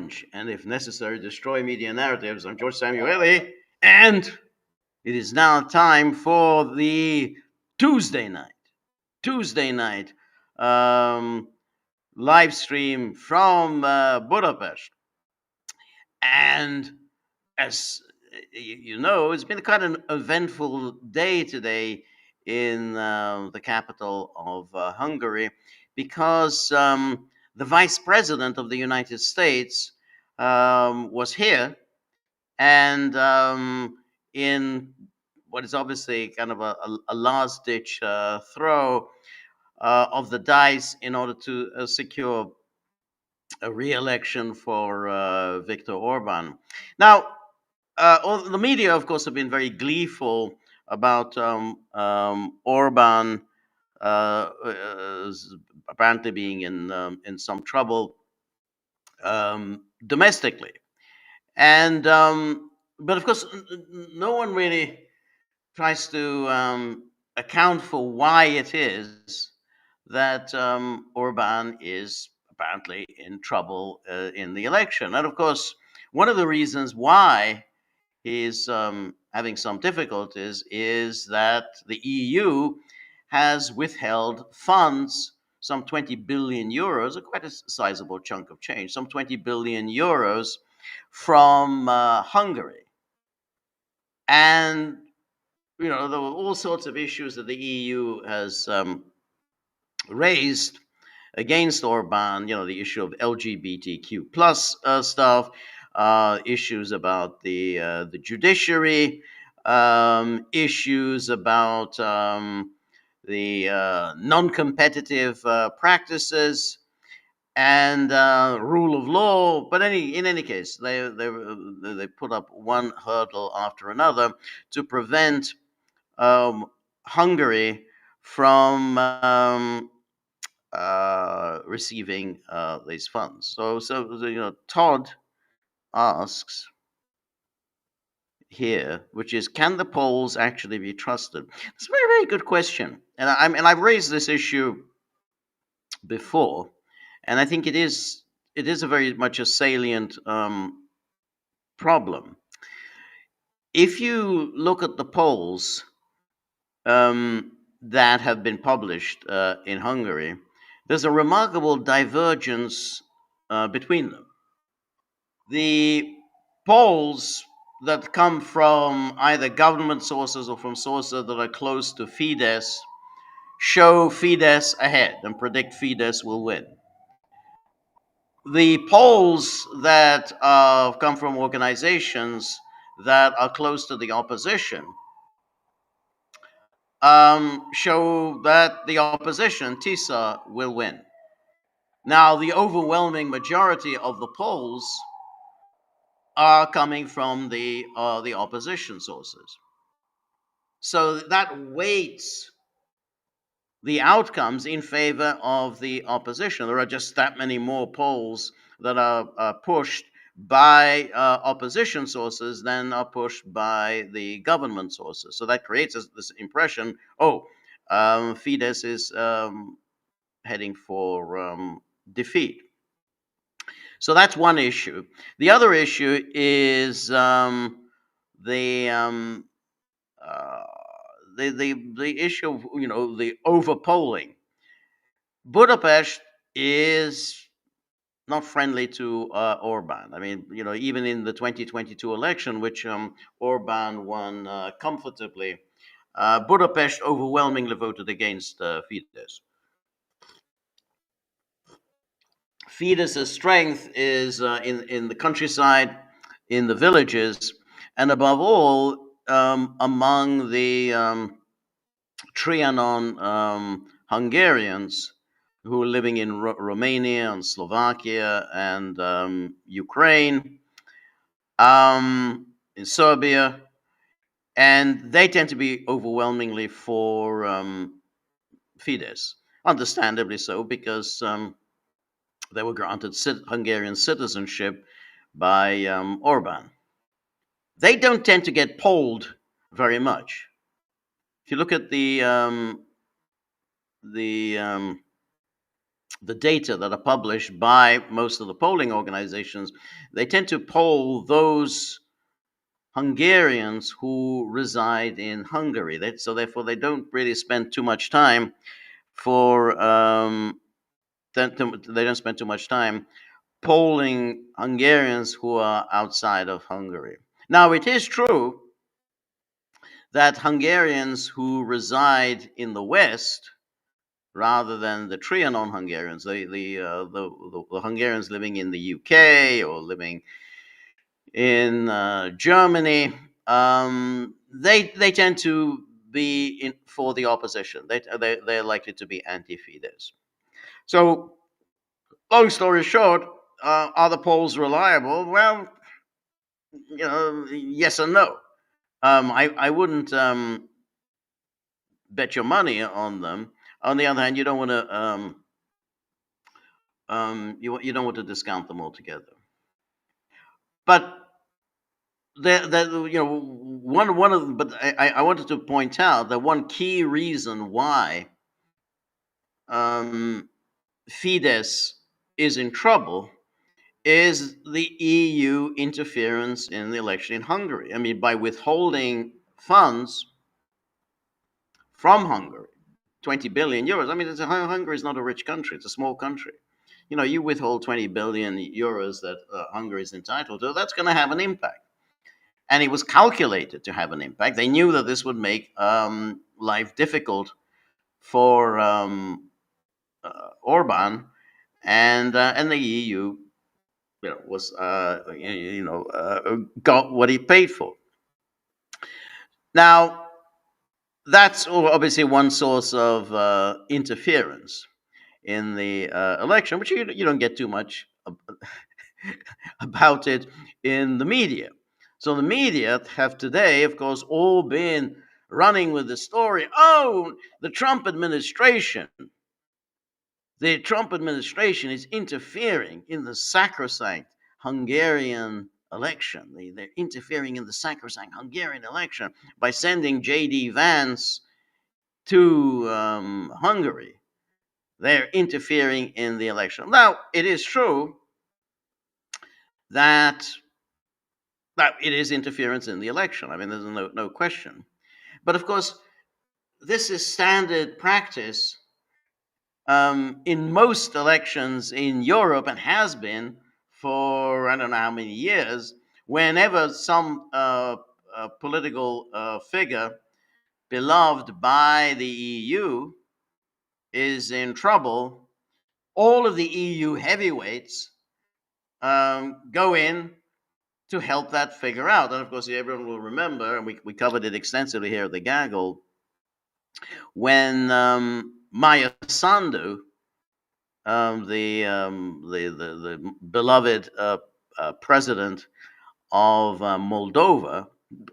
challenge and, if necessary, destroy media narratives. I'm George Samueli, and it is now time for the Tuesday night, Tuesday night um, live stream from Budapest. And as you know, it's been quite an eventful day today in the capital of Hungary because the vice president of the United States was here and in what is obviously kind of a last ditch throw of the dice in order to secure a re-election for Viktor Orban. Now, all the media, of course, have been very gleeful about Orban apparently being in some trouble domestically, and but of course, no one really tries to account for why it is that Orban is apparently in trouble in the election. And of course, one of the reasons why he's having some difficulties is that the EU has withheld funds, some 20 billion euros, quite a sizable chunk of change, some 20 billion euros from Hungary. And, you know, there were all sorts of issues that the EU has raised against Orban, you know, the issue of LGBTQ plus stuff, issues about the judiciary, issues about the non-competitive practices and rule of law. But in any case, they put up one hurdle after another to prevent Hungary from receiving these funds. So you know, Todd asks here, which is, can the polls actually be trusted? It's a very, very good question, and I've raised this issue before, and I think it is a very much a salient problem. If you look at the polls that have been published in Hungary, there's a remarkable divergence between them. The polls that come from either government sources or from sources that are close to Fidesz show Fidesz ahead and predict Fidesz will win. The polls that come from organizations that are close to the opposition show that the opposition, TISA, will win. Now, the overwhelming majority of the polls are coming from the opposition sources. So that weights the outcomes in favor of the opposition. There are just that many more polls that are pushed by opposition sources than are pushed by the government sources. So that creates this impression, Fidesz is heading for defeat. So that's one issue. The other issue is the issue of, you know, the overpolling. Budapest is not friendly to Orban. I mean, you know, even in the 2022 election, which Orban won comfortably, Budapest overwhelmingly voted against Fidesz. Fidesz's strength is in the countryside, in the villages, and above all, among the Trianon Hungarians who are living in Romania and Slovakia and Ukraine, in Serbia, and they tend to be overwhelmingly for Fidesz, understandably so, because they were granted Hungarian citizenship by Orban. They don't tend to get polled very much. If you look at the the data that are published by most of the polling organizations, they tend to poll those Hungarians who reside in Hungary. So therefore, they don't really spend too much time for they don't spend too much time polling Hungarians who are outside of Hungary. Now, it is true that Hungarians who reside in the West, rather than the Trianon Hungarians, the Hungarians living in the UK or living in Germany, they tend to be for the opposition. They're likely to be anti-Fidesz. So, long story short, are the polls reliable? Well, yes and no. I wouldn't bet your money on them. On the other hand, you don't want to you don't want to discount them altogether. But one of but I wanted to point out that one key reason why Fidesz is in trouble is the EU interference in the election in Hungary. I mean, by withholding funds from Hungary, 20 billion euros. I mean, Hungary is not a rich country; it's a small country. You withhold 20 billion euros that Hungary is entitled to. That's going to have an impact, and it was calculated to have an impact. They knew that this would make life difficult for Orban, and the EU, was got what he paid for. Now, that's obviously one source of interference in the election, but you don't get too much about it in the media. So the media have today, of course, all been running with the story. Oh, the Trump administration is interfering in the sacrosanct Hungarian election. They're interfering in the sacrosanct Hungarian election by sending J.D. Vance to Hungary. They're interfering in the election. Now, it is true that it is interference in the election. I mean, there's no question. But of course, this is standard practice in most elections in Europe, and has been for I don't know how many years. Whenever some political figure beloved by the EU is in trouble, all of the EU heavyweights go in to help that figure out. And of course, everyone will remember, and we covered it extensively here at the Gaggle, when Maya Sandu, the beloved president of Moldova,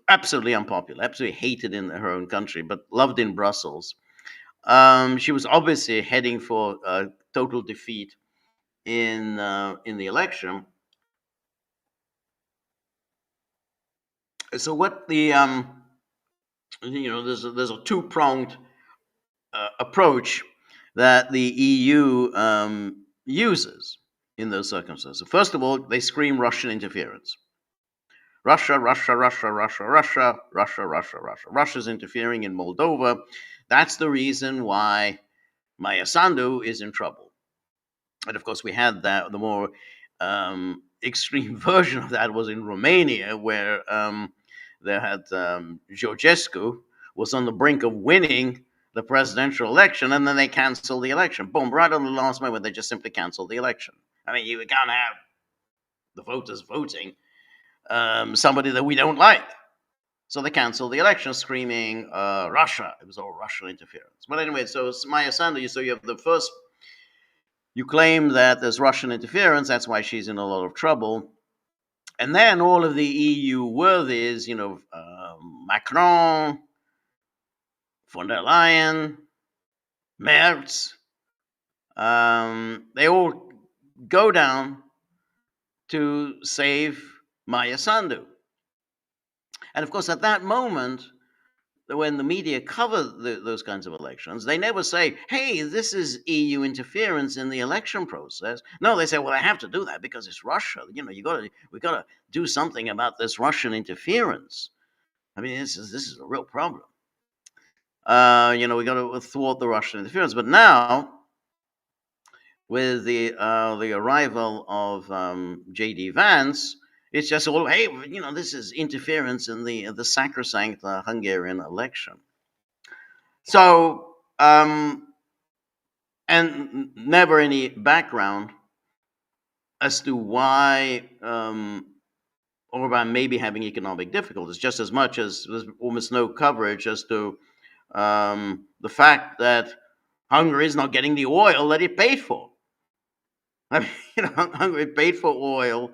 absolutely unpopular, absolutely hated in her own country, but loved in Brussels. She was obviously heading for total defeat in the election. So what there's a two-pronged approach that the EU uses in those circumstances. First of all, they scream Russian interference. Russia, Russia, Russia, Russia, Russia, Russia, Russia, Russia. Russia's interfering in Moldova. That's the reason why Maya Sandu is in trouble. And of course, we had that. The more extreme version of that was in Romania, where there had Georgescu was on the brink of winning the presidential election, and then they canceled the election. Boom, right on the last moment, they just simply canceled the election. I mean, you can't have the voters voting somebody that we don't like. So they canceled the election, screaming Russia. It was all Russian interference. But anyway, so Maya Sandu, so you have the first, you claim that there's Russian interference, that's why she's in a lot of trouble. And then all of the EU worthies, Macron, von der Leyen, Merz, they all go down to save Maya Sandu. And of course, at that moment, when the media cover those kinds of elections, they never say, "Hey, this is EU interference in the election process." No, they say, "Well, I have to do that because it's Russia. We got to do something about this Russian interference." I mean, this is a real problem. We got to thwart the Russian interference. But now, with the arrival of J.D. Vance, it's just all, hey, this is interference in the sacrosanct Hungarian election. So, and never any background as to why Orban may be having economic difficulties, just as much as there's almost no coverage as to the fact that Hungary is not getting the oil that it paid for. I mean, Hungary paid for oil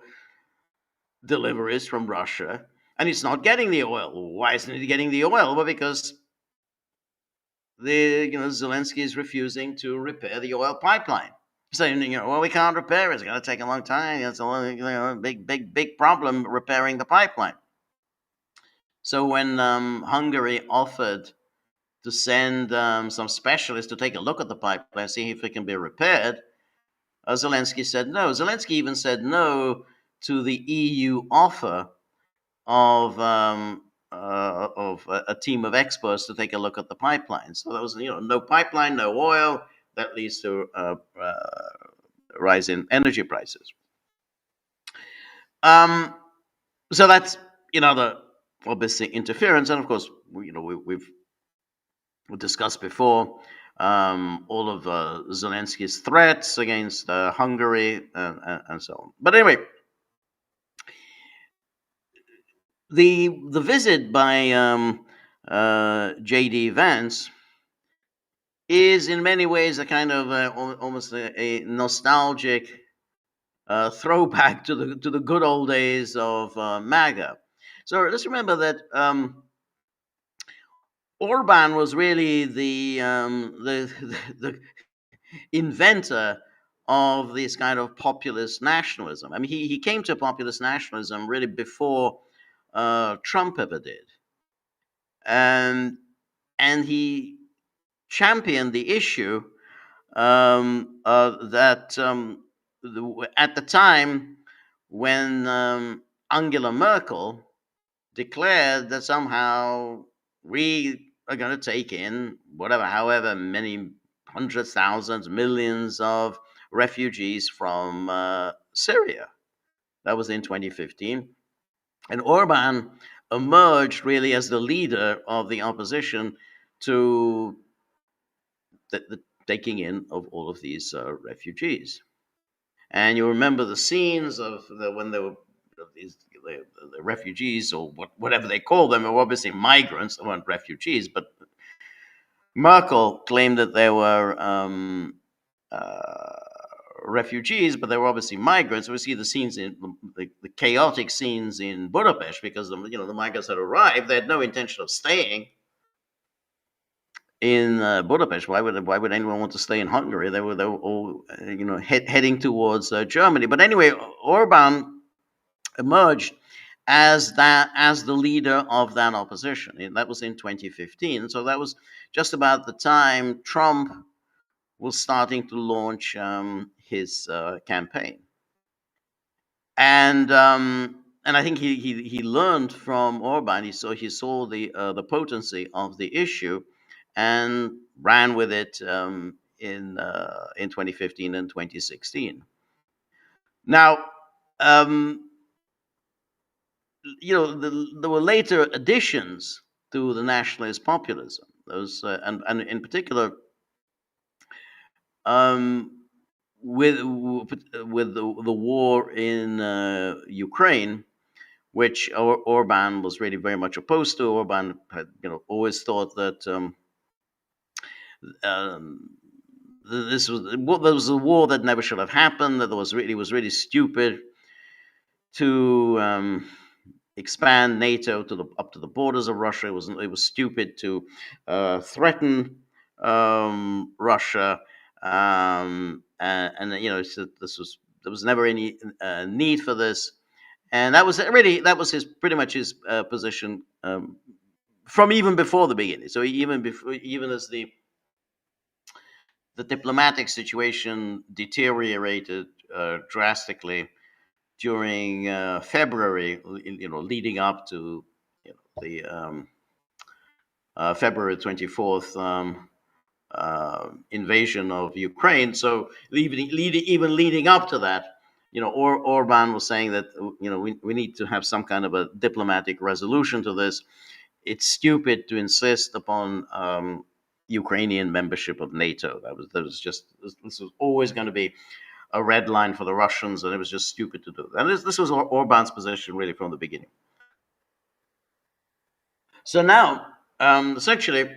deliveries from Russia, and it's not getting the oil. Why isn't it getting the oil? Well, because Zelensky is refusing to repair the oil pipeline, saying, well, we can't repair it. It's going to take a long time. It's a big problem repairing the pipeline. So when Hungary offered to send some specialists to take a look at the pipeline, see if it can be repaired, Zelensky said no. Zelensky even said no to the EU offer of a team of experts to take a look at the pipeline. So there was, no pipeline, no oil. That leads to a rise in energy prices. So that's the obviously interference, and of course, we've discussed before all of Zelensky's threats against Hungary and so on. But anyway, the visit by J.D. Vance is in many ways a kind of almost a nostalgic throwback to the good old days of MAGA. So let's remember that Orban was really the inventor of this kind of populist nationalism. I mean, he came to populist nationalism really before Trump ever did, and he championed the issue that at the time when Angela Merkel declared that somehow we are going to take in however many hundreds, thousands, millions of refugees from Syria. That was in 2015. And Orban emerged really as the leader of the opposition to the taking in of all of these refugees. And you remember the scenes of when there were the refugees, or whatever they call them, were obviously migrants. They weren't refugees, but Merkel claimed that they were refugees, but they were obviously migrants. We see the scenes in the chaotic scenes in Budapest because the migrants had arrived. They had no intention of staying in Budapest. Why would anyone want to stay in Hungary? They were all heading towards Germany. But anyway, Orban emerged as the leader of that opposition. And that was in 2015. So that was just about the time Trump was starting to launch his campaign. And I think he learned from Orban. He saw the potency of the issue, and ran with it in 2015 and 2016. Now, there were later additions to the nationalist populism. Those and in particular, with the war in Ukraine, which Orban was really very much opposed to. Orban had always thought that this was a war that never should have happened. That was really stupid to expand NATO up to the borders of Russia. It was stupid to threaten Russia, and there was never any need for this, and that was pretty much his position from even before the beginning. So even before, even as the diplomatic situation deteriorated drastically during February, leading up to the February 24th invasion of Ukraine. So even leading up to that, Orban was saying that we need to have some kind of a diplomatic resolution to this. It's stupid to insist upon Ukrainian membership of NATO. This was always going to be a red line for the Russians, and it was just stupid to do. And this was Orban's position really from the beginning. So now, essentially,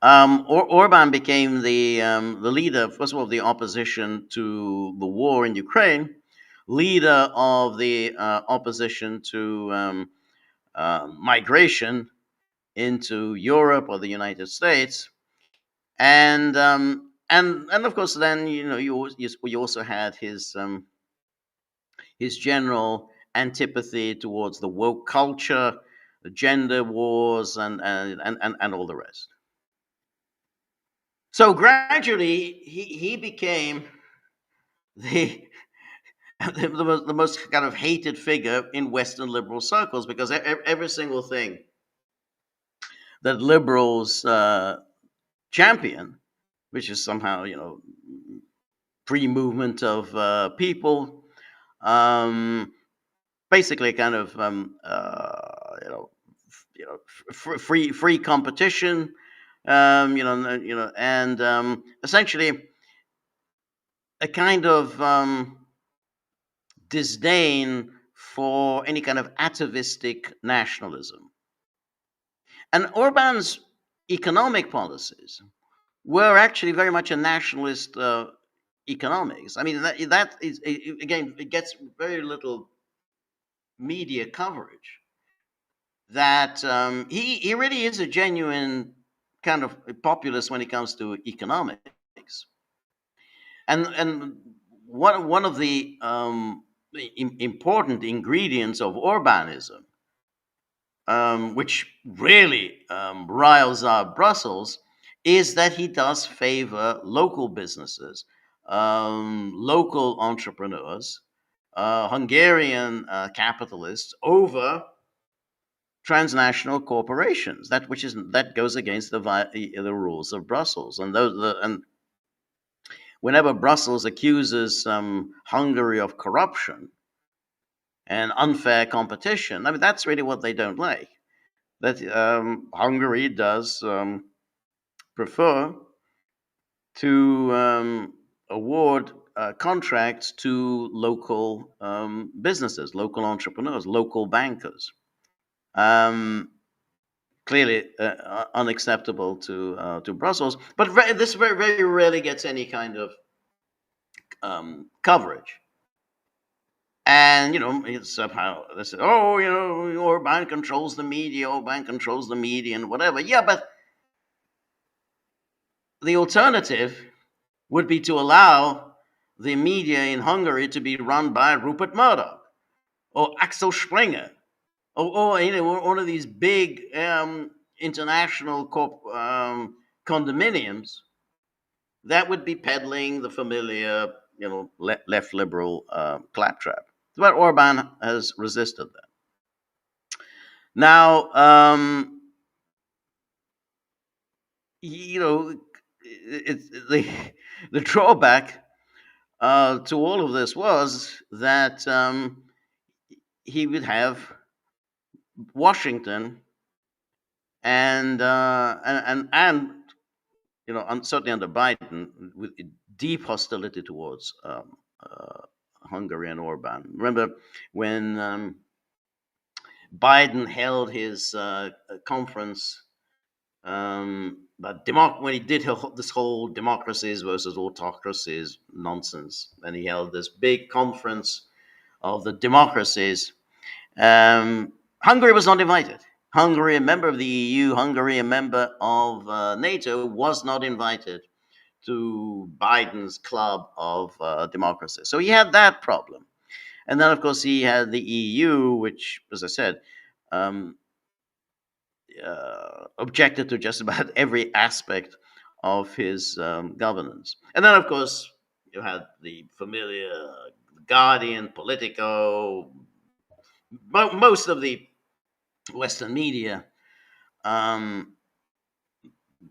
Orban became the leader, first of all, of the opposition to the war in Ukraine, leader of the opposition to migration into Europe or the United States, and of course, then you also had his general antipathy towards the woke culture, the gender wars, and all the rest. So gradually, he became the the most kind of hated figure in Western liberal circles, because every single thing that liberals champion, which is somehow free movement of people, basically kind of free competition, and essentially a kind of disdain for any kind of atavistic nationalism. And Orban's economic policies were actually very much a nationalist economics. I mean, that is, again, it gets very little media coverage. That he really is a genuine kind of populist when it comes to economics. And one of the important ingredients of Urbanism, which really riles up Brussels, is that he does favor local businesses, local entrepreneurs, Hungarian capitalists over transnational corporations. That goes against the rules of Brussels, and whenever Brussels accuses Hungary of corruption and unfair competition, I mean, that's really what they don't like. That Hungary does prefer to award contracts to local businesses, local entrepreneurs, local bankers. Clearly unacceptable to Brussels, but this very rarely gets any kind of coverage. And it's somehow they said, "Oh, Orban controls the media. Orban controls the media, and whatever." Yeah, but the alternative would be to allow the media in Hungary to be run by Rupert Murdoch or Axel Springer, or one of these big international condominiums that would be peddling the familiar, left liberal claptrap. But Orban has resisted that. Now, the drawback to all of this was that he would have Washington and certainly under Biden, with deep hostility towards Hungary and Orban. Remember when Biden held his conference, when he did this whole democracies versus autocracies nonsense, and he held this big conference of the democracies. Hungary was not invited. Hungary, a member of the EU, Hungary, a member of NATO, was not invited to Biden's club of democracy. So he had that problem. And then, of course, he had the EU, which, as I said, objected to just about every aspect of his governance. And then, of course, you had the familiar Guardian, Politico, most of the Western media um,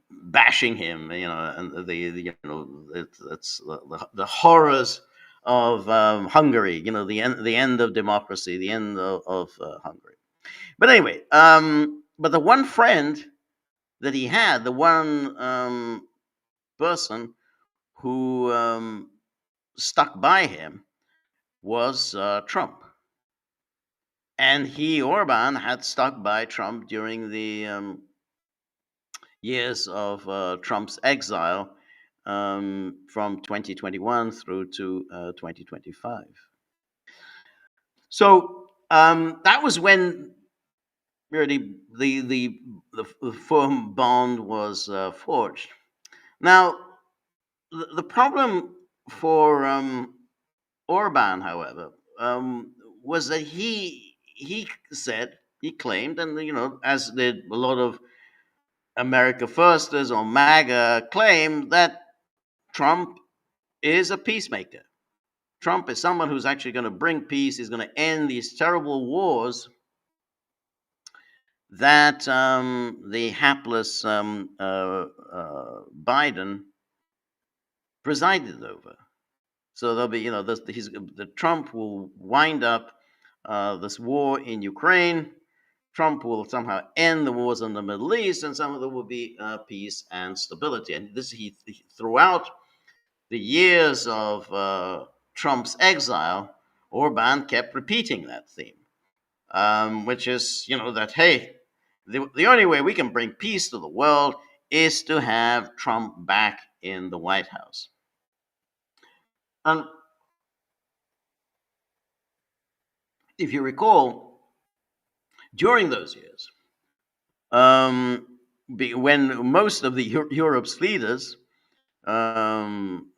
bashing him, and it's the horrors of Hungary, the end of democracy, the end of Hungary. But anyway, but the one friend that he had, the one person who stuck by him was Trump. And Orban, had stuck by Trump during the years of Trump's exile from 2021 through to 2025. So that was when really the firm bond was forged. Now, the problem for Orban, however, was that he claimed, and as did a lot of America Firsters or MAGA, claimed that Trump is a peacemaker. Trump is someone who's actually going to bring peace. He's going to end these terrible wars that the hapless Biden presided over. So there'll be, the Trump will wind up this war in Ukraine. Trump will somehow end the wars in the Middle East, and some of there will be peace and stability. And this throughout the years of Trump's exile, Orban kept repeating that theme, which is, that hey, the only way we can bring peace to the world is to have Trump back in the White House. And if you recall, during those years, when most of the Europe's leaders,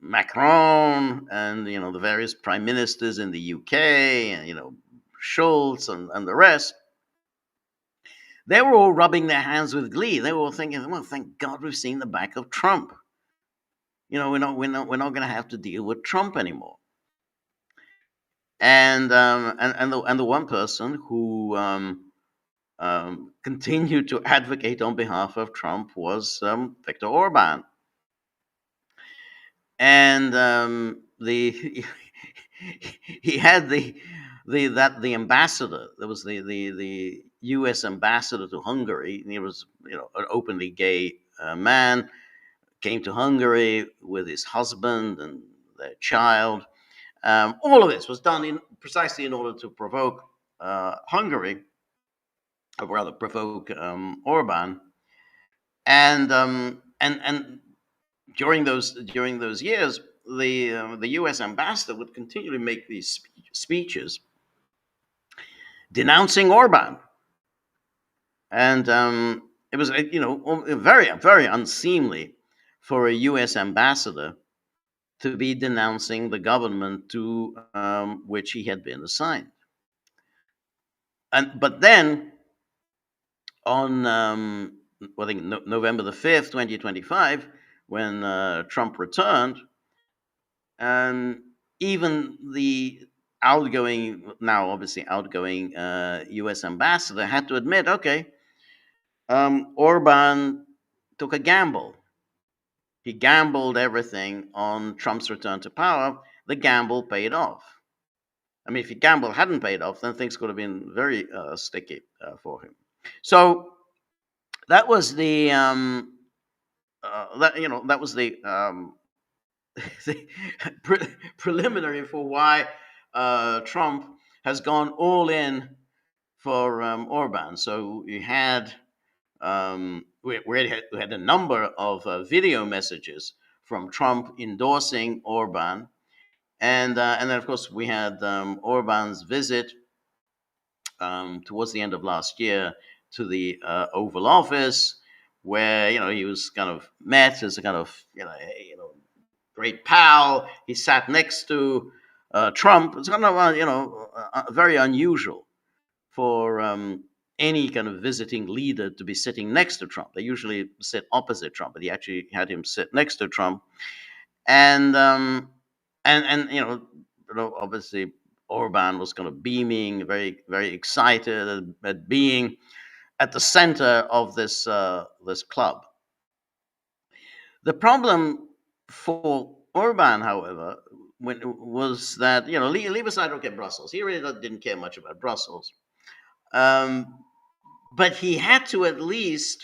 Macron and the various prime ministers in the UK, and Schultz and the rest, they were all rubbing their hands with glee. They were all thinking, "Well, thank God we've seen the back of Trump. We're not going to have to deal with Trump anymore." And the one person who continued to advocate on behalf of Trump was Viktor Orban. And the he had the ambassador. There was the U.S. ambassador to Hungary. He was an openly gay man. Came to Hungary with his husband and their child. All of this was done precisely in order to provoke Hungary, or rather provoke Orban. And during those years, the U.S. ambassador would continually make these speeches denouncing Orban, and it was very very unseemly for a U.S. ambassador to be denouncing the government to which he had been assigned. But then on I think November the 5th, 2025, when Trump returned, and even the now obviously outgoing U.S. ambassador had to admit, okay, Orban took a gamble. He gambled everything on Trump's return to power. The gamble paid off. I mean, if the gamble hadn't paid off, then things could have been very sticky for him. So that was the that was the the preliminary for why Trump has gone all in for Orban. So we had we had a number of video messages from Trump endorsing Orban, and then of course we had Orban's visit towards the end of last year to the Oval Office, where he was kind of met as a kind of great pal. He sat next to Trump. It's kind of very unusual for any kind of visiting leader to be sitting next to Trump. They usually sit opposite Trump, but he actually had him sit next to Trump. And obviously Orban was kind of beaming, very very excited at being at the center of this club. The problem for Orban, however, was that leave aside okay Brussels. He really didn't care much about Brussels, um, but he had to at least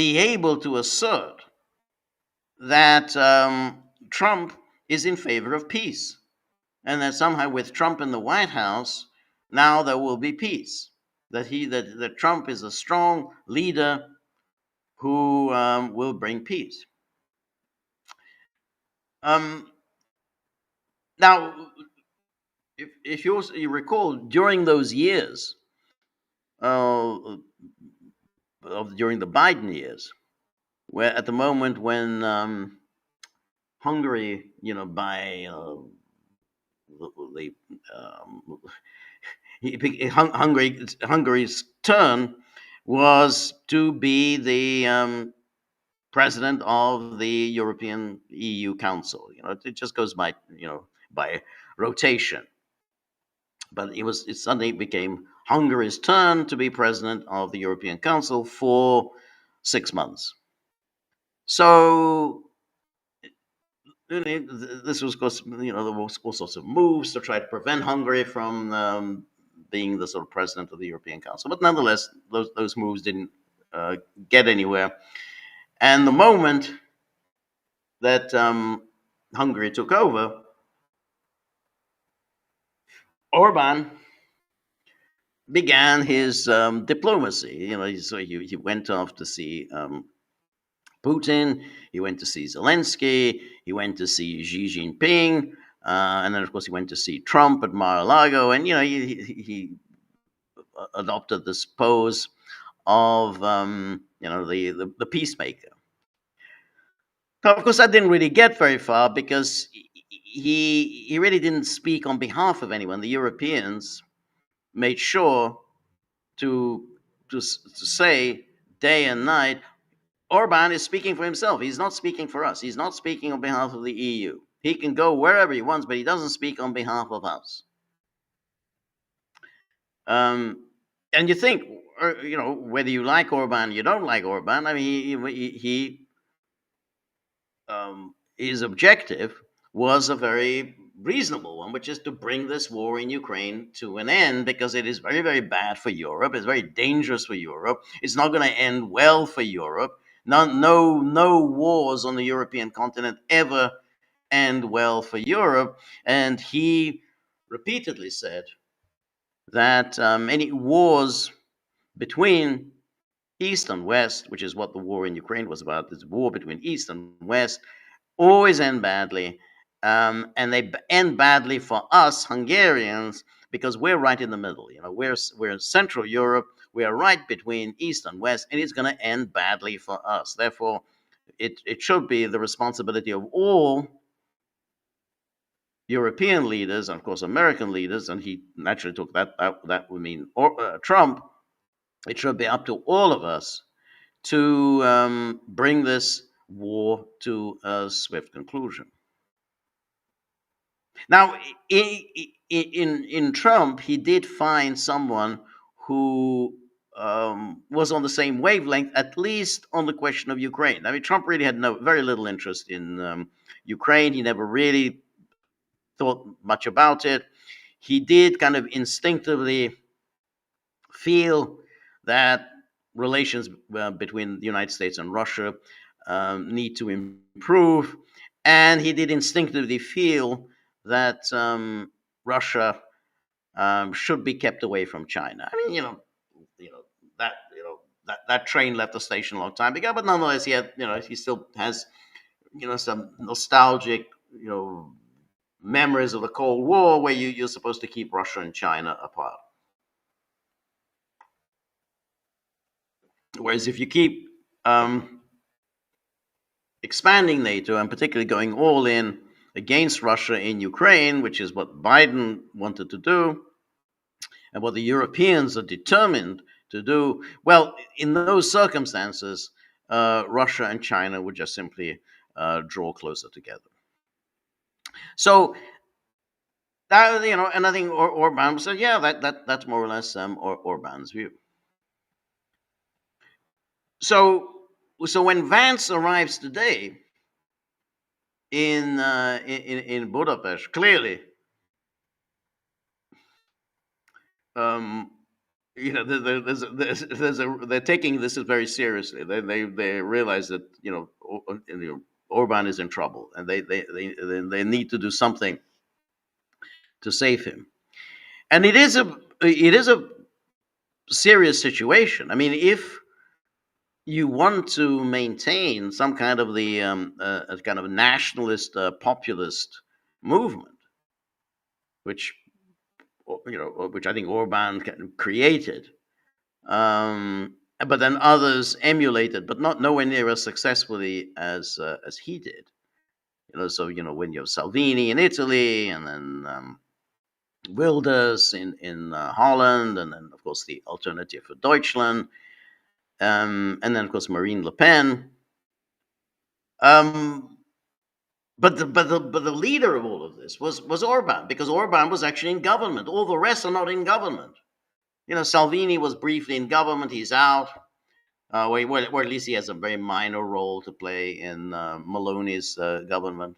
be able to assert that Trump is in favor of peace, and that somehow with Trump in the White House, now there will be peace. That Trump is a strong leader who will bring peace. Um, Now, if you recall, during those years, uh, during the Biden years, where at the moment when Hungary, by the Hungary's turn was to be the president of the European EU Council. It just goes by rotation. But it suddenly became Hungary's turn to be president of the European Council for 6 months. So this was, of course, there was all sorts of moves to try to prevent Hungary from being the sort of president of the European Council. But nonetheless, those moves didn't get anywhere. And the moment that Hungary took over, Orban began his diplomacy. So he went off to see Putin. He went to see Zelensky. He went to see Xi Jinping, and then of course he went to see Trump at Mar-a-Lago. And he adopted this pose of the peacemaker. Of course, that didn't really get very far because he really didn't speak on behalf of anyone. The Europeans made sure to say day and night, Orban is speaking for himself. He's not speaking for us. He's not speaking on behalf of the EU. He can go wherever he wants, but he doesn't speak on behalf of us. And you think, whether you like Orban, you don't like Orban. I mean, his objective was a very reasonable one, which is to bring this war in Ukraine to an end, because it is very, very bad for Europe. It's very dangerous for Europe. It's not going to end well for Europe. No wars on the European continent ever end well for Europe. And he repeatedly said that any wars between East and West, which is what the war in Ukraine was about, this war between East and West, always end badly. And they end badly for us Hungarians because we're right in the middle. We're in Central Europe. We are right between East and West, and it's going to end badly for us. Therefore, it should be the responsibility of all European leaders, and of course American leaders, and he naturally took that would mean Trump. It should be up to all of us to bring this war to a swift conclusion. Now, in Trump, he did find someone who was on the same wavelength, at least on the question of Ukraine. I mean, Trump really had very little interest in Ukraine. He never really thought much about it. He did kind of instinctively feel that relations between the United States and Russia need to improve, and he did instinctively feel that Russia should be kept away from China. I mean, that train left the station a long time ago, but nonetheless, he still has some nostalgic memories of the Cold War, where you're supposed to keep Russia and China apart. Whereas if you keep expanding NATO, and particularly going all in against Russia in Ukraine, which is what Biden wanted to do, And what the Europeans are determined to do, well, in those circumstances, Russia and China would just simply draw closer together. So that, and I think Orban said, yeah, that's more or less Orban's view. So when Vance arrives today in Budapest, clearly, um, they're taking this very seriously. They realize that Orban is in trouble, and they need to do something to save him. And it is a serious situation. I mean, if you want to maintain some kind of the a kind of nationalist populist movement, which which I think Orban created, but then others emulated, but not nowhere near as successfully as he did. So when you have Salvini in Italy, and then Wilders in Holland, and then of course the Alternative for Deutschland, and then of course Marine Le Pen. But the leader of all of this was Orban, because Orban was actually in government. All the rest are not in government. Salvini was briefly in government. He's out. Or at least he has a very minor role to play in Maloney's government.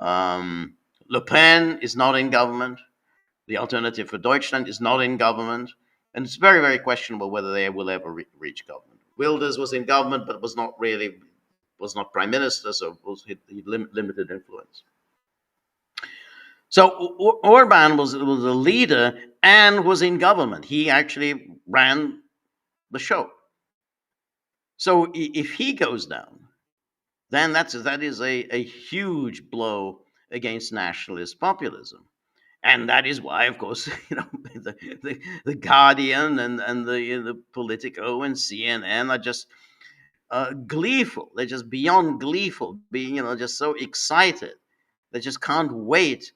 Le Pen is not in government. The Alternative for Deutschland is not in government. And it's very, very questionable whether they will ever reach government. Wilders was in government, but was not prime minister, so he limited influence. So Orban was a leader and was in government. He actually ran the show. So if he goes down, then that is a huge blow against nationalist populism. And that is why, of course, the Guardian and the Politico and CNN are just gleeful. They're just beyond gleeful, being just so excited. They just can't wait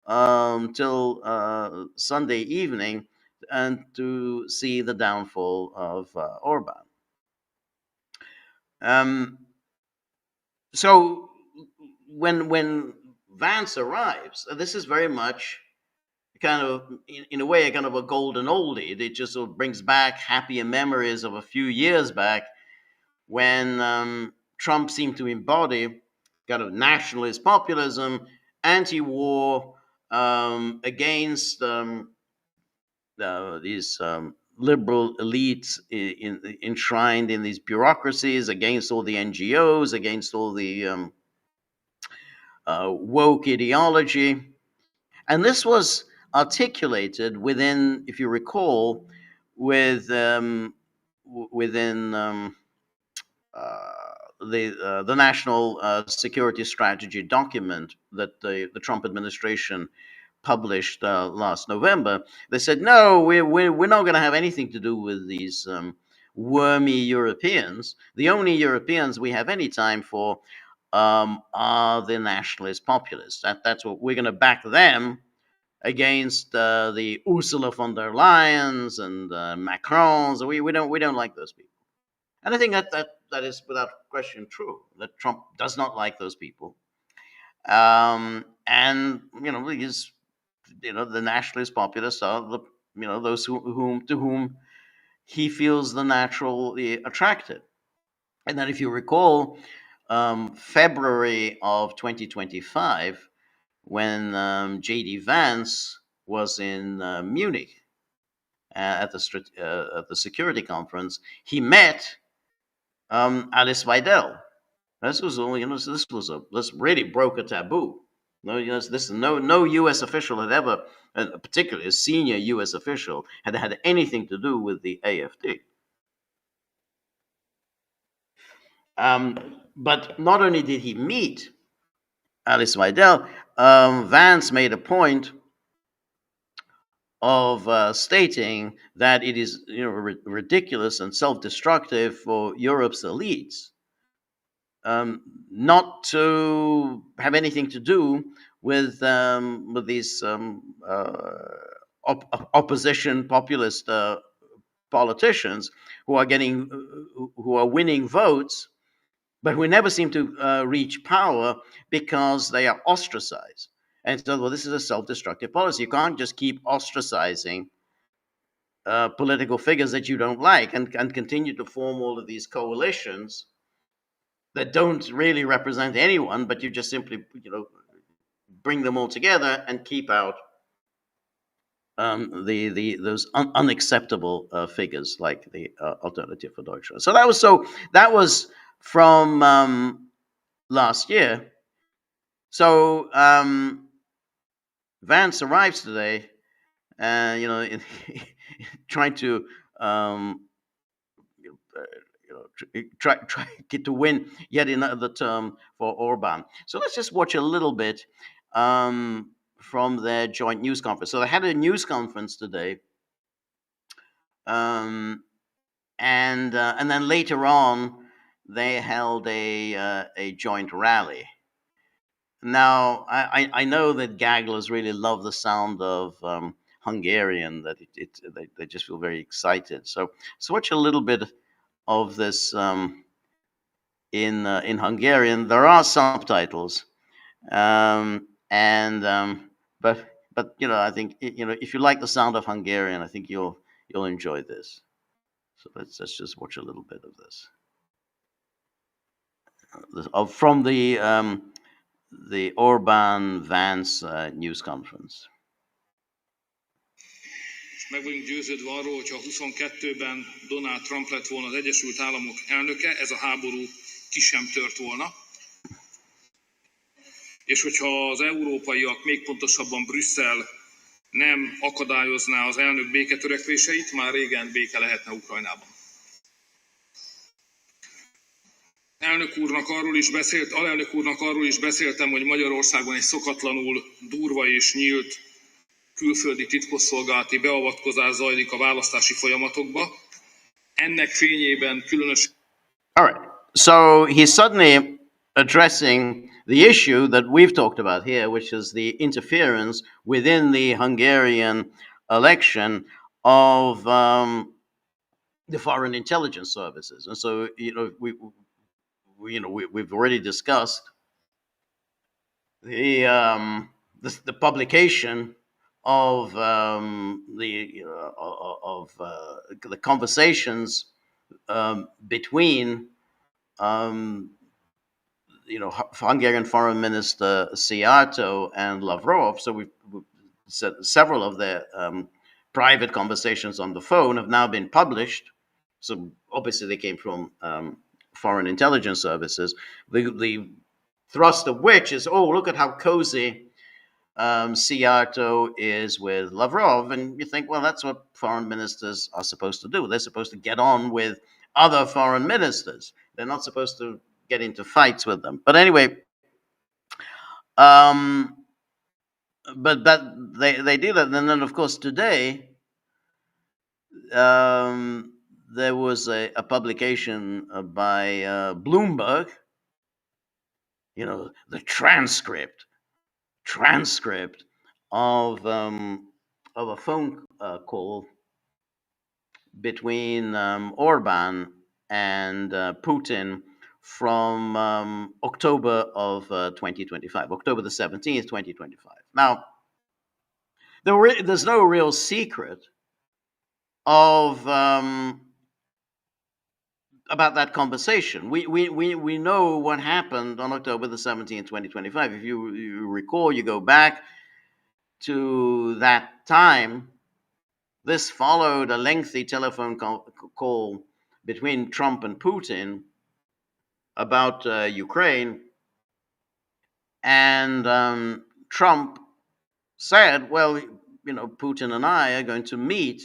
till Sunday evening and to see the downfall of Orban. So when Vance arrives, this is very much kind of, in a way, a kind of a golden oldie. It just sort of brings back happier memories of a few years back when Trump seemed to embody kind of nationalist populism, anti-war, against these liberal elites enshrined in these bureaucracies, against all the NGOs, against all the woke ideology. And this was articulated within, if you recall, within the national security strategy document that the Trump administration published last November. They said, no, we're not going to have anything to do with these wormy Europeans. The only Europeans we have any time for are the nationalist populists. That's what we're going to back them against the Ursula von der Leyens and Macrons. We don't like those people. And I think that is without question true, that Trump does not like those people. And because the nationalist populists are those to whom he feels the naturally attracted. And then, if you recall, February of 2025, when J.D. Vance was in Munich at the security conference, he met Alice Weidel. This was only, this really broke a taboo. No U.S. official had ever, particularly a senior U.S. official, had anything to do with the AfD. But not only did he meet Alice Weidel, Vance made a point of stating that it is ridiculous and self-destructive for Europe's elites not to have anything to do with these opposition populist politicians who are getting who are winning votes, but who never seem to reach power because they are ostracized. And so, well, this is a self-destructive policy. You can't just keep ostracizing political figures that you don't like and continue to form all of these coalitions that don't really represent anyone, but you just simply, bring them all together and keep out the those unacceptable figures like the Alternative for Deutschland. So that was from last year. So Vance arrives today, and trying to try get to win yet another term for Orban. So let's just watch a little bit from their joint news conference. So they had a news conference today, and then later on they held a joint rally. Now I know that Gagglers really love the sound of Hungarian. That they just feel very excited. So watch a little bit of this in Hungarian. There are subtitles, and but I think if you like the sound of Hungarian, I think you'll enjoy this. So let's just watch a little bit of this. From the Orbán Vance news conference. Meg vagyunk győződve arról, hogyha 22-ben Donald Trump lett volna az Egyesült Államok elnöke, ez a háború ki sem tört volna. És hogyha az európaiak, még pontosabban Brüsszel nem akadályozná az elnök béketörekvéseit, már régen béke lehetne Ukrajnában. Alelnök úrnak arról is beszéltem, hogy Magyarországon egy szokatlanul durva és nyílt külföldi titkosszolgálati beavatkozás zajlik a választási folyamatokba. Ennek fényében különösen... All right. So he's suddenly addressing the issue that we've talked about here, which is the interference within the Hungarian election of the foreign intelligence services. And so, we've already discussed the publication of the conversations between Hungarian Foreign Minister Szijjártó and Lavrov. So we've said several of their private conversations on the phone have now been published. So obviously they came from foreign intelligence services. The thrust of which is, oh, look at how cozy Szijjártó is with Lavrov. And you think, well, that's what foreign ministers are supposed to do. They're supposed to get on with other foreign ministers. They're not supposed to get into fights with them. But anyway, but they do that. And then, of course, today, there was a publication by Bloomberg, the transcript of a phone call between Orban and Putin from October of 2025, October the 17th, 2025. Now, there's no real secret of about that conversation. We know what happened on October the 17th, 2025. If you recall, you go back to that time. This followed a lengthy telephone call between Trump and Putin about Ukraine. And Trump said, well, Putin and I are going to meet.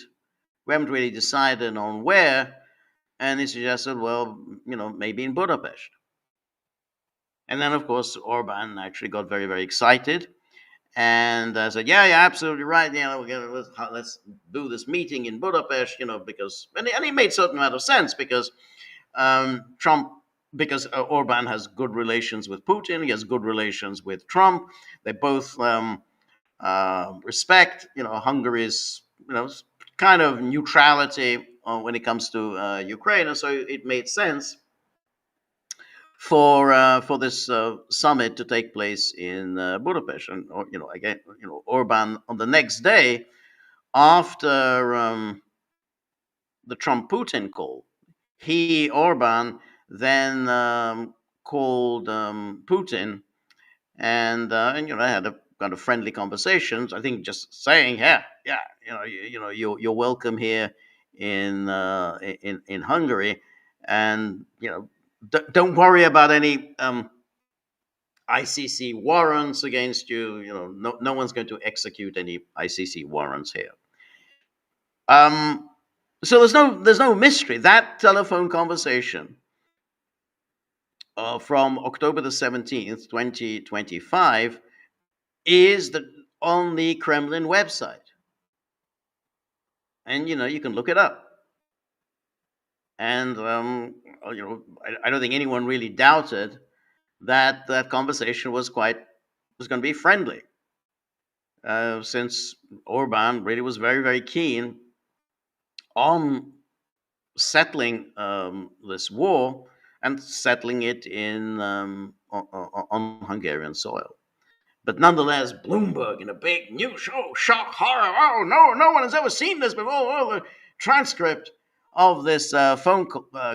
We haven't really decided on where. And he suggested, well, maybe in Budapest. And then, of course, Orban actually got very, very excited and said, yeah, absolutely right. Let's do this meeting in Budapest, because, and he made certain amount of sense because Orban has good relations with Putin. He has good relations with Trump. They both respect, Hungary's, kind of neutrality when it comes to Ukraine, and so it made sense for this summit to take place in Budapest. And again, Orban on the next day after the Trump Putin call, Orban then called Putin, and I had a kind of friendly conversations. I think just saying, yeah, yeah, you're welcome here in Hungary, and don't worry about any ICC warrants against you. No one's going to execute any ICC warrants here. So there's no mystery. That telephone conversation from October the 17th, 2025, is on the Kremlin website, and you can look it up. And I don't think anyone really doubted that conversation was going to be friendly, since Orban really was very, very keen on settling this war and settling it on Hungarian soil. But nonetheless, Bloomberg, in a big news show, shock, horror, oh no one has ever seen this before. Oh, the transcript of this phone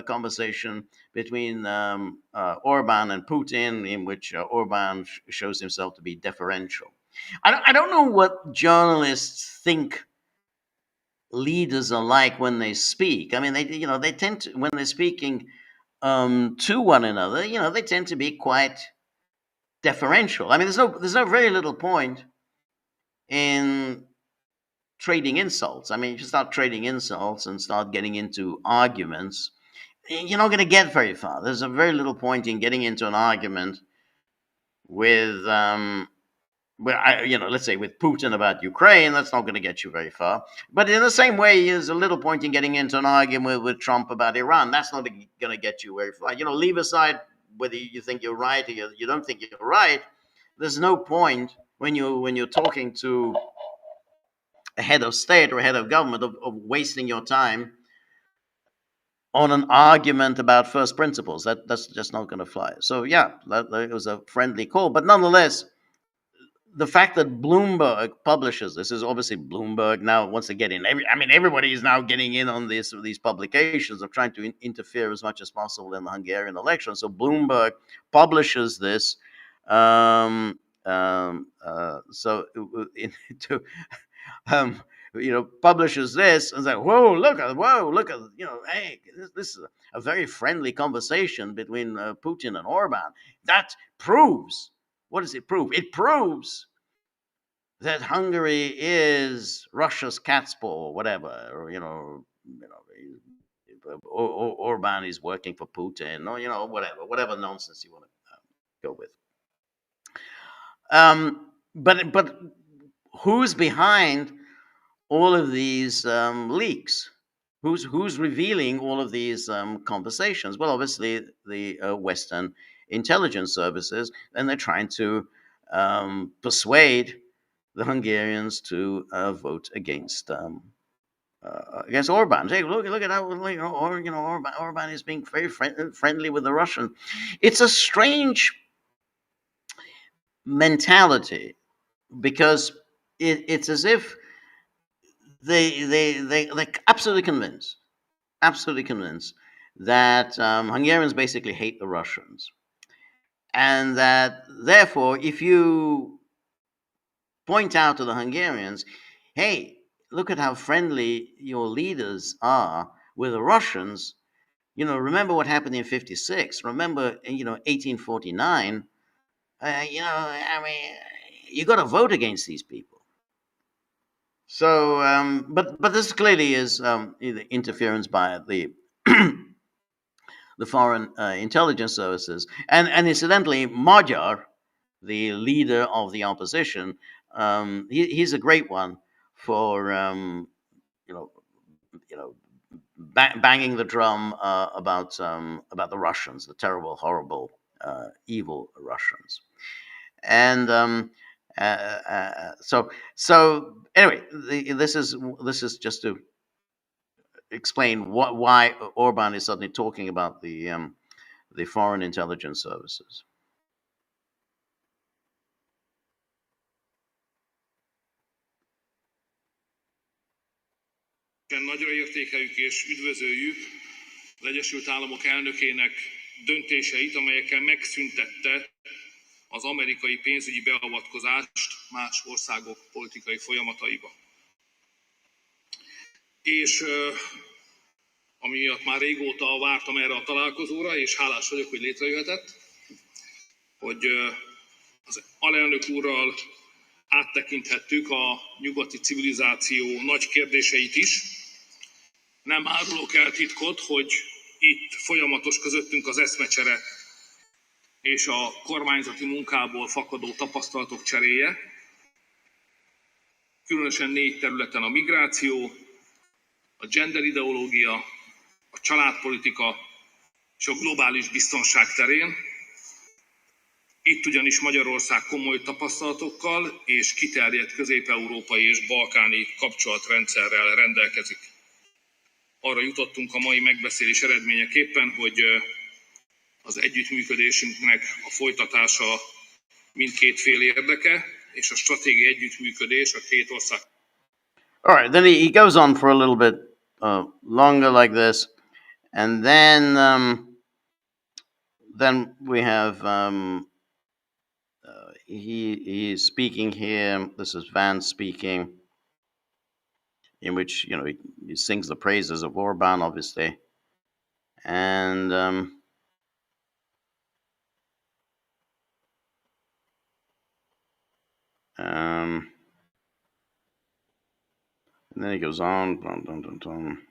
conversation between Orban and Putin, in which Orban shows himself to be deferential. I don't know what journalists think leaders are like when they speak. I mean, they tend to, when they're speaking to one another, they tend to be quite deferential. I mean, there's no very little point in trading insults. I mean, if you start trading insults and start getting into arguments, you're not going to get very far. There's a very little point in getting into an argument with let's say with Putin about Ukraine. That's not going to get you very far. But in the same way, there's a little point in getting into an argument with Trump about Iran. That's not going to get you very far. Leave aside whether you think you're right or you don't think you're right. There's no point when you're talking to a head of state or a head of government of wasting your time on an argument about first principles. That's just not going to fly. So yeah, it was a friendly call, but nonetheless, the fact that Bloomberg publishes this is obviously Bloomberg now wants to get in. Everybody is now getting in on these publications of trying to interfere as much as possible in the Hungarian election. So Bloomberg publishes this. Publishes this and like, look at, hey, this is a very friendly conversation between Putin and Orban. That proves, what does it prove? It proves that Hungary is Russia's cat's paw, or whatever, or Orban is working for Putin, or whatever nonsense you want to go with. But who's behind all of these leaks? Who's revealing all of these conversations? Well, obviously the Western intelligence services, and they're trying to persuade the Hungarians to vote against Orban. Hey, look at how Orban is being very friendly with the Russians. It's a strange mentality, because it's as if they're absolutely convinced that Hungarians basically hate the Russians, and that therefore, if you point out to the Hungarians, hey, look at how friendly your leaders are with the Russians. Remember what happened in '56. Remember, 1849. You got to vote against these people. So, but this clearly is interference by the the foreign intelligence services, and incidentally, Magyar, the leader of the opposition, he's a great one for you know banging the drum about the Russians, the terrible, horrible, evil Russians, and So anyway, this is just to explain why Orban is suddenly talking about the foreign intelligence services. Nagyra értékeljük és üdvözöljük az Egyesült Államok elnökének döntéseit, amelyekkel megszüntette az amerikai pénzügyi beavatkozást más országok politikai folyamataiba. És amiatt már régóta vártam erre a találkozóra, és hálás vagyok, hogy létrejöhetett, hogy az alelnök úrral áttekinthettük a nyugati civilizáció nagy kérdéseit is. Nem árulok el titkot, hogy itt folyamatos közöttünk az eszmecsere és a kormányzati munkából fakadó tapasztalatok cseréje. Különösen 4 területen: a migráció, a gender ideológia, a családpolitika és a globális biztonság terén. Itt ugyanis Magyarország komoly tapasztalatokkal és kiterjedt közép-európai és balkáni kapcsolatrendszerrel rendelkezik. Arra jutottunk a mai megbeszélés eredményeképpen, hogy az együttműködésünknek a folytatása mindkét fél érdeke, és a stratégiai együttműködés a két ország. All right, then he goes on for a little bit longer like this, and then we have he's speaking here. This is Vance speaking, in which he sings the praises of Orban, obviously, and and then he goes on. Dun, dun, dun, dun.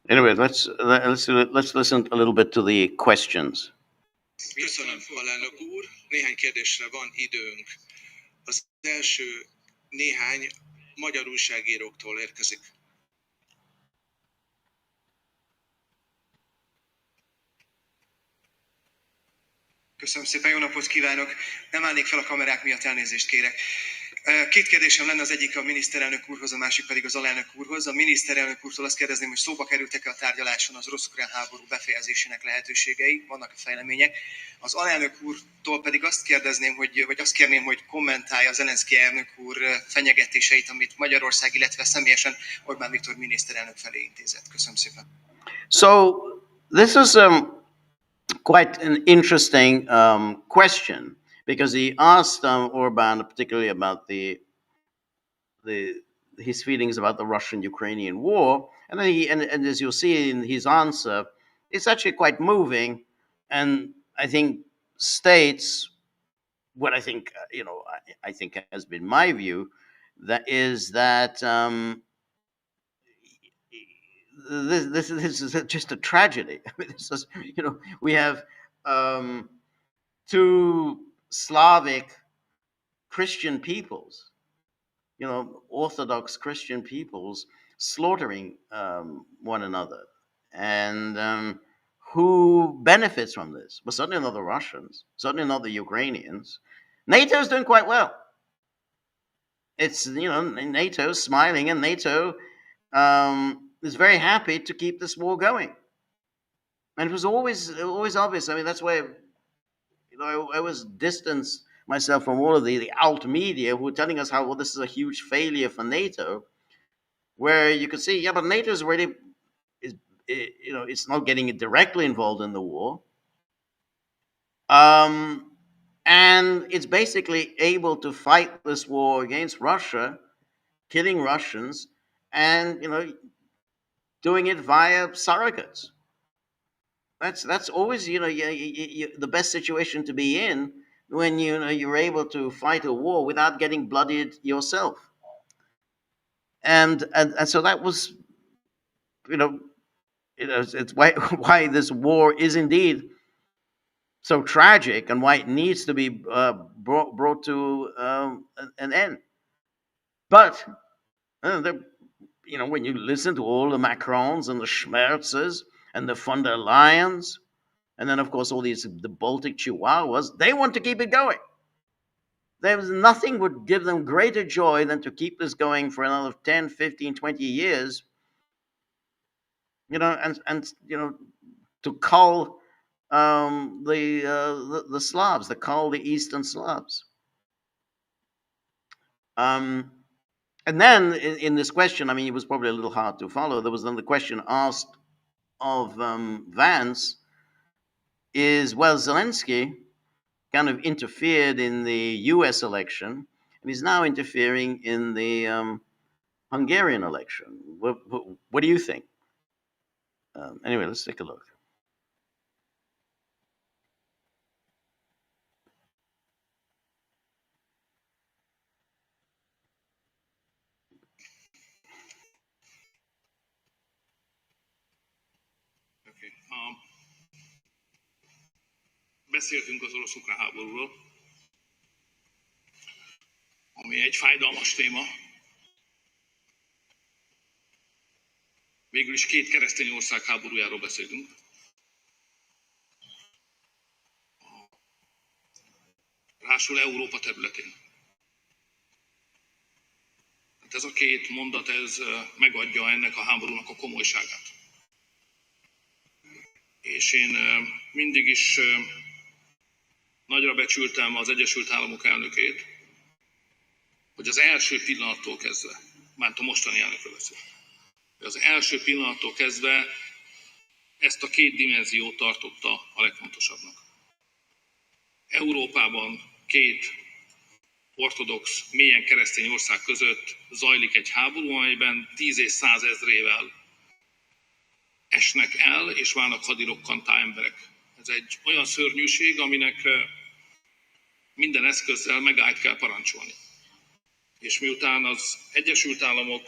Anyway, let's listen a little bit to the questions. Köszönöm, alelnök úr. Néhány kérdésre van időnk. Az első néhány magyar újságíróktól érkezik. Köszönöm szépen, jó napot kívánok! Nem állnék fel a kamerák miatt, elnézést kérek. 2 kérdésem lenne, az egyik a miniszterelnök úrhoz, a másik pedig az alelnök úrhoz. A miniszterelnök úrtól azt kérdezném, hogy szóba kerültek-e a tárgyaláson az orosz-ukrán háború befejezésének lehetőségei, vannak a fejlemények. Az alelnök úrtól pedig azt kérdezném, vagy azt kérném, hogy kommentálja Zelenszkij elnök úr fenyegetéseit, amit Magyarország, illetve személyesen Orbán Viktor miniszterelnök felé intézett. Köszönöm szépen. So this is quite an interesting question, because he asked Orban particularly about his feelings about the Russian-Ukrainian war, and then and as you'll see in his answer, it's actually quite moving, and I think states what I think I think has been my view, that is that this is just a tragedy. I mean, this is, we have 2 Slavic Christian peoples, Orthodox Christian peoples, slaughtering one another, and who benefits from this? Well, certainly not the Russians, certainly not the Ukrainians. NATO's doing quite well. It's NATO's smiling, and NATO is very happy to keep this war going. And it was always obvious. I mean, that's why I was distanced myself from all of the alt media who were telling us how, well, this is a huge failure for NATO, where you could see, yeah, but NATO is really it's not getting directly involved in the war, and it's basically able to fight this war against Russia, killing Russians, and doing it via surrogates. That's always the best situation to be in, when you're able to fight a war without getting bloodied yourself. And so that was it's why this war is indeed so tragic, and why it needs to be brought to an end. But when you listen to all the Macrons and the Schmerzes and the von der Leyens, and then of course all the Baltic Chihuahuas, they want to keep it going. There's nothing would give them greater joy than to keep this going for another 10, 15, 20 years, and to cull the Slavs, to cull the Eastern Slavs. And then in this question, I mean, it was probably a little hard to follow. There was then the question asked of Vance is, well, Zelensky kind of interfered in the U.S. election, and he's now interfering in the Hungarian election. What do you think? Anyway, let's take a look. Okay. Beszéltünk az orosz-ukrán háborúról, ami egy fájdalmas téma. Végül is két keresztény ország háborújáról beszélünk. Ráadásul Európa területén. Ez a két mondat, ez megadja ennek a háborúnak a komolyságát. És én mindig is nagyra becsültem az Egyesült Államok elnökét, hogy az első pillanattól kezdve, már a mostani elnökről beszél, az első pillanattól kezdve ezt a két dimenziót tartotta a legfontosabbnak. Európában két ortodox, mélyen keresztény ország között zajlik egy háború, amelyben 10 és 100 ezrével esnek el, és válnak hadirokkantá emberek. Ez egy olyan szörnyűség, aminek minden eszközzel megállt kell parancsolni. És miután az Egyesült Államok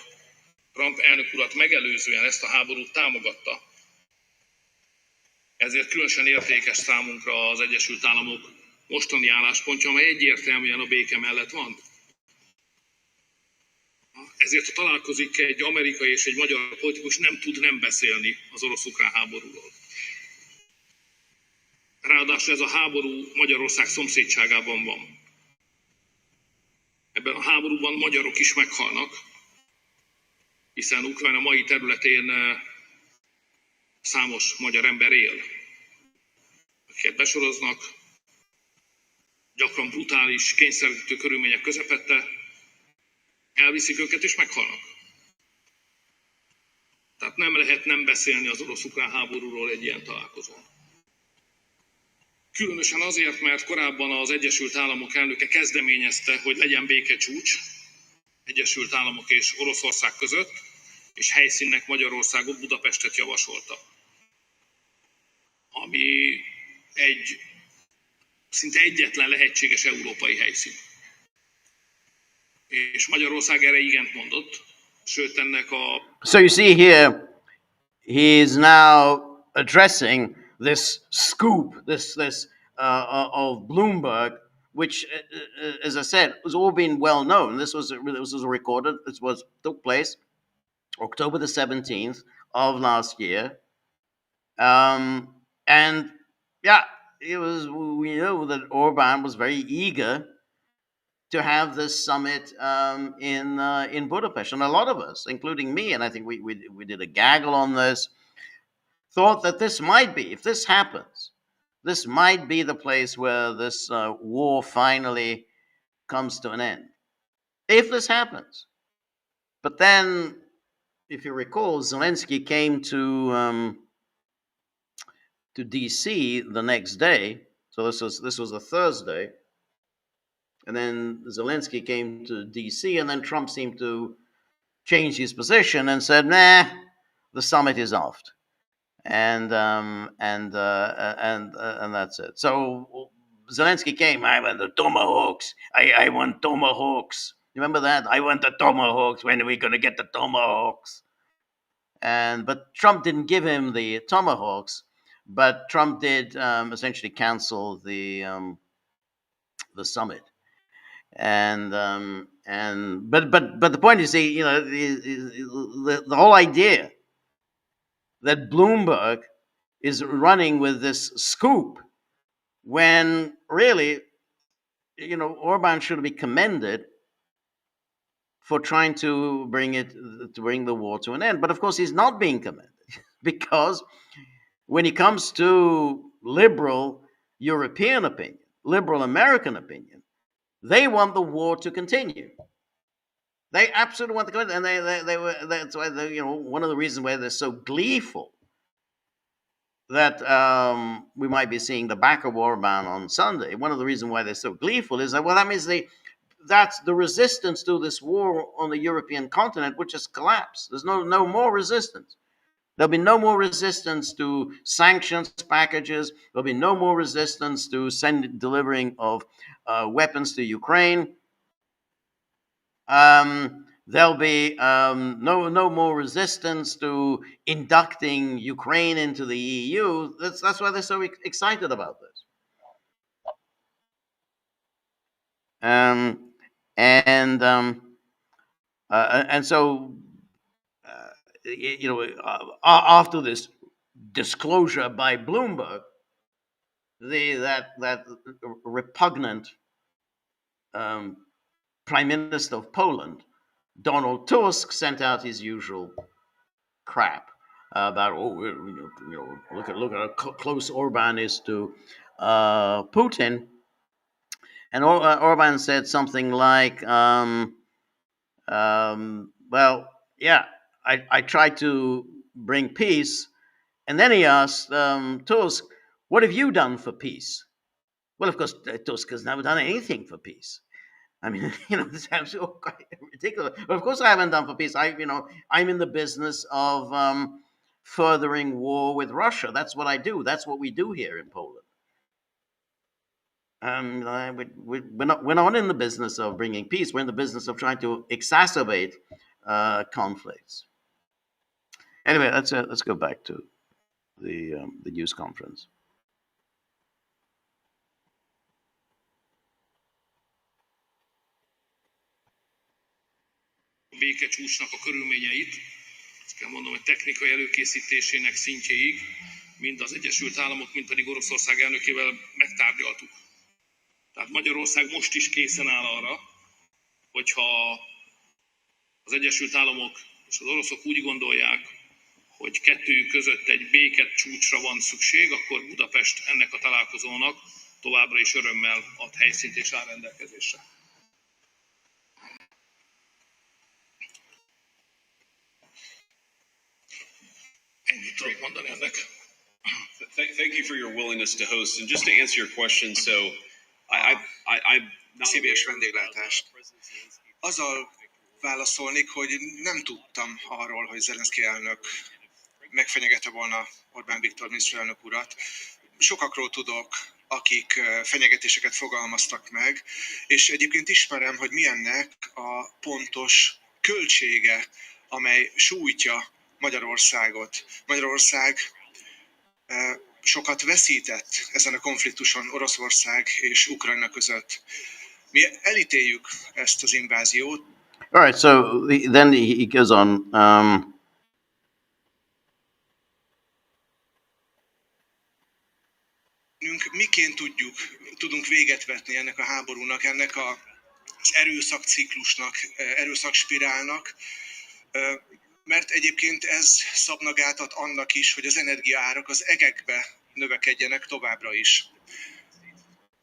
Trump elnök urat megelőzően ezt a háborút támogatta, ezért különösen értékes számunkra az Egyesült Államok mostani álláspontja, amely egyértelműen a béke mellett van. Ezért, ha találkozik egy amerikai és egy magyar politikus, nem tud nem beszélni az orosz-ukrán háborúról. Ráadásul ez a háború Magyarország szomszédságában van. Ebben a háborúban magyarok is meghalnak, hiszen Ukrajna mai területén számos magyar ember él, akiket besoroznak, gyakran brutális, kényszerítő körülmények közepette, elviszik őket és meghalnak. Tehát nem lehet nem beszélni az orosz-ukrán háborúról egy ilyen találkozón. Különösen azért, mert korábban az Egyesült Államok elnöke kezdeményezte, hogy legyen békecsúcs Egyesült Államok és Oroszország között, és helyszínnek Magyarországot, Budapestet javasolta. Ami egy szinte egyetlen lehetséges európai helyszín. És Magyarország erre igent mondott, sőt ennek a... So you see here, he is now addressing this scoop, this of Bloomberg, which, as I said, was all been well known. This was recorded. Took place October the 17th of last year, and yeah, we know that Orban was very eager to have this summit in Budapest, and a lot of us, including me, and I think we did a gaggle on this, thought that this might be, if this happens, this might be the place where this war finally comes to an end. If this happens. But then, if you recall, Zelensky came to DC the next day. So this was a Thursday. And then Zelensky came to DC, and then Trump seemed to change his position and said, nah, the summit is off. And that's it. So Zelensky came. I want the tomahawks. I want tomahawks. Remember that? I want the tomahawks. When are we going to get the tomahawks? But Trump didn't give him the tomahawks. But Trump did essentially cancel the summit. But the point is, the whole idea that Bloomberg is running with this scoop, when really, Orban should be commended for trying to bring the war to an end. But of course, he's not being commended because when it comes to liberal European opinion, liberal American opinion, they want the war to continue. They absolutely want to continue, and that's why one of the reasons why they're so gleeful that we might be seeing the back of Orban on Sunday. One of the reasons why they're so gleeful is that, well, that means that's the resistance to this war on the European continent, which has collapsed. There's no more resistance. There'll be no more resistance to sanctions packages. There'll be no more resistance to delivering of weapons to Ukraine. There'll be no more resistance to inducting Ukraine into the EU. That's why they're so excited about this. And so after this disclosure by Bloomberg, that repugnant Prime Minister of Poland, Donald Tusk, sent out his usual crap about look at how close Orban is to Putin, and Orban said something like, well, yeah, I tried to bring peace. And then he asked Tusk, what have you done for peace? Well, of course, Tusk has never done anything for peace. I mean, this is so ridiculous. But of course, I haven't done for peace. I'm in the business of furthering war with Russia. That's what I do. That's what we do here in Poland. We're not in the business of bringing peace. We're in the business of trying to exacerbate conflicts. Anyway, let's go back to the news conference. Békecsúcsnak a körülményeit, azt kell mondom, hogy technikai előkészítésének szintjéig, mind az Egyesült Államok, mind pedig Oroszország elnökével megtárgyaltuk. Tehát Magyarország most is készen áll arra, hogyha az Egyesült Államok és az oroszok úgy gondolják, hogy kettőjük között egy békecsúcsra van szükség, akkor Budapest ennek a találkozónak továbbra is örömmel ad helyszínt és áll rendelkezésre. Ennyit tudok mondani ennek. Thank you for your willingness to host. And just to answer your question, so I'm not Szíves vendéglátást. Azzal válaszolnék, hogy nem tudtam arról, hogy Zelenszky elnök megfenyegette volna Orbán Viktor miniszterelnök urat. Sokakról tudok, akik fenyegetéseket fogalmaztak meg, és egyébként ismerem, hogy milyennek a pontos költsége, amely sújtja Magyarországot. Magyarország sokat veszített ezen a konfliktuson Oroszország és Ukrajna között. Mi elítéljük ezt az inváziót. All right, so then he goes on. Miként tudunk véget vetni ennek a háborúnak, ennek az erőszakciklusnak, erőszakspirálnak, mert egyébként ez szabna gátat annak is, hogy az energiaárak az egekbe növekedjenek továbbra is.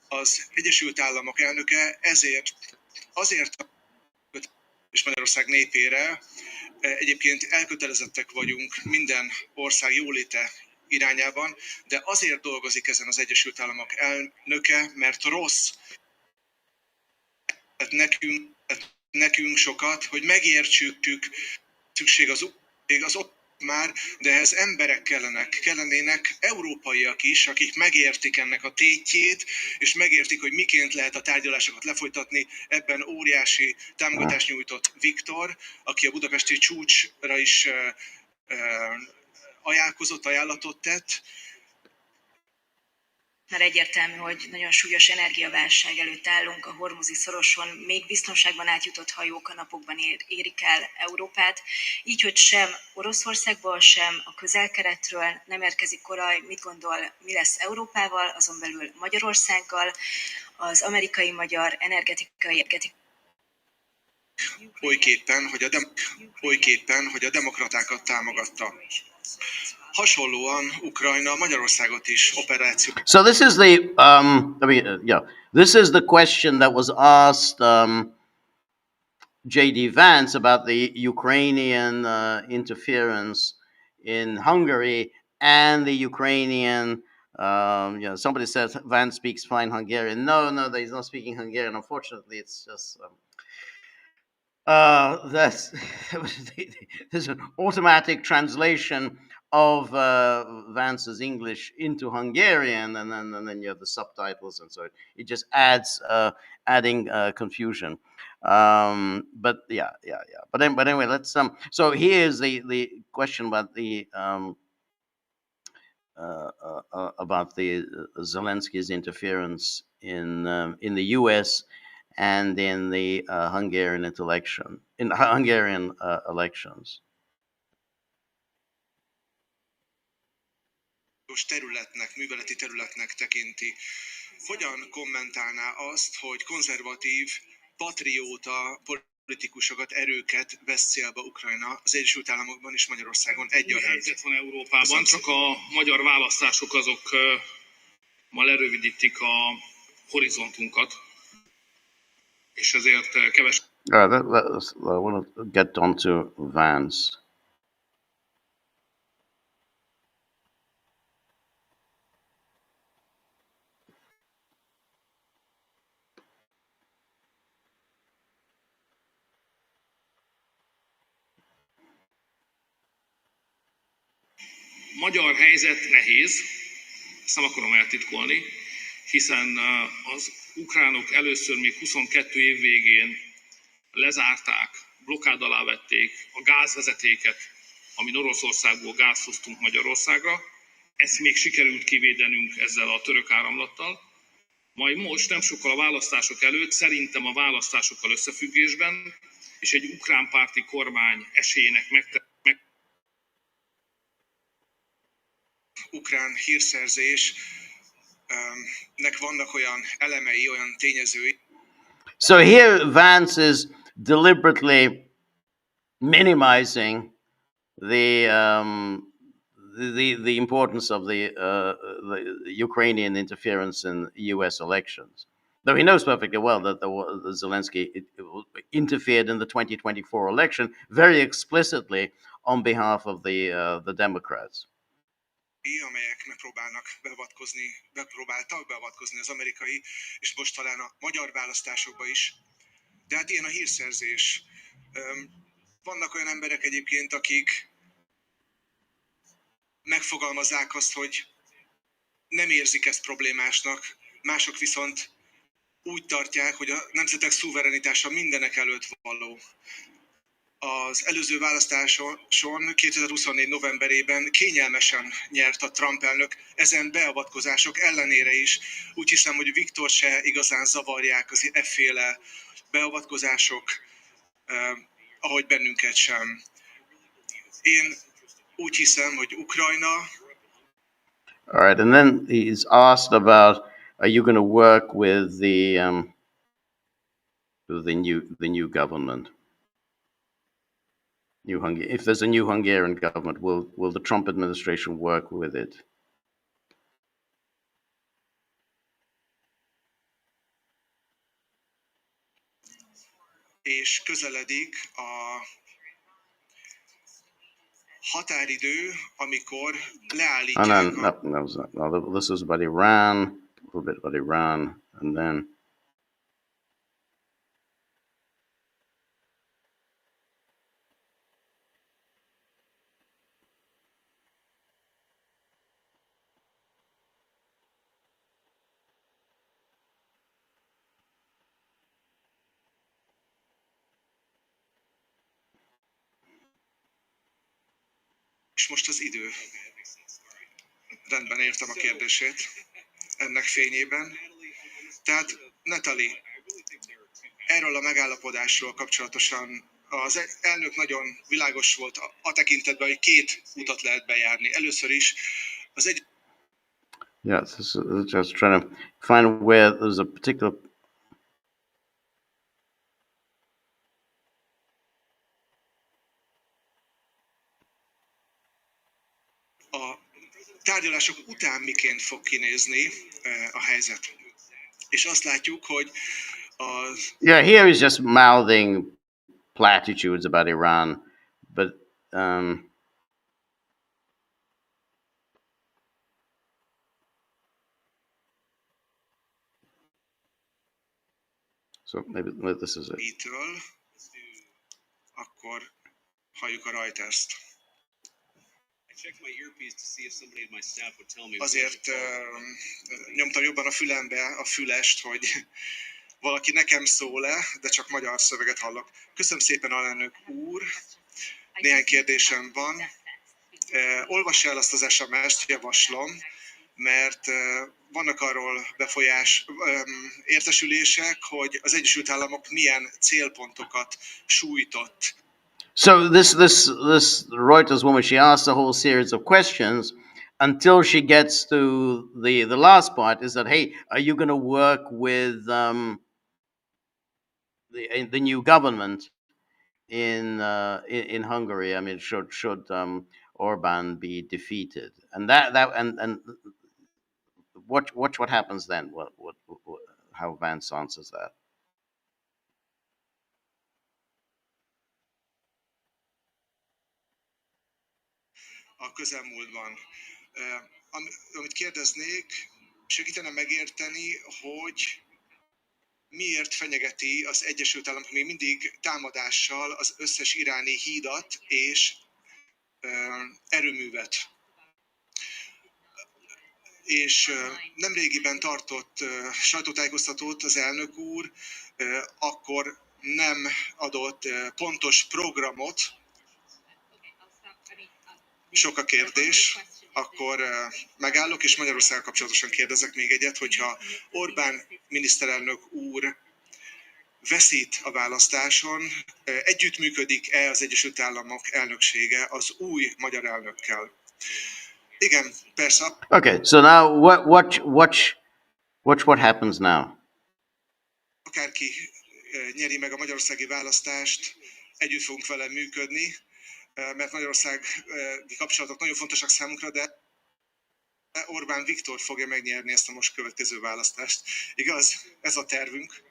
Az Egyesült Államok elnöke azért és Magyarország népére egyébként elkötelezettek vagyunk minden ország jóléte irányában, de azért dolgozik ezen az Egyesült Államok elnöke, mert rossz nekünk sokat, hogy megértsük, szükség az már, de ehhez emberek kellenének európaiak is, akik megértik ennek a tétjét, és megértik, hogy miként lehet a tárgyalásokat lefolytatni. Ebben óriási támogatást nyújtott Viktor, aki a budapesti csúcsra is ajánlatot tett. Már egyértelmű, hogy nagyon súlyos energiaválság előtt állunk, a hormuzi szoroson még biztonságban átjutott hajók a napokban érik el Európát, így, hogy sem Oroszországból, sem a Közel-Keletről nem érkezik olaj. Mit gondol, mi lesz Európával, azon belül Magyarországgal, az amerikai-magyar energetikai olyképpen, hogy a demokratákat támogatta. Hasonlóan Ukrajna Magyarországot is operáció. So this is the this is the question that was asked J.D. Vance about the Ukrainian interference in Hungary and the Ukrainian. Somebody says Vance speaks fine Hungarian. No, he's not speaking Hungarian. Unfortunately, it's just. That's there's an automatic translation of Vance's English into Hungarian, and then you have the subtitles, and so it just adds adding confusion. But yeah. But anyway, let's. So here's the question about the Zelensky's interference in the U.S. and in the Hungarian elections. Műveleti területnek tekinti. Hogyan kommentálná azt, hogy konzervatív, patrióta politikusokat, erőket vesz célba Ukrajna az Egyesült Államokban és Magyarországon egyaránt? Helyzet van Európában, csak a magyar választások azok ma lerövidítik a horizontunkat, és ezért keves. I want to get on to Vance. Magyar helyzet nehéz, ezt nem akarom eltitkolni, hiszen az ukránok először még 22 év végén lezárták, blokkád alá vették a gázvezetéket, amin Oroszországból gázt hoztunk Magyarországra. Ezt még sikerült kivédenünk ezzel a török áramlattal. Majd most, nem sokkal a választások előtt, szerintem a választásokkal összefüggésben, és egy ukrán párti kormány esélyének ukrán hírszerzésnek vannak olyan elemei, olyan tényezői. So here Vance is deliberately minimizing the importance of the Ukrainian interference in U.S. elections. Though he knows perfectly well that Zelensky interfered in the 2024 election very explicitly on behalf of the Democrats. Amelyek megpróbáltak beavatkozni az amerikai, és most talán a magyar választásokba is. De hát ilyen a hírszerzés. Vannak olyan emberek egyébként, akik megfogalmazzák azt, hogy nem érzik ezt problémásnak, mások viszont úgy tartják, hogy a nemzetek szuverenitása mindenek előtt való. Az előző választáson 2024 novemberében kényelmesen nyert a Trump elnök, ezen beavatkozások ellenére is. Úgy hiszem, hogy Viktor se igazán zavarják az efféle beavatkozások, ahogy bennünket sem. Én úgy hiszem, hogy Ukrajna. All right, and then he's asked about, are you going to work with the new government? If there's a new Hungarian government, will the Trump administration work with it? És közeledik a határidő, amikor leállítják. No, this is about Iran, a little bit about Iran, and then. És most az idő. Rendben értem a kérdését. ennek fényében. Tehát, Natalie, erről a megállapodásról kapcsolatosan az elnök nagyon világos volt a tekintetben, hogy két utat lehet bejárni. Először is az egy Yeah, this is just trying to find where there's a particular. a tárgyalások után miként fog kinézni a helyzet. És azt látjuk, hogy Yeah, here he's just mouthing platitudes about Iran, but so maybe this is it. Itől, akkor halljuk a Reuters-t. Azért nyomtam jobban a fülembe a fülest, hogy valaki nekem szól-e, de csak magyar szöveget hallok. Köszönöm szépen, alelnök úr. Néhány kérdésem van. Olvassa el azt az SMS-t, javaslom, mert vannak arról értesülések, hogy az Egyesült Államok milyen célpontokat sújtott. So this Reuters woman, she asks a whole series of questions until she gets to the last part. Is that, hey, are you going to work with the new government in Hungary? I mean, should Orban be defeated? And and what happens then? What how Vance answers that? A közelmúltban. Amit kérdeznék, segítene megérteni, hogy miért fenyegeti az Egyesült Államok még mindig támadással az összes iráni hídat és erőművet. És nemrégiben tartott sajtótájékoztatót az elnök úr, akkor nem adott pontos programot. Sok a kérdés, akkor megállok, és Magyarországgal kapcsolatosan kérdezek még egyet, hogyha Orbán miniszterelnök úr veszít a választáson, együttműködik-e az Egyesült Államok elnöksége az új magyar elnökkel? Igen, persze. Okay, so now what happens now? Akárki nyeri meg a magyarországi választást, együtt fogunk vele működni, mert magyarországi kapcsolatok nagyon fontosak számunkra, de Orbán Viktor fogja megnyerni ezt a most következő választást. Igaz? Ez a tervünk.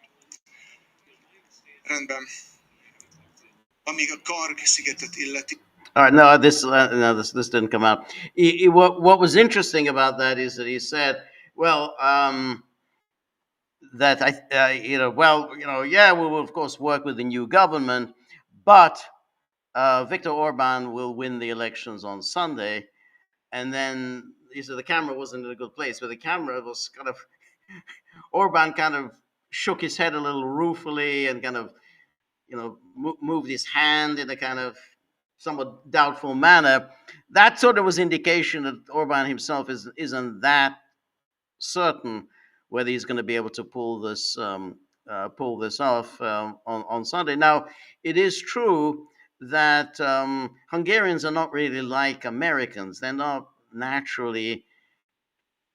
Rendben. Amíg a Karg-szigetet illeti. All right, no, this didn't come out. What was interesting about that is that he said, well, that yeah, we will of course work with the new government, but Viktor Orban will win the elections on Sunday. And then he said the camera wasn't in a good place, but the camera was kind of, Orban kind of shook his head a little ruefully and kind of, moved his hand in a kind of somewhat doubtful manner. That sort of was indication that Orban himself isn't that certain whether he's going to be able to pull this off on Sunday. Now, it is true that Hungarians are not really like Americans. They're not naturally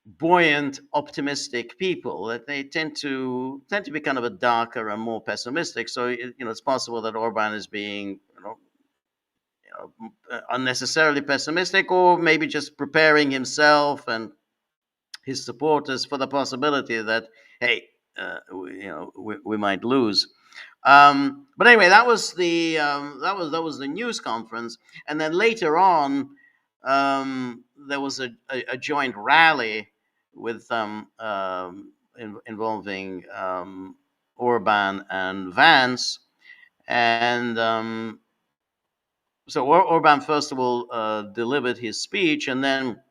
buoyant, optimistic people. That they tend to be kind of a darker and more pessimistic. So it's possible that Orban is being unnecessarily pessimistic, or maybe just preparing himself and his supporters for the possibility that, hey, we might lose. But anyway, that was the news conference, and then later on, there was a joint rally with involving Orban and Vance, and so Orban first of all delivered his speech, and then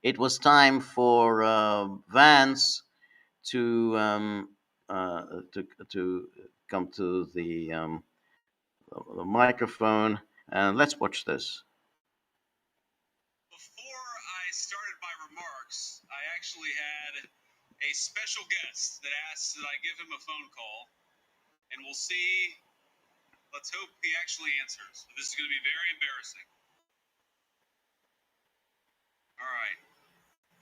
it was time for Vance to come to the microphone, and let's watch this. before I started my remarks, I actually had a special guest that asked that I give him a phone call, and we'll see. Let's hope he actually answers. This is going to be very embarrassing. All right.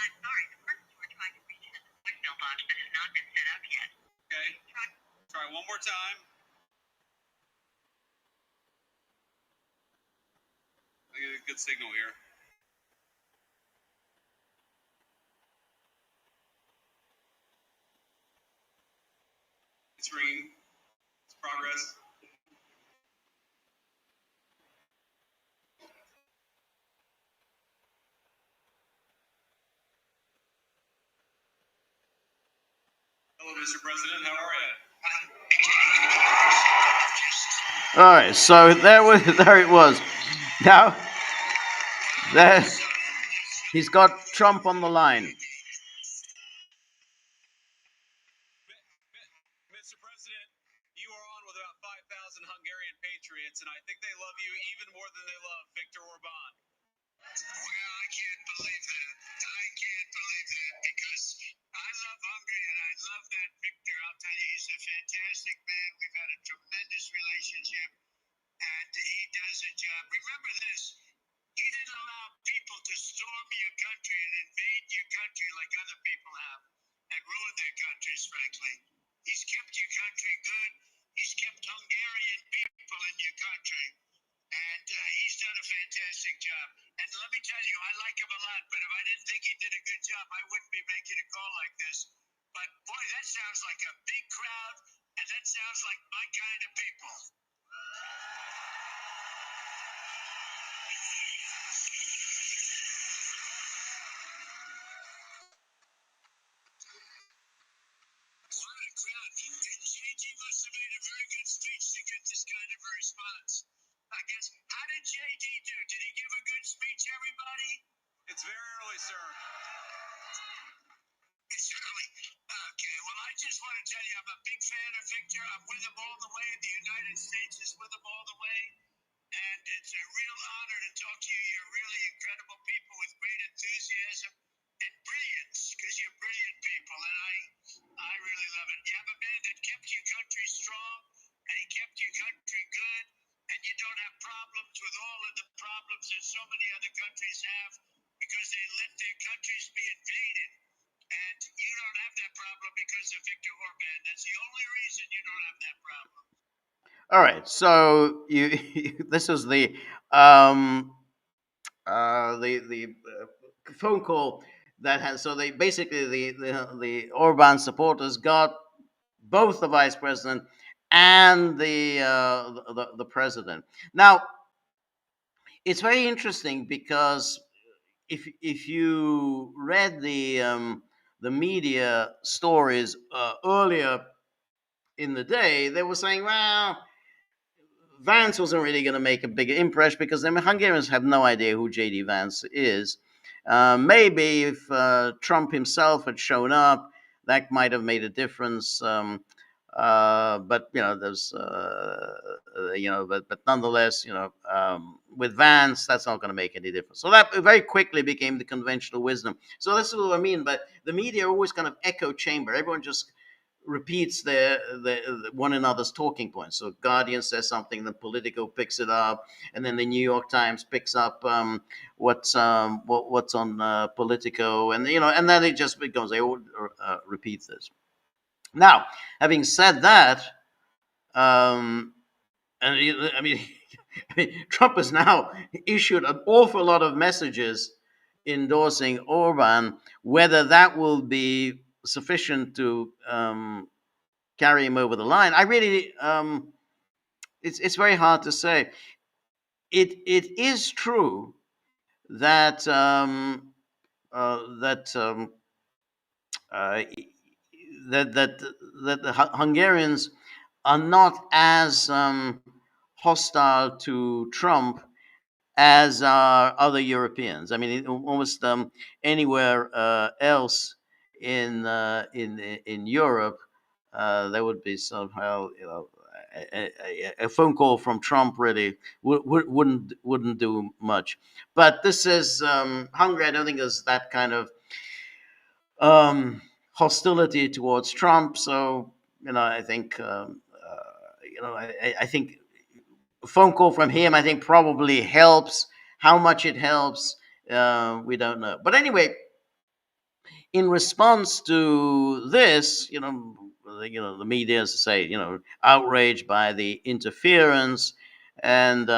I'm sorry, the person you were trying to reach is in the voicemail box that has not been set up yet. Okay. Try one more time. I get a good signal here. It's ringing. It's progress. Hello, Mr. President. How are you? All right, so there it was. Now, there, he's got Trump on the line. Mr. President, you are on with about 5,000 Hungarian patriots, and I think they love you even more than they love Viktor Orban. Well, I can't believe that. I can't believe that because I love Hungary and I love that Victor. I'll tell you, he's a fantastic man. We've had a tremendous relationship and he does a job. Remember this, he didn't allow people to storm your country and invade your country like other people have and ruin their countries, frankly. He's kept your country good. He's kept Hungarian people in your country. And he's done a fantastic job. And let me tell you, I like him a lot, but if I didn't think he did a good job, I wouldn't be making a call like this. But boy, that sounds like a big crowd, and that sounds like my kind of people. What a crowd. JG must have made a very good speech to get this kind of a response. I guess. How did JD do? Did he give a good speech, everybody? It's very early, sir. It's early. Okay, well, I just want to tell you I'm a big fan of Victor. I'm with him all the way. The United States is with him all the way. And it's a real honor to talk to you. You're really incredible people with great enthusiasm and brilliance, because you're brilliant people. And I really love it. You have a man that kept your country strong, and he kept your country good, and you don't have problems with all of the problems that so many other countries have because they let their countries be invaded. And you don't have that problem because of Viktor Orban. That's the only reason you don't have that problem. All right, so this is the phone call that has, so they basically the Orban supporters got both the vice president and the president. Now, it's very interesting because if you read the media stories earlier in the day, they were saying, well, Vance wasn't really going to make a big impression because the Hungarians have no idea who J.D. Vance is. Maybe if Trump himself had shown up, that might have made a difference. But but nonetheless, with Vance, that's not going to make any difference. So that very quickly became the conventional wisdom. So that's what I mean. But the media always kind of echo chamber. Everyone just repeats their one another's talking points. So Guardian says something, then Politico picks it up, and then the New York Times picks up what's on Politico, and and then it just becomes they all repeat this. Now, having said that, and I mean, Trump has now issued an awful lot of messages endorsing Orban. Whether that will be sufficient to carry him over the line, I really, it's very hard to say. It is true that that that the Hungarians are not as hostile to Trump as are other Europeans. I mean, almost anywhere else in Europe, there would be somehow a phone call from Trump really wouldn't do much. But this is Hungary. I don't think there's that kind of hostility towards Trump. So I think I think a phone call from him, I think, probably helps. How much it helps, we don't know. But anyway, in response to this, the media, as I say, outraged by the interference, and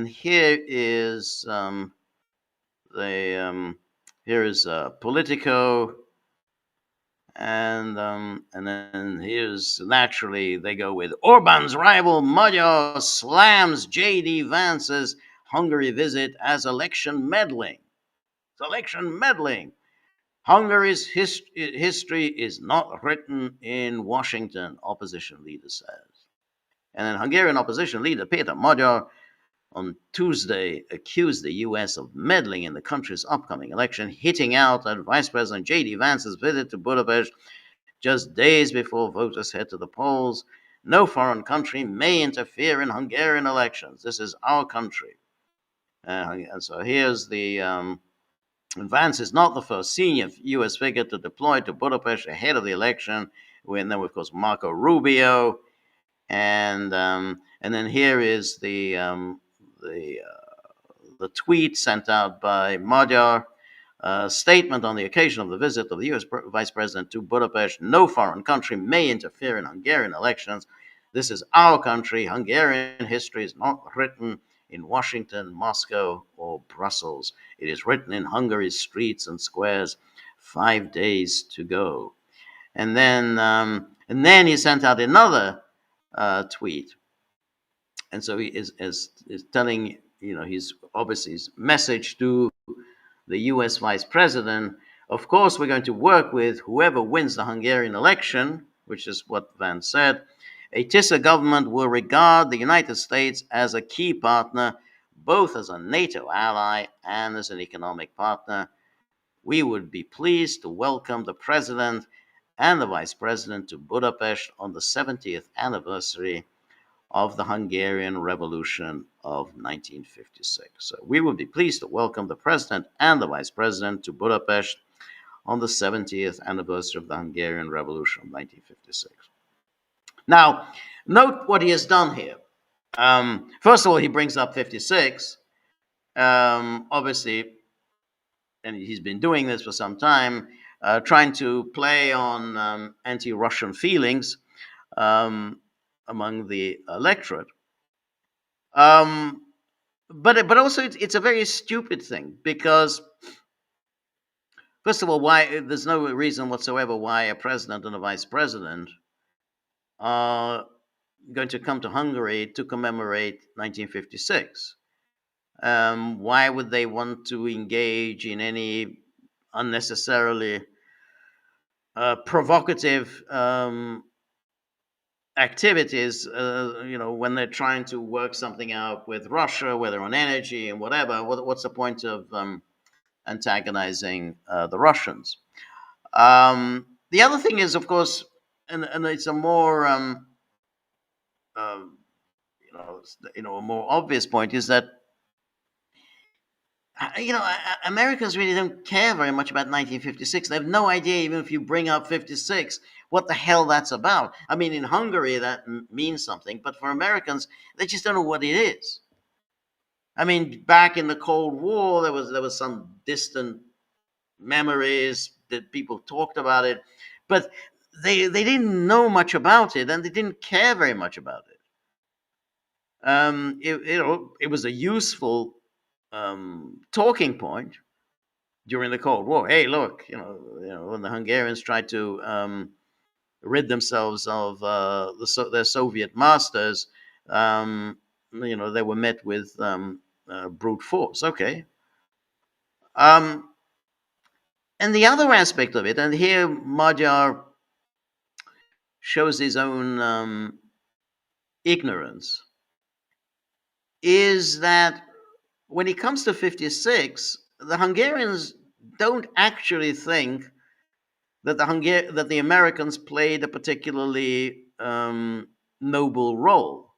here is the here is Politico, and then here's, naturally, they go with Orban's rival Magyar slams J.D. Vance's Hungary visit as election meddling. It's election meddling. Hungary's history is not written in Washington, opposition leader says. And then Hungarian opposition leader Peter Magyar on Tuesday accused the U.S. of meddling in the country's upcoming election, hitting out at Vice President J.D. Vance's visit to Budapest just days before voters head to the polls. No foreign country may interfere in Hungarian elections. This is our country. And so here's the Vance is not the first senior U.S. figure to deploy to Budapest ahead of the election. And then, of course, Marco Rubio, and then here is the tweet sent out by Magyar. Statement on the occasion of the visit of the U.S. Vice President to Budapest: no foreign country may interfere in Hungarian elections. This is our country. Hungarian history is not written in Washington, Moscow, or Brussels. It is written in Hungary's streets and squares. 5 days to go. And then he sent out another tweet. And so he is telling, his obviously his message to the U.S. Vice President. Of course, we're going to work with whoever wins the Hungarian election, which is what Vance said. A TISA government will regard the United States as a key partner, both as a NATO ally and as an economic partner. We would be pleased to welcome the President and the Vice President to Budapest on the 70th anniversary of the Hungarian Revolution of 1956. So we would be pleased to welcome the President and the Vice President to Budapest on the 70th anniversary of the Hungarian Revolution of 1956. Now, note what he has done here. First of all, he brings up 56. Obviously, and he's been doing this for some time, trying to play on anti-Russian feelings among the electorate. But also it's a very stupid thing, because first of all, why there's no reason whatsoever why a president and a vice president are going to come to Hungary to commemorate 1956. Why would they want to engage in any unnecessarily provocative activities, when they're trying to work something out with Russia, whether on energy and whatever? What's the point of antagonizing the Russians? The other thing is, of course, and it's a more a more obvious point, is that Americans really don't care very much about 1956. They have no idea, even if you bring up 56, what the hell that's about. I mean, in Hungary, that means something, but for Americans, they just don't know what it is. I mean, back in the Cold War, there was some distant memories that people talked about it, but they didn't know much about it, and they didn't care very much about it. It was a useful talking point during the Cold War. Hey, look, when the Hungarians tried to rid themselves of their Soviet masters, they were met with brute force. Okay. And the other aspect of it, and here Magyar shows his own ignorance, is that when it comes to 56, the Hungarians don't actually think that the Americans played a particularly noble role.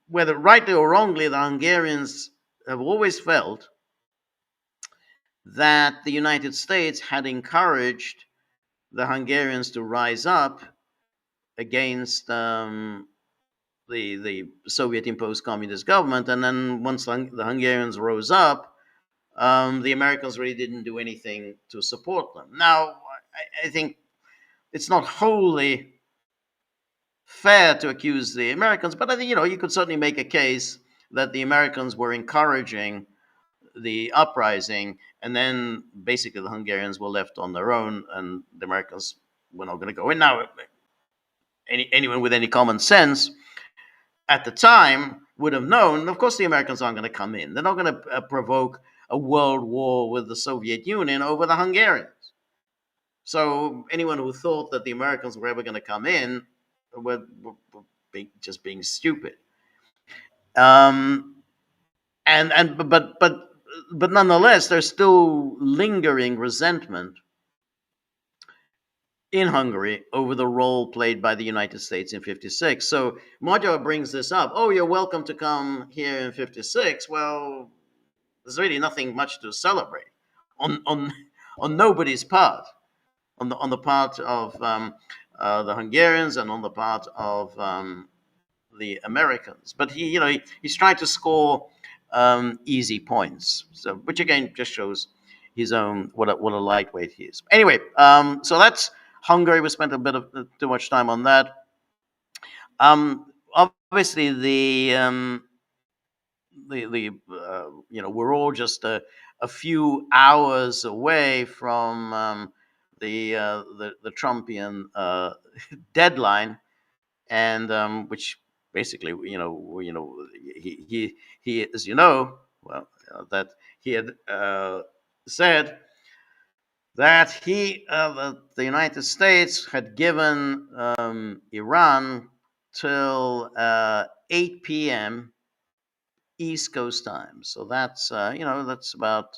Whether rightly or wrongly, the Hungarians have always felt that the United States had encouraged the Hungarians to rise up against the Soviet imposed communist government. And then once the Hungarians rose up, the Americans really didn't do anything to support them. Now, I think it's not wholly fair to accuse the Americans, but I think, you could certainly make a case that the Americans were encouraging the uprising, and then basically the Hungarians were left on their own, and the Americans were not going to go in. Now, anyone with any common sense at the time would have known, of course, the Americans aren't going to come in. They're not going to provoke a world war with the Soviet Union over the Hungarians. So anyone who thought that the Americans were ever going to come in were just being stupid. But nonetheless, there's still lingering resentment in Hungary over the role played by the United States in 56. So Magyar brings this up. Oh, you're welcome to come here in 56. Well, there's really nothing much to celebrate on nobody's part, on the part of the Hungarians and on the part of the Americans. But he's trying to score easy points. So, which again just shows his own what a lightweight he is. Anyway, so that's Hungary. We spent a bit of too much time on that. Obviously, we're all just a few hours away from the Trumpian deadline, and which basically, he as you know, well, that he had said that the United States had given Iran till 8 p.m. East Coast time. So that's that's about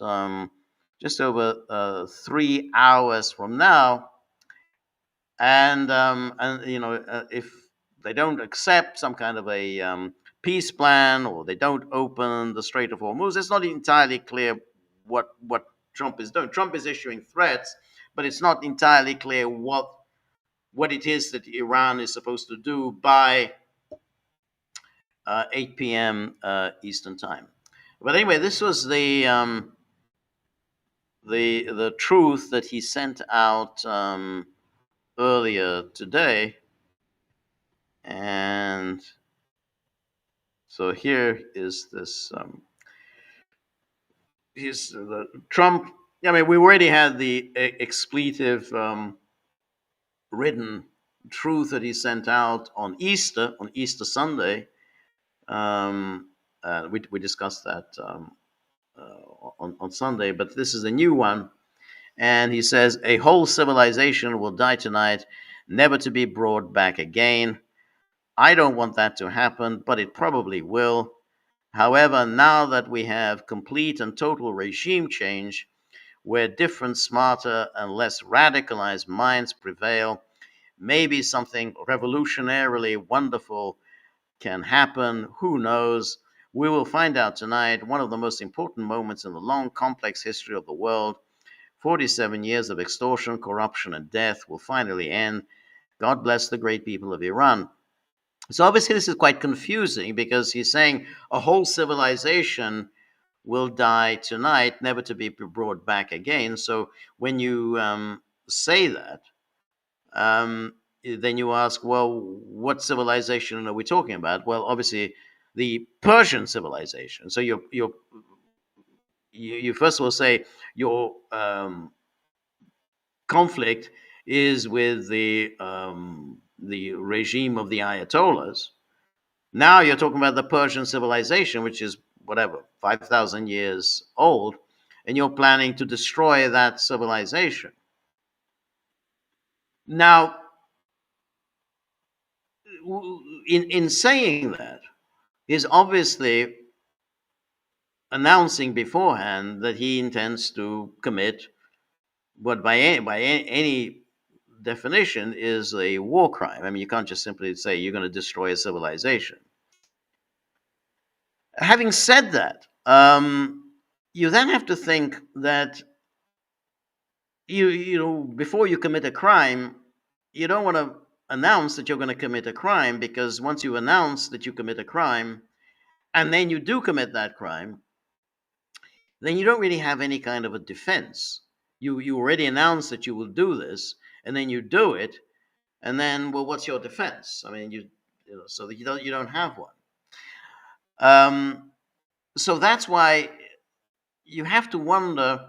just over 3 hours from now. And if they don't accept some kind of a peace plan, or they don't open the Strait of Hormuz, it's not entirely clear what Trump is doing. Trump is issuing threats, but it's not entirely clear what it is that Iran is supposed to do by 8 p.m. Eastern time. But anyway, this was the truth that he sent out earlier today, and so here is this. Here's the Trump. I mean, we already had the expletive written truth that he sent out on Easter Sunday. We discussed that on Sunday, but this is a new one. And he says, a whole civilization will die tonight, never to be brought back again. I don't want that to happen, but it probably will. However, now that we have complete and total regime change, where different, smarter, and less radicalized minds prevail, maybe something revolutionarily wonderful can happen. Who knows? We will find out tonight. One of the most important moments in the long, complex history of the world. 47 years of extortion, corruption, and death will finally end. God bless the great people of Iran. So obviously this is quite confusing, because he's saying a whole civilization will die tonight, never to be brought back again. So when you say that, then you ask, well, what civilization are we talking about? Well, obviously the Persian civilization. So you first of all say your conflict is with the regime of the Ayatollahs. Now you're talking about the Persian civilization, which is whatever 5,000 years old, and you're planning to destroy that civilization. Now, in saying that, he's obviously announcing beforehand that he intends to commit what by any definition is a war crime. I mean, you can't just simply say you're going to destroy a civilization. Having said that, you then have to think that you know before you commit a crime, you don't want to announce that you're going to commit a crime, because once you announce that you commit a crime and then you do commit that crime, then you don't really have any kind of a defense. You already announced that you will do this, and then you do it, and then, well, what's your defense? I mean, you know, so that you don't have one. So that's why you have to wonder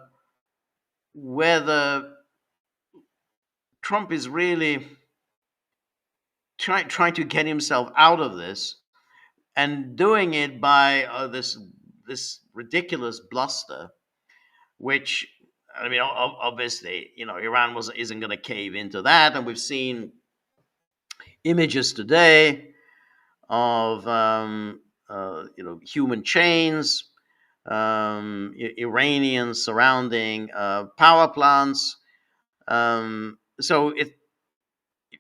whether Trump is really trying to get himself out of this, and doing it by this ridiculous bluster, which, I mean, obviously, you know, Iran isn't going to cave into that, and we've seen images today of you know, human chains, Iranians surrounding power plants. So it,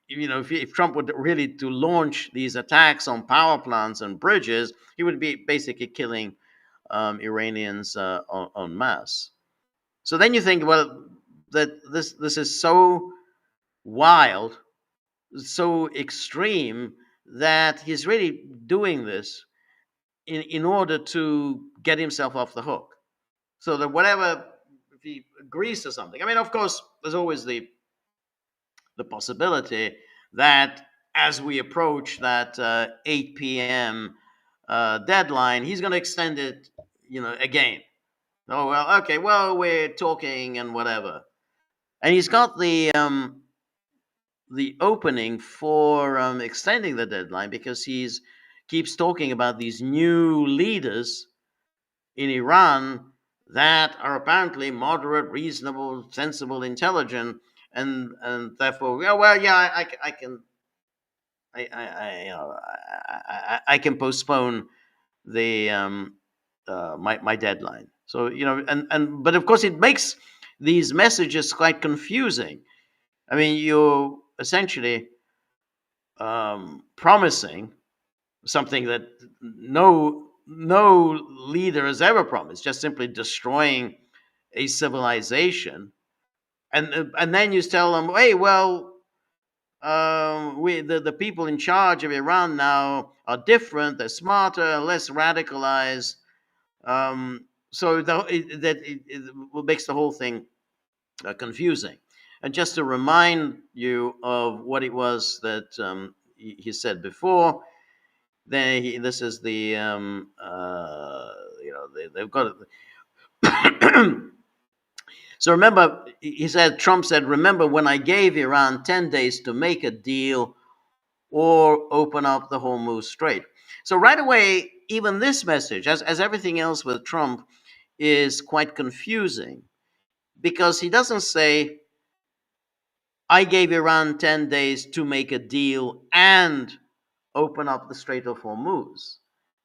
you know, if Trump would really to launch these attacks on power plants and bridges, he would be basically killing Iranians en masse. So then you think, well, that this is so wild, so extreme, that he's really doing this in order to get himself off the hook. So that whatever, if he agrees to something, I mean, of course, there's always the possibility that as we approach that 8 p.m. Deadline, he's going to extend it, you know, again. Oh, well, okay, well, we're talking and whatever. And he's got the opening for extending the deadline, because he's keeps talking about these new leaders in Iran that are apparently moderate, reasonable, sensible, intelligent, and therefore, yeah, I can, you know, I can postpone the my deadline. So, you know, and but of course it makes these messages quite confusing. I mean, you're essentially promising something that no leader has ever promised, just simply destroying a civilization, and then you tell them, hey, well, we the people in charge of Iran now are different, they're smarter, less radicalized. So it makes the whole thing confusing. And just to remind you of what it was that he said before, this is the you know, they've got it. So remember, he said, Trump said, remember when I gave Iran 10 days to make a deal or open up the Hormuz Strait. So right away, even this message, as everything else with Trump, is quite confusing, because he doesn't say, I gave Iran 10 days to make a deal and open up the Strait of Hormuz.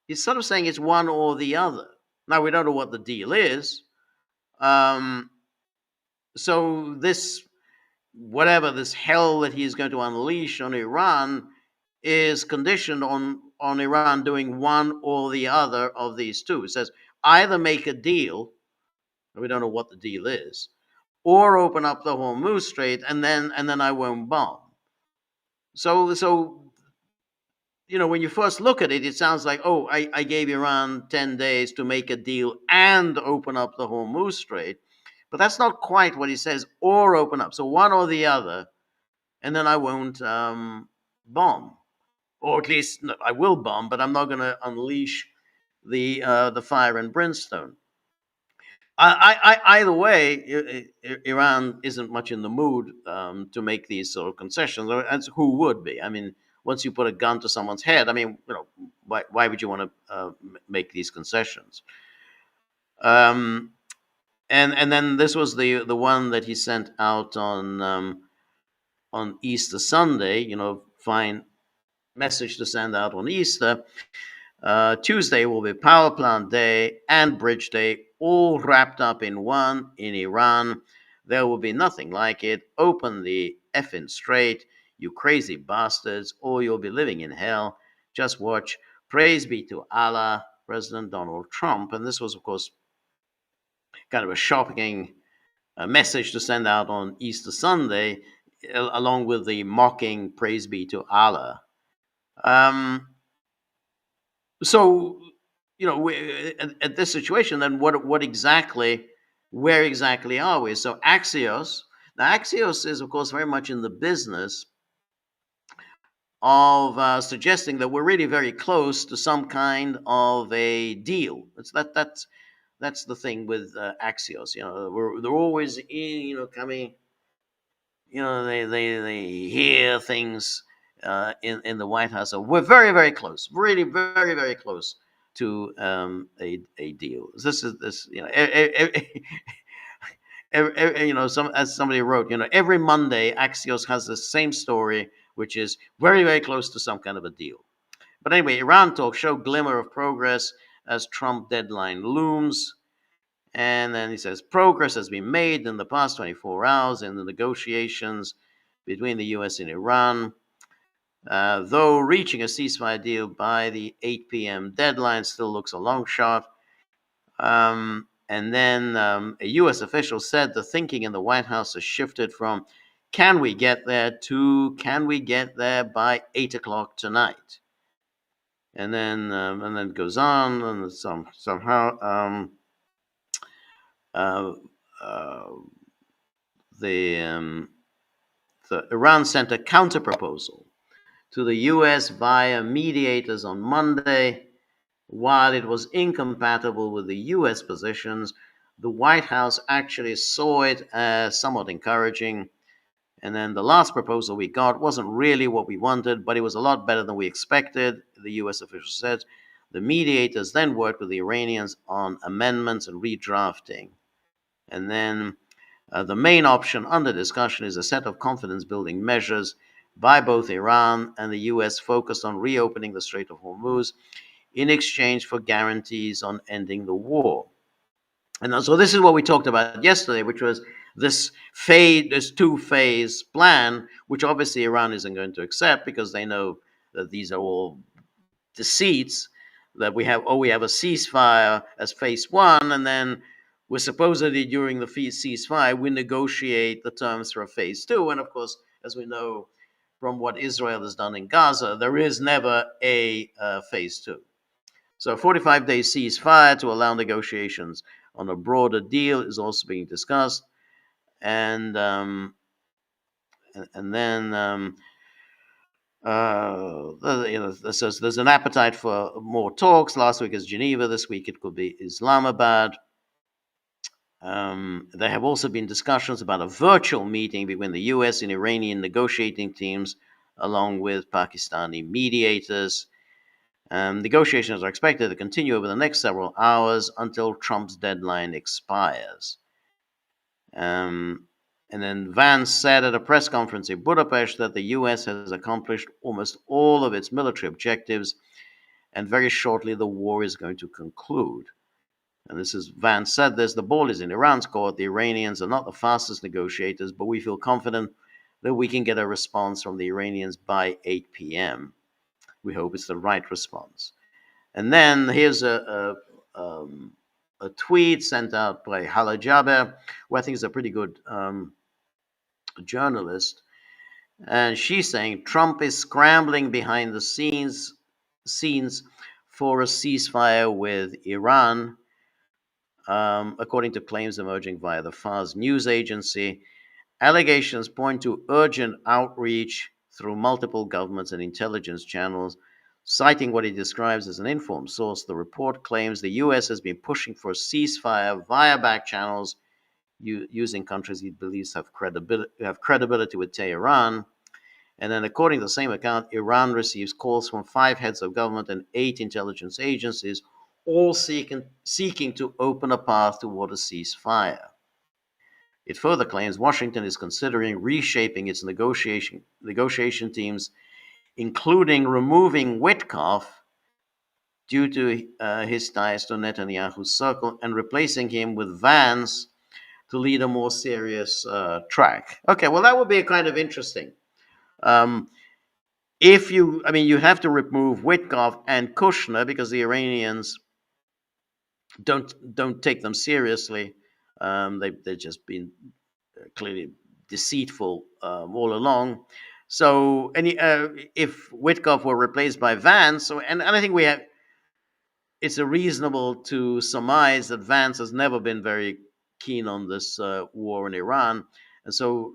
He's sort of saying it's one or the other. Now, we don't know what the deal is. So this, whatever this hell that he's going to unleash on Iran, is conditioned on Iran doing one or the other of these two. It says either make a deal, we don't know what the deal is, or open up the Hormuz Strait, and then I won't bomb. So you know, when you first look at it, it sounds like, oh, I gave Iran 10 days to make a deal and open up the Hormuz Strait. But that's not quite what he says, or open up. So one or the other, and then I won't bomb. Or at least I will bomb, but I'm not going to unleash the fire and brimstone. Either way, Iran isn't much in the mood to make these sort of concessions. And who would be? I mean, once you put a gun to someone's head, I mean, you know, why would you want to make these concessions? And then this was the one that he sent out on Easter Sunday. You know, fine message to send out on Easter. Tuesday will be Power Plant Day and Bridge Day, all wrapped up in one in Iran. There will be nothing like it. Open the effing straight, you crazy bastards, or you'll be living in hell. Just watch. Praise be to Allah, President Donald Trump. And this was, of course, kind of a shocking message to send out on Easter Sunday, along with the mocking praise be to Allah. Um, so, at this situation, then what exactly, where exactly are we? So Axios, now Axios is, of course, very much in the business of suggesting that we're really very close to some kind of a deal. That's the thing with Axios. They're always coming. They hear things in the White House. So we're very very close, really very very close to a deal. This as somebody wrote, every Monday Axios has the same story, which is very very close to some kind of a deal. But anyway, Iran talks show glimmer of progress as Trump deadline looms. And then he says progress has been made in the past 24 hours in the negotiations between the U.S. and Iran. Though reaching a ceasefire deal by the 8 p.m. deadline still looks a long shot. And then a U.S. official said the thinking in the White House has shifted from can we get there to can we get there by 8 o'clock tonight? And then it goes on, and somehow the Iran sent a counterproposal to the U.S. via mediators on Monday. While it was incompatible with the U.S. positions, the White House actually saw it as somewhat encouraging. And then the last proposal we got wasn't really what we wanted, but it was a lot better than we expected, the U.S. official said. The mediators then worked with the Iranians on amendments and redrafting. And then the main option under discussion is a set of confidence building measures by both Iran and the U.S. focused on reopening the Strait of Hormuz in exchange for guarantees on ending the war. And so this is what we talked about yesterday, which was this two-phase plan, which obviously Iran isn't going to accept because they know that these are all deceits. That we have a ceasefire as phase one, and then we're supposedly during the ceasefire we negotiate the terms for a phase two. And of course, as we know from what Israel has done in Gaza, there is never a phase two. So a 45-day ceasefire to allow negotiations on a broader deal is also being discussed. And then there's an appetite for more talks. Last week is Geneva. This week it could be Islamabad. There have also been discussions about a virtual meeting between the U.S. and Iranian negotiating teams, along with Pakistani mediators. Negotiations are expected to continue over the next several hours until Trump's deadline expires. And then Vance said at a press conference in Budapest that the U.S. has accomplished almost all of its military objectives, and very shortly the war is going to conclude. And this is Vance said this: the ball is in Iran's court. The Iranians are not the fastest negotiators, but we feel confident that we can get a response from the Iranians by 8 p.m. We hope it's the right response. And then here's a tweet sent out by Hala Jaber, who I think is a pretty good journalist. And she's saying Trump is scrambling behind the scenes for a ceasefire with Iran, according to claims emerging via the Fars news agency. Allegations point to urgent outreach through multiple governments and intelligence channels. Citing what he describes as an informed source, the report claims the U.S. has been pushing for a ceasefire via back channels using countries he believes have credibility with Tehran. And then, according to the same account, Iran receives calls from 5 heads of government and 8 intelligence agencies, all seeking to open a path toward a ceasefire. It further claims Washington is considering reshaping its negotiation teams, including removing Witkoff due to his ties to Netanyahu's circle and replacing him with Vance to lead a more serious track. Okay, well, that would be kind of interesting. Um, if you, I mean, you have to remove Witkoff and Kushner because the Iranians don't take them seriously. They've just been clearly deceitful all along. So, if Witkoff were replaced by Vance, and I think it's a reasonable to surmise that Vance has never been very keen on this war in Iran, and so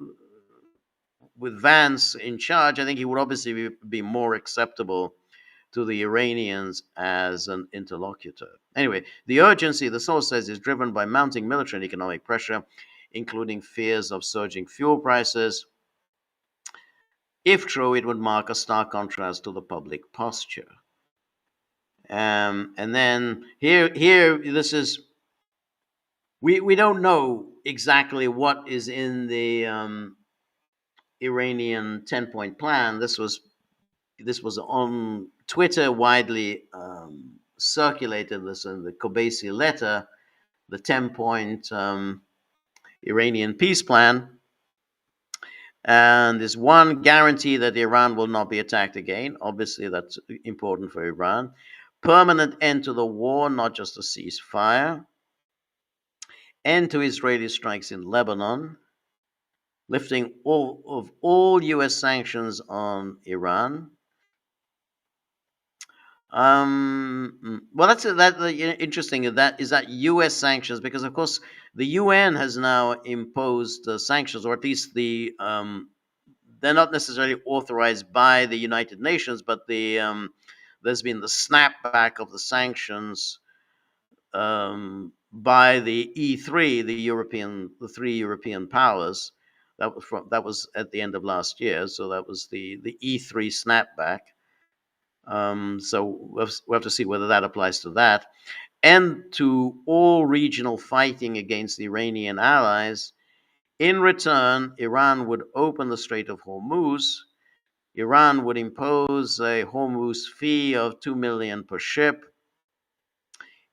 with Vance in charge, I think he would obviously be more acceptable to the Iranians as an interlocutor. Anyway, the urgency, the source says, is driven by mounting military and economic pressure, including fears of surging fuel prices. If true, it would mark a stark contrast to the public posture. And then here, this is we don't know exactly what is in the Iranian 10-point plan. This was on Twitter, widely circulated. This in the Kobesi letter, the 10-point Iranian peace plan. And there's one guarantee that Iran will not be attacked again. Obviously, that's important for Iran. Permanent end to the war, not just a ceasefire. End to Israeli strikes in Lebanon. Lifting all U.S. sanctions on Iran. Well, that's interesting. That is that U.S. sanctions, because of course the UN has now imposed sanctions, or at least they're not necessarily authorized by the United Nations, but there's been the snapback of the sanctions by the E3, the three European powers. That was at the end of last year, so that was the E3 snapback. So we'll have to see whether that applies to that. And to all regional fighting against the Iranian allies. In return, Iran would open the Strait of Hormuz. Iran would impose a Hormuz fee of $2 million per ship.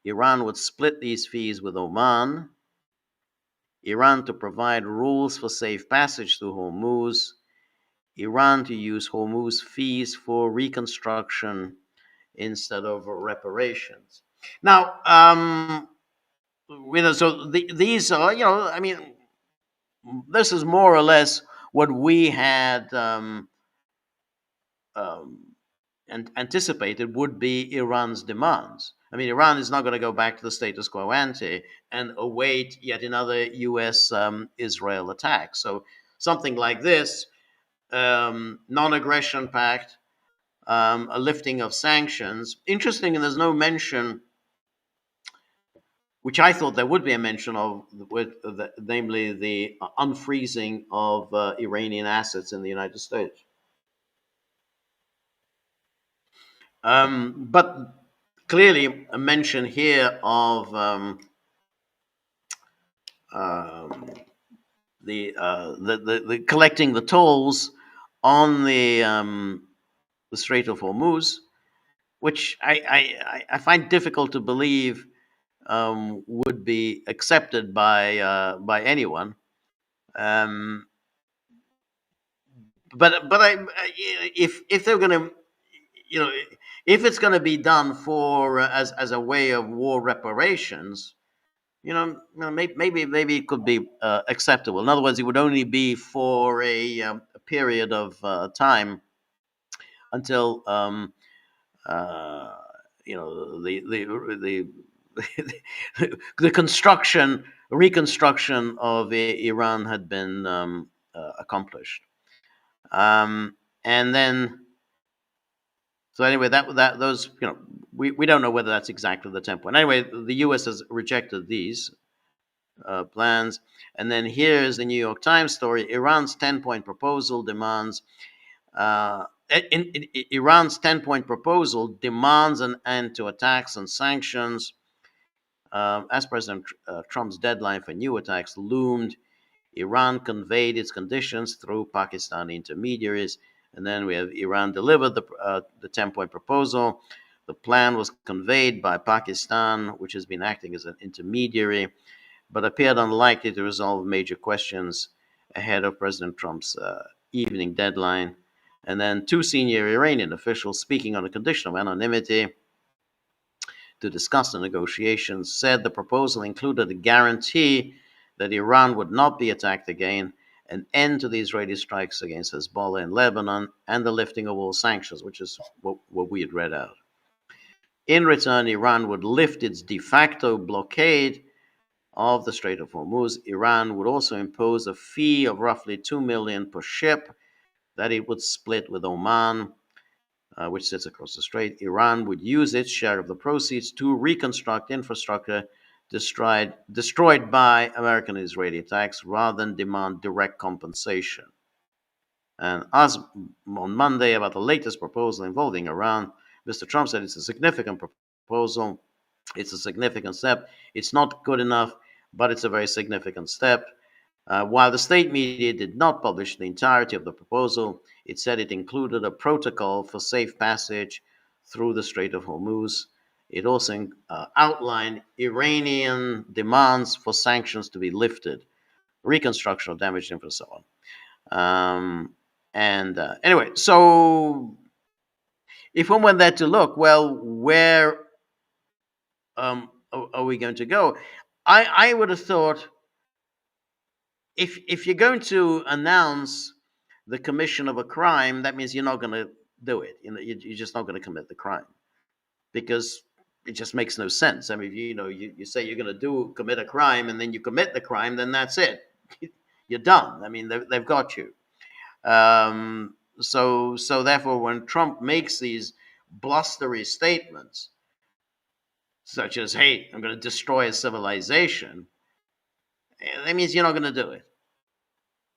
Iran would split these fees with Oman. Iran to provide rules for safe passage through Hormuz. Iran to use Hormuz fees for reconstruction instead of reparations. Now, so these are, I mean, this is more or less what we had anticipated would be Iran's demands. I mean, Iran is not going to go back to the status quo ante and await yet another U.S. Israel attack. So something like this, non-aggression pact, a lifting of sanctions. Interesting, and there's no mention, which I thought there would be a mention of, namely the unfreezing of Iranian assets in the United States. But clearly, a mention here of the collecting the tolls on the Strait of Hormuz, which I find difficult to believe would be accepted by anyone. But if they're going to, if it's going to be done for as a way of war reparations, maybe it could be acceptable. In other words, it would only be for a period of time until the the reconstruction of Iran had been accomplished. And then, so anyway, those, we don't know whether that's exactly the 10-point. Anyway, the U.S. has rejected these plans. And then here's the New York Times story. Iran's 10-point proposal demands Iran's 10-point proposal demands an end to attacks and sanctions. As President Trump's deadline for new attacks loomed, Iran conveyed its conditions through Pakistani intermediaries. And then we have Iran delivered the 10-point proposal. The plan was conveyed by Pakistan, which has been acting as an intermediary. but appeared unlikely to resolve major questions ahead of President Trump's evening deadline. And then two senior Iranian officials, speaking on the condition of anonymity to discuss the negotiations, said the proposal included a guarantee that Iran would not be attacked again, an end to the Israeli strikes against Hezbollah in Lebanon, and the lifting of all sanctions, which is what we had read out. In return, Iran would lift its de facto blockade of the Strait of Hormuz. Iran would also impose a fee of roughly $2 million per ship that it would split with Oman, which sits across the strait. Iran would use its share of the proceeds to reconstruct infrastructure destroyed by American and Israeli attacks rather than demand direct compensation. And as on Monday about the latest proposal involving Iran, Mr. Trump said it's a significant proposal. It's a significant step. It's not good enough, but it's a very significant step. While the state media did not publish the entirety of the proposal, it said it included a protocol for safe passage through the Strait of Hormuz. It also outlined Iranian demands for sanctions to be lifted, reconstruction of damaged infrastructure, and so on. Anyway, so if one went there to look, well, where are we going to go? I would have thought if you're going to announce the commission of a crime, that means you're not going to do it. You're just not going to commit the crime because it just makes no sense. I mean, you say you're going to commit a crime and then you commit the crime, then that's it. You're done. I mean, they've got you. So therefore, when Trump makes these blustery statements, such as, hey, I'm going to destroy a civilization, that means you're not going to do it.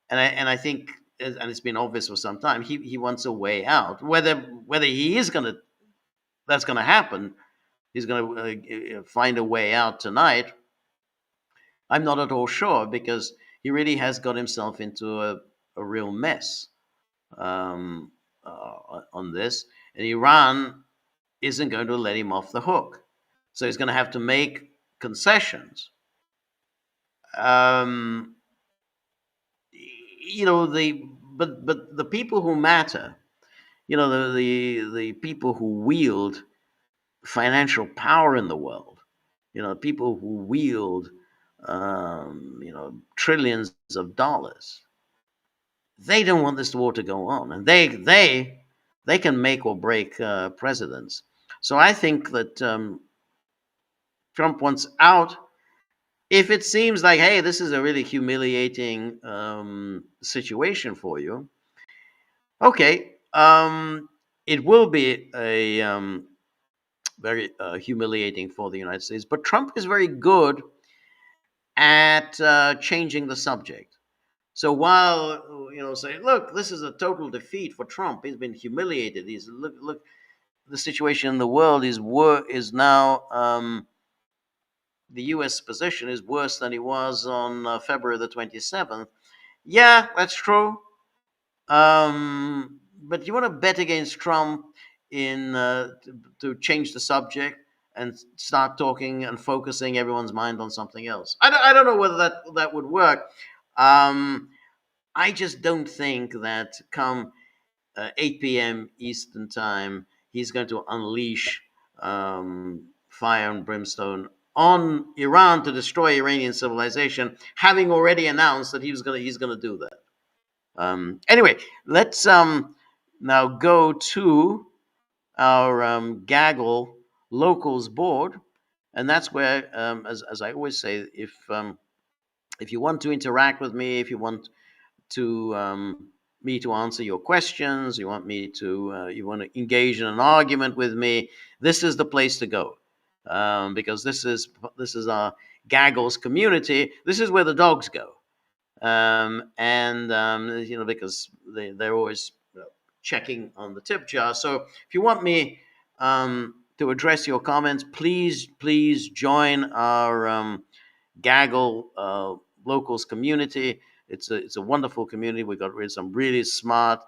And I think, and it's been obvious for some time, he wants a way out. Whether he is that's going to happen, he's going to find a way out tonight, I'm not at all sure, because he really has got himself into a real mess on this. And Iran isn't going to let him off the hook. So he's going to have to make concessions. But the people who matter, the people who wield financial power in the world, people who wield trillions of dollars, they don't want this war to go on, and they can make or break presidents. So I think that Trump wants out. If it seems like, hey, this is a really humiliating situation for you, okay, it will be a very humiliating for the United States. But Trump is very good at changing the subject. So while say, look, this is a total defeat for Trump. He's been humiliated. Look, the situation in the world is now. The U.S. position is worse than it was on February the 27th. Yeah, that's true. But you want to bet against Trump to change the subject and start talking and focusing everyone's mind on something else. I don't know whether that would work. I just don't think that come 8 p.m. Eastern time, he's going to unleash fire and brimstone on Iran to destroy Iranian civilization, having already announced that he's going to do that. Anyway, let's now go to our Gaggle locals board, and that's where, as I always say, if you want to interact with me, if you want to me to answer your questions, you want to engage in an argument with me, this is the place to go. Because this is our Gaggles community. This is where the dogs go, because they're always checking on the tip jar. So if you want me to address your comments, please join our Gaggle locals community. It's a wonderful community. We got some really smart,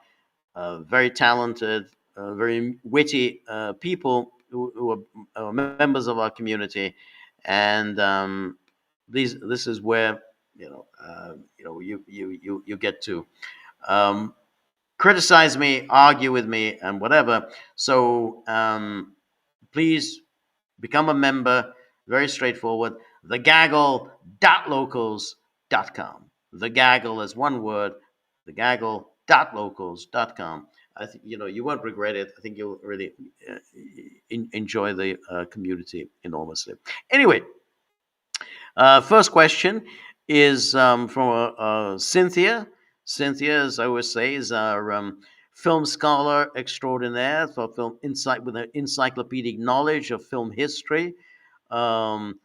very talented, very witty people who are members of our community, and this is where you get to um, criticize me, argue with me, and whatever. So please become a member. Very straightforward. Thegaggle.locals.com. The Gaggle is one word. Thegaggle.locals.com. I think you won't regret it. I think you'll really enjoy the community enormously. Anyway, first question is from Cynthia. Cynthia, as I always say, is our film scholar extraordinaire for film insight with an encyclopedic knowledge of film history, the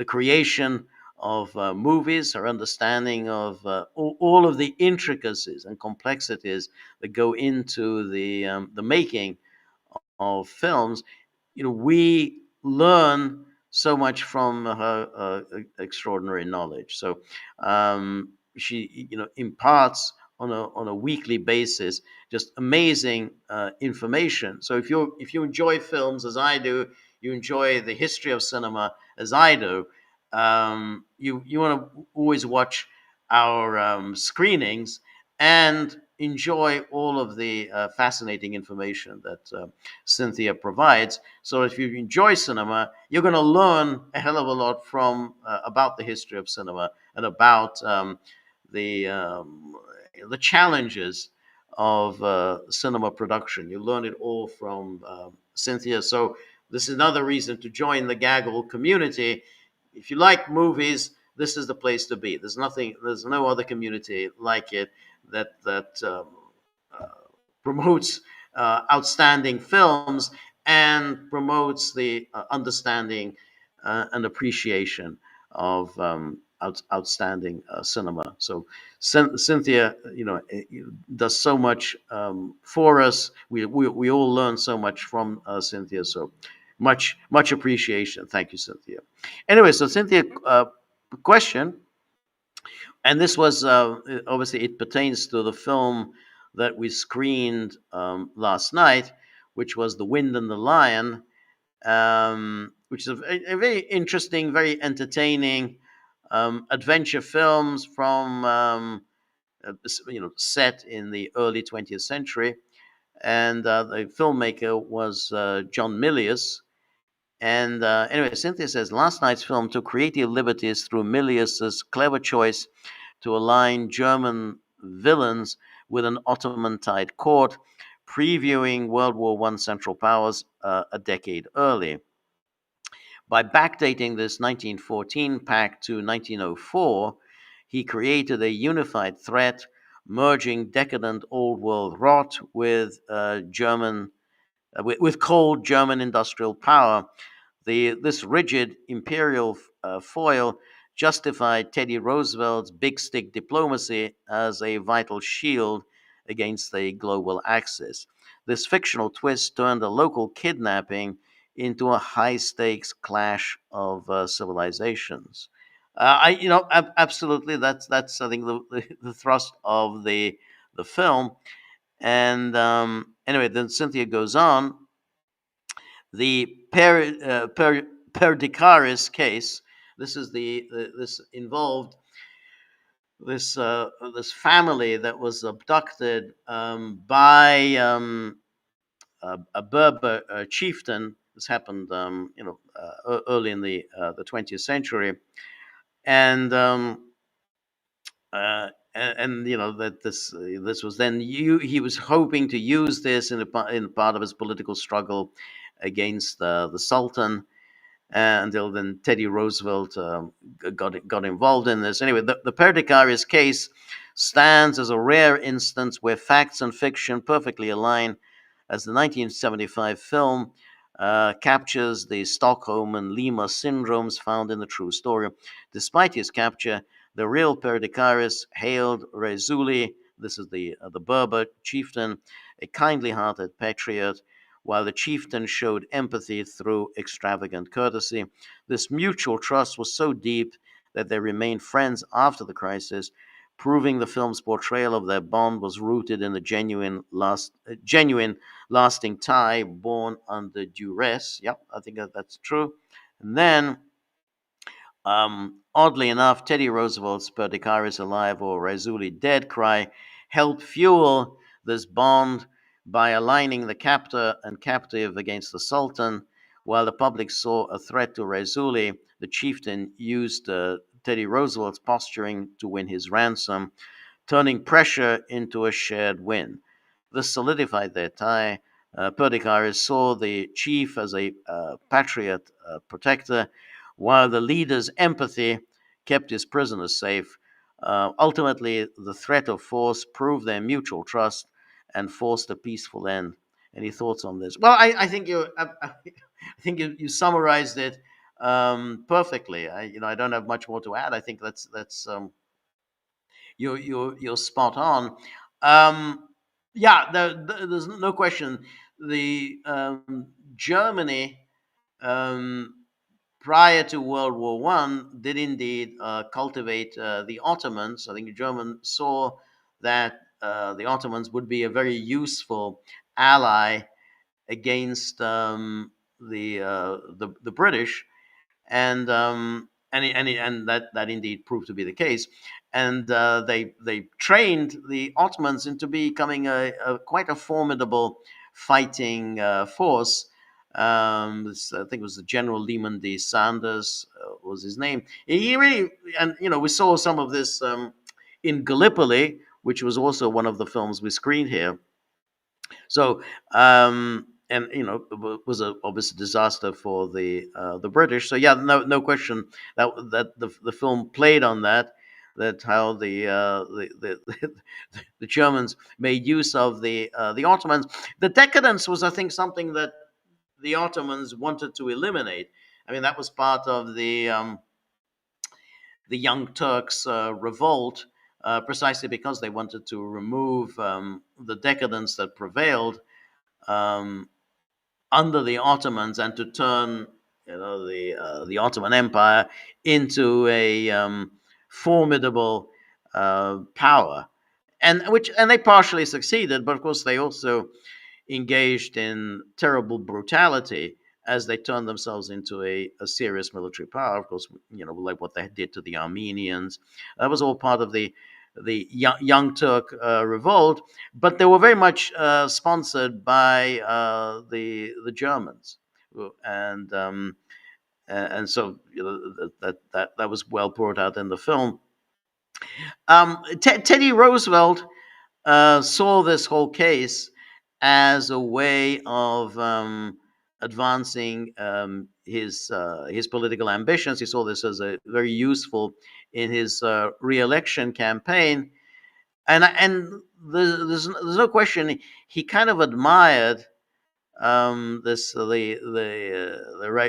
creation of movies, her understanding of all of the intricacies and complexities that go into the making of films. We learn so much from her extraordinary knowledge. So she, imparts on a weekly basis just amazing information. So if you enjoy films as I do, you enjoy the history of cinema as I do, you want to always watch our screenings and enjoy all of the fascinating information that Cynthia provides. So if you enjoy cinema, you're going to learn a hell of a lot from about the history of cinema and about the um, the challenges of cinema production. You learn it all from Cynthia. So this is another reason to join the Gaggle community. If you like movies, this is the place to be. There's no other community like it that uh, promotes outstanding films and promotes the understanding and appreciation of outstanding cinema. So Cynthia, does so much for us. We all learn so much from Cynthia. So much appreciation. Thank you, Cynthia. Anyway, so Cynthia, question, and this was obviously it pertains to the film that we screened last night, which was The Wind and the Lion, which is a very interesting, very entertaining adventure films from set in the early 20th century, and the filmmaker was John Milius. And anyway, Cynthia says last night's film took creative liberties through Milius's clever choice to align German villains with an Ottoman-tied court, previewing World War I Central Powers a decade early. By backdating this 1914 pact to 1904, he created a unified threat, merging decadent old world rot with with cold German industrial power. This rigid imperial foil justified Teddy Roosevelt's big stick diplomacy as a vital shield against the global axis. This fictional twist turned a local kidnapping into a high stakes clash of civilizations. Absolutely, that's I think the thrust of the film. And anyway, then Cynthia goes on. The Perdicaris case. This is this involved this family that was abducted by a Berber chieftain. This happened, early in the 20th century, and that this was then he was hoping to use this in part of his political struggle against the Sultan, until then Teddy Roosevelt got involved in this. Anyway, the Perdicaris case stands as a rare instance where facts and fiction perfectly align, as the 1975 film captures the Stockholm and Lima syndromes found in the true story. Despite his capture, the real Perdicaris hailed Rezuli, this is the Berber chieftain, a kindly-hearted patriot, while the chieftain showed empathy through extravagant courtesy. This mutual trust was so deep that they remained friends after the crisis, proving the film's portrayal of their bond was rooted in a genuine lasting tie born under duress. Yep, I think that's true. And then, oddly enough, Teddy Roosevelt's Perdicaris alive or Raisuli dead cry helped fuel this bond by aligning the captor and captive against the Sultan. While the public saw a threat to Raisuli, the chieftain used Teddy Roosevelt's posturing to win his ransom, turning pressure into a shared win. This solidified their tie. Perdicaris saw the chief as a patriot protector, while the leader's empathy kept his prisoners safe. Ultimately, the threat of force proved their mutual trust and forced a peaceful end. Any thoughts on this? Well, I think I think you summarized it perfectly. I don't have much more to add. I think that's you're spot on. Um, yeah, there's no question. The Germany um, prior to World War One did indeed cultivate the Ottomans. I think the Germans saw that the Ottomans would be a very useful ally against the British, and that indeed proved to be the case. And they trained the Ottomans into becoming a quite a formidable fighting force. I think it was the General Lehman D. Sanders was his name. He really, and we saw some of this in Gallipoli, which was also one of the films we screened here. So, and it was a obvious disaster for the British. So yeah, no question that the film played on that how the Germans made use of the Ottomans. The decadence was, I think, something that the Ottomans wanted to eliminate. I mean, that was part of the Young Turks revolt, precisely because they wanted to remove the decadence that prevailed um, under the Ottomans and to turn the Ottoman Empire into a formidable power, and they partially succeeded, but of course they also engaged in terrible brutality as they turned themselves into a serious military power. Of course, like what they did to the Armenians. That was all part of the Young Turk revolt, but they were very much sponsored by the Germans, and so that was well brought out in the film. Teddy Roosevelt saw this whole case as a way of advancing his political ambitions. He saw this as a very useful in his re-election campaign, and there's no question he kind of admired this the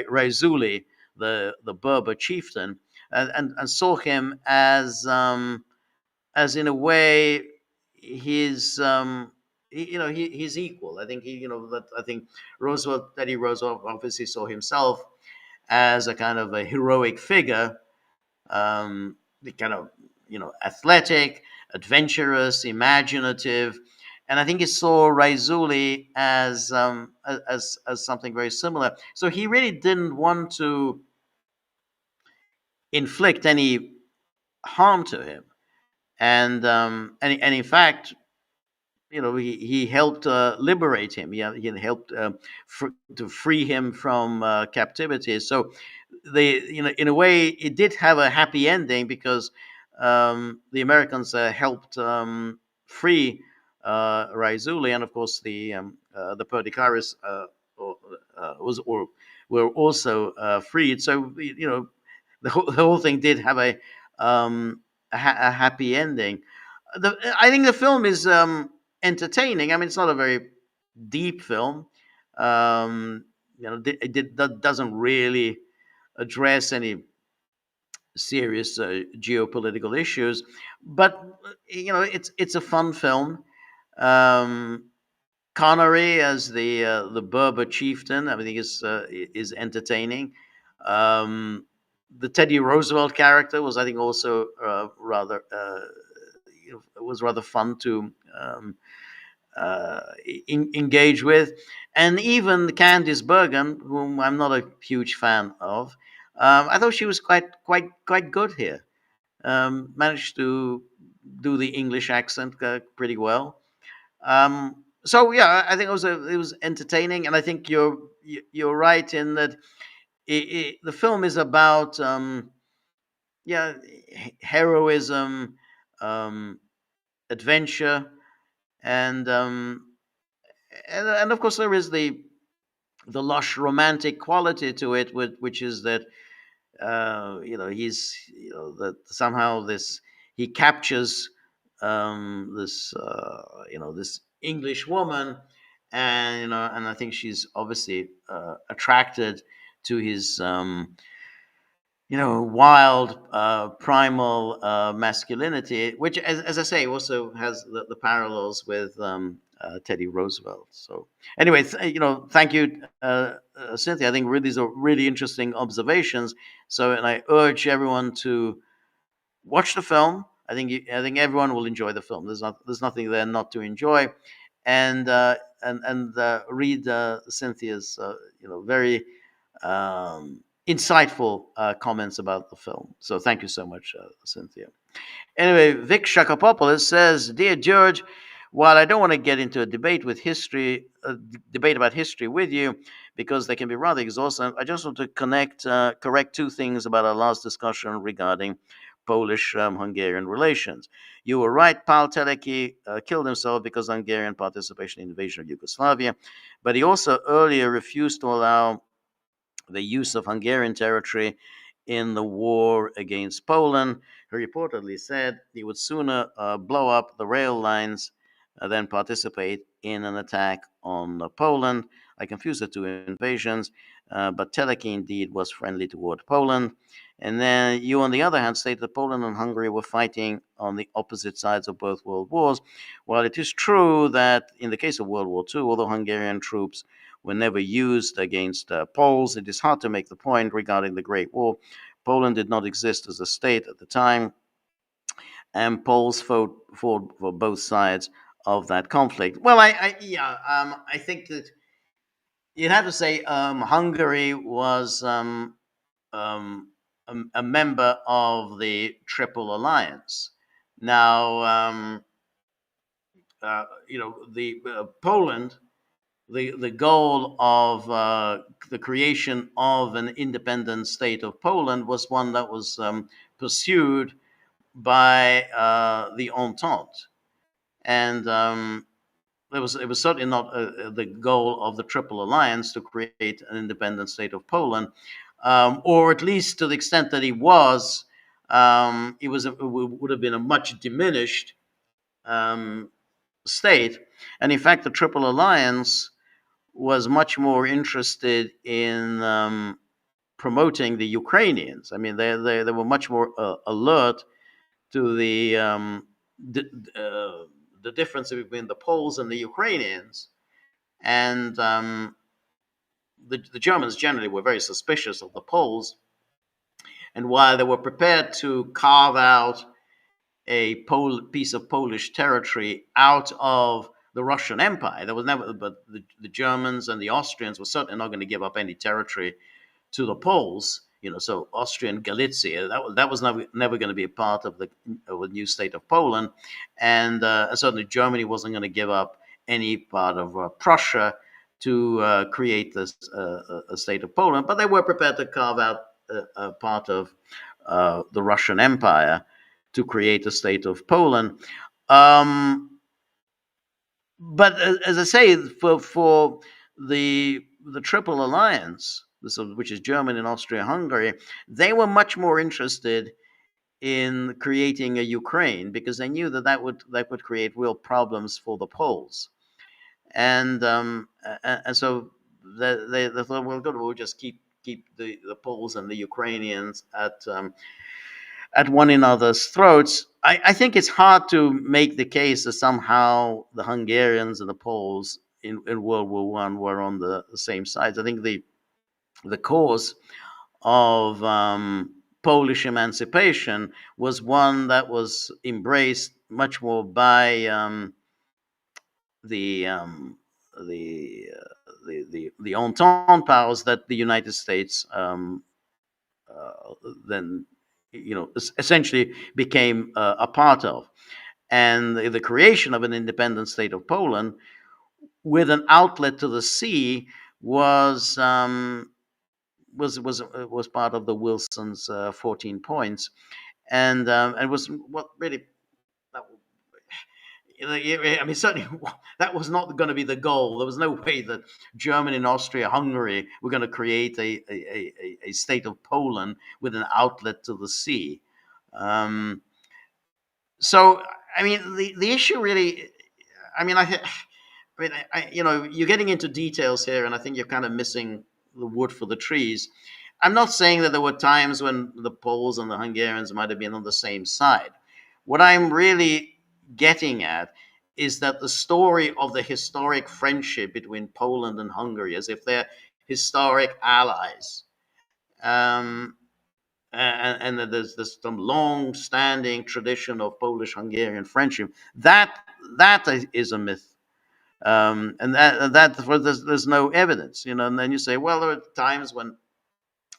Raizuli, the Berber chieftain, and saw him as in a way his his equal. I think I think Teddy Roosevelt obviously saw himself as a kind of a heroic figure, the kind of athletic, adventurous, imaginative, and I think he saw Raizuli as something very similar. So he really didn't want to inflict any harm to him, and in fact, he helped liberate him. He helped to free him from captivity. So they, in a way, it did have a happy ending because the Americans helped free Raizuli, and of course the Perdicaris was or were also freed. So the whole thing did have a happy ending. I think the film is entertaining. I mean, it's not a very deep film. That doesn't really address any serious geopolitical issues, but it's a fun film. Um, Connery as the Berber chieftain, I think is entertaining. Um, the Teddy Roosevelt character was, I think, also rather it was rather fun to engage with, and even Candice Bergen, whom I'm not a huge fan of. I thought she was quite good here. Managed to do the English accent pretty well. So yeah, I think it was entertaining, and I think you're right in that the film is about yeah, heroism, um, adventure, and and of course there is the lush romantic quality to it, which is that he's that somehow this he captures this this English woman, and and I think she's obviously attracted to his wild primal masculinity, which as I say also has the parallels with Teddy Roosevelt. So anyway, thank you, Cynthia. I think these are really interesting observations. So, and I urge everyone to watch the film. I think everyone will enjoy the film. There's nothing there not to enjoy, and read Cynthia's very insightful comments about the film. So thank you so much, Cynthia. Anyway, Vic Shakapopoulos says, "Dear George, while I don't want to get into a debate about history with you, because they can be rather exhausting, I just want to correct two things about our last discussion regarding Polish-Hungarian relations. You were right. Paul Teleki killed himself because of Hungarian participation in the invasion of Yugoslavia, but he also earlier refused to allow the use of Hungarian territory in the war against Poland. He reportedly said he would sooner blow up the rail lines than participate in an attack on Poland. I confused the two invasions, but Teleki indeed was friendly toward Poland. And then you, on the other hand, state that Poland and Hungary were fighting on the opposite sides of both world wars. While it is true that in the case of World War II, although Hungarian troops were never used against Poles, it is hard to make the point regarding the Great War. Poland did not exist as a state at the time, and Poles fought for both sides of that conflict. Well, I think that you'd have to say Hungary was a member of the Triple Alliance. Now, the Poland, the goal of the creation of an independent state of Poland was one that was pursued by the Entente, and it was certainly not the goal of the Triple Alliance to create an independent state of Poland, or at least to the extent that it would have been a much diminished um, state, and in fact, the Triple Alliance was much more interested in promoting the Ukrainians. I mean, they were much more alert to the difference between the Poles and the Ukrainians, and the Germans generally were very suspicious of the Poles. And while they were prepared to carve out a piece of Polish territory out of the Russian Empire, there was never, but the Germans and the Austrians were certainly not going to give up any territory to the Poles. So Austrian Galicia, that was never going to be a part of the new state of Poland, and certainly Germany wasn't going to give up any part of Prussia to create this a state of Poland. But they were prepared to carve out a part of the Russian Empire to create a state of Poland. But as I say, for the Triple Alliance, which is Germany and Austria-Hungary, they were much more interested in creating a Ukraine because they knew that would create real problems for the Poles, and so they thought, well, good, we'll just keep the Poles and the Ukrainians at one another's throats. I think it's hard to make the case that somehow the Hungarians and the Poles in World War One were on the same sides. I think the cause of Polish emancipation was one that was embraced much more by the the Entente powers that the United States then essentially became a part of, and the creation of an independent state of Poland with an outlet to the sea was part of the Wilson's 14 points, and was what really. I mean, certainly that was not going to be the goal. There was no way that Germany and Austria, Hungary were going to create a state of Poland with an outlet to the sea. Um, so, I mean, the issue really, I mean, you're getting into details here, and I think you're kind of missing the wood for the trees. I'm not saying that there were times when the Poles and the Hungarians might have been on the same side. What I'm really getting at is that the story of the historic friendship between Poland and Hungary, as if they're historic allies, um, and that there's some long-standing tradition of Polish-Hungarian friendship. That is a myth, and there's no evidence, And then you say, well, there are times when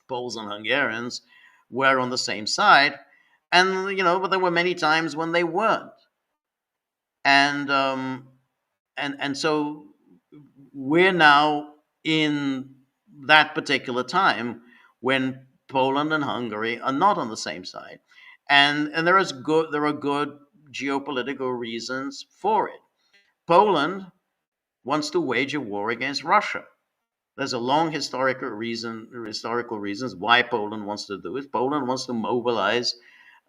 Poles and Hungarians were on the same side, and but there were many times when they weren't, and so we're now in that particular time when Poland and Hungary are not on the same side, and there are good geopolitical reasons for it. Poland wants to wage a war against Russia. There's a long historical reasons why Poland wants to do it. Poland wants to mobilize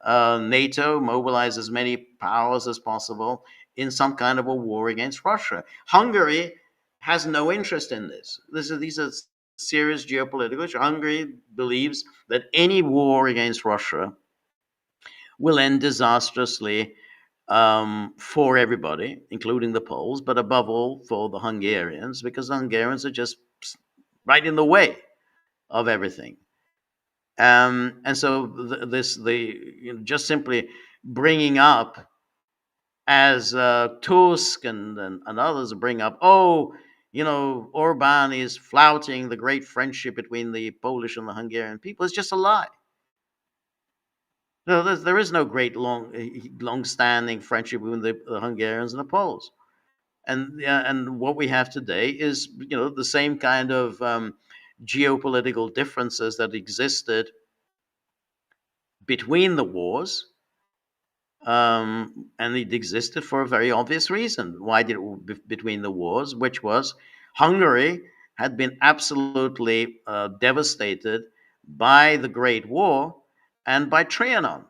NATO, mobilize as many powers as possible in some kind of a war against Russia. Hungary has no interest in this. These are serious geopolitical issues. Hungary believes that any war against Russia will end disastrously for everybody, including the Poles, but above all for the Hungarians, because the Hungarians are just right in the way of everything. And so just simply bringing up, as Tusk and others bring up, Orban is flouting the great friendship between the Polish and the Hungarian people. It's just a lie. No, there is no great long-standing friendship between the Hungarians and the Poles. And what we have today is the same kind of geopolitical differences that existed between the wars, and it existed for a very obvious reason. Why did it between the wars? Which was Hungary had been absolutely devastated by the Great War and by Trianon.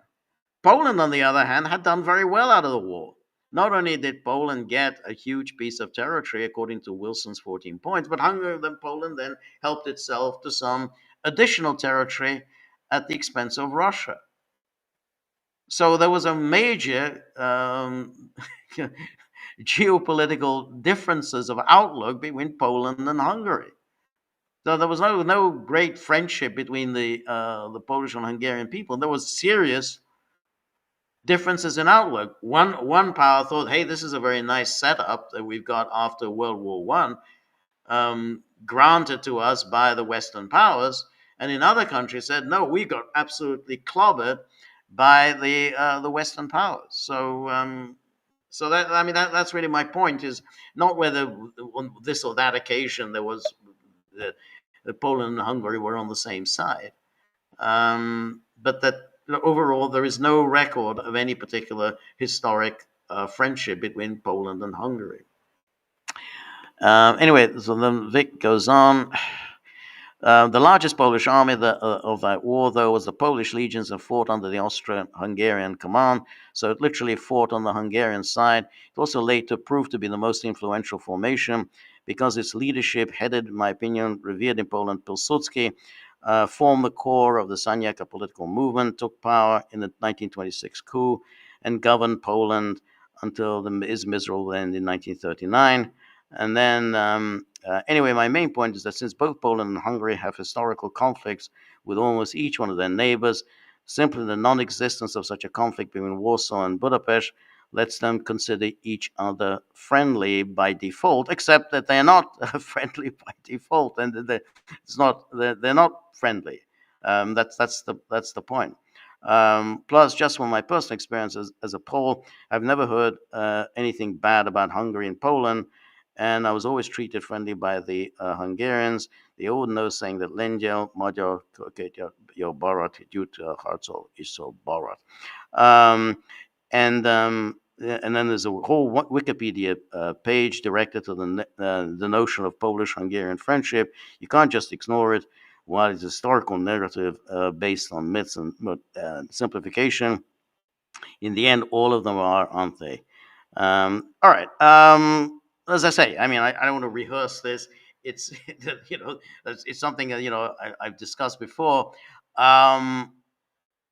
Poland, on the other hand, had done very well out of the war. Not only did Poland get a huge piece of territory, according to Wilson's 14 points, but Poland then helped itself to some additional territory at the expense of Russia. So there was a major geopolitical differences of outlook between Poland and Hungary. So there was no great friendship between the Polish and Hungarian people. There was serious differences in outlook. One power thought, "Hey, this is a very nice setup that we've got after World War One, granted to us by the Western powers," and in other countries said, "No, we got absolutely clobbered by the Western powers." So that's really my point, is not whether on this or that occasion there was Poland and Hungary were on the same side, but that overall there is no record of any particular historic friendship between Poland and Hungary. Anyway, so then Vic goes on. The largest Polish army of that war, though, was the Polish legions, and fought under the Austrian-Hungarian command. So it literally fought on the Hungarian side. It also later proved to be the most influential formation because its leadership, headed, in my opinion, revered in Poland, Pilsudski, formed the core of the Saniaka political movement, took power in the 1926 coup, and governed Poland until his miserable end in 1939. And then, anyway, my main point is that since both Poland and Hungary have historical conflicts with almost each one of their neighbors, simply the non-existence of such a conflict between Warsaw and Budapest lets them consider each other friendly by default, except that they're not friendly by default, and they're not friendly. That's the point. Plus, just from my personal experience as a Pole, I've never heard anything bad about Hungary and Poland, and I was always treated friendly by the Hungarians. The old nose saying that Lengyel, Magyar, your Barat, jut harcol is so Barat. Um, and then there's a whole Wikipedia page directed to the notion of Polish-Hungarian friendship. You can't just ignore it. While it's a historical narrative based on myths and simplification, in the end, all of them are, aren't they? All right. As I say, I mean, I don't want to rehearse this. It's it's something that I've discussed before. Um,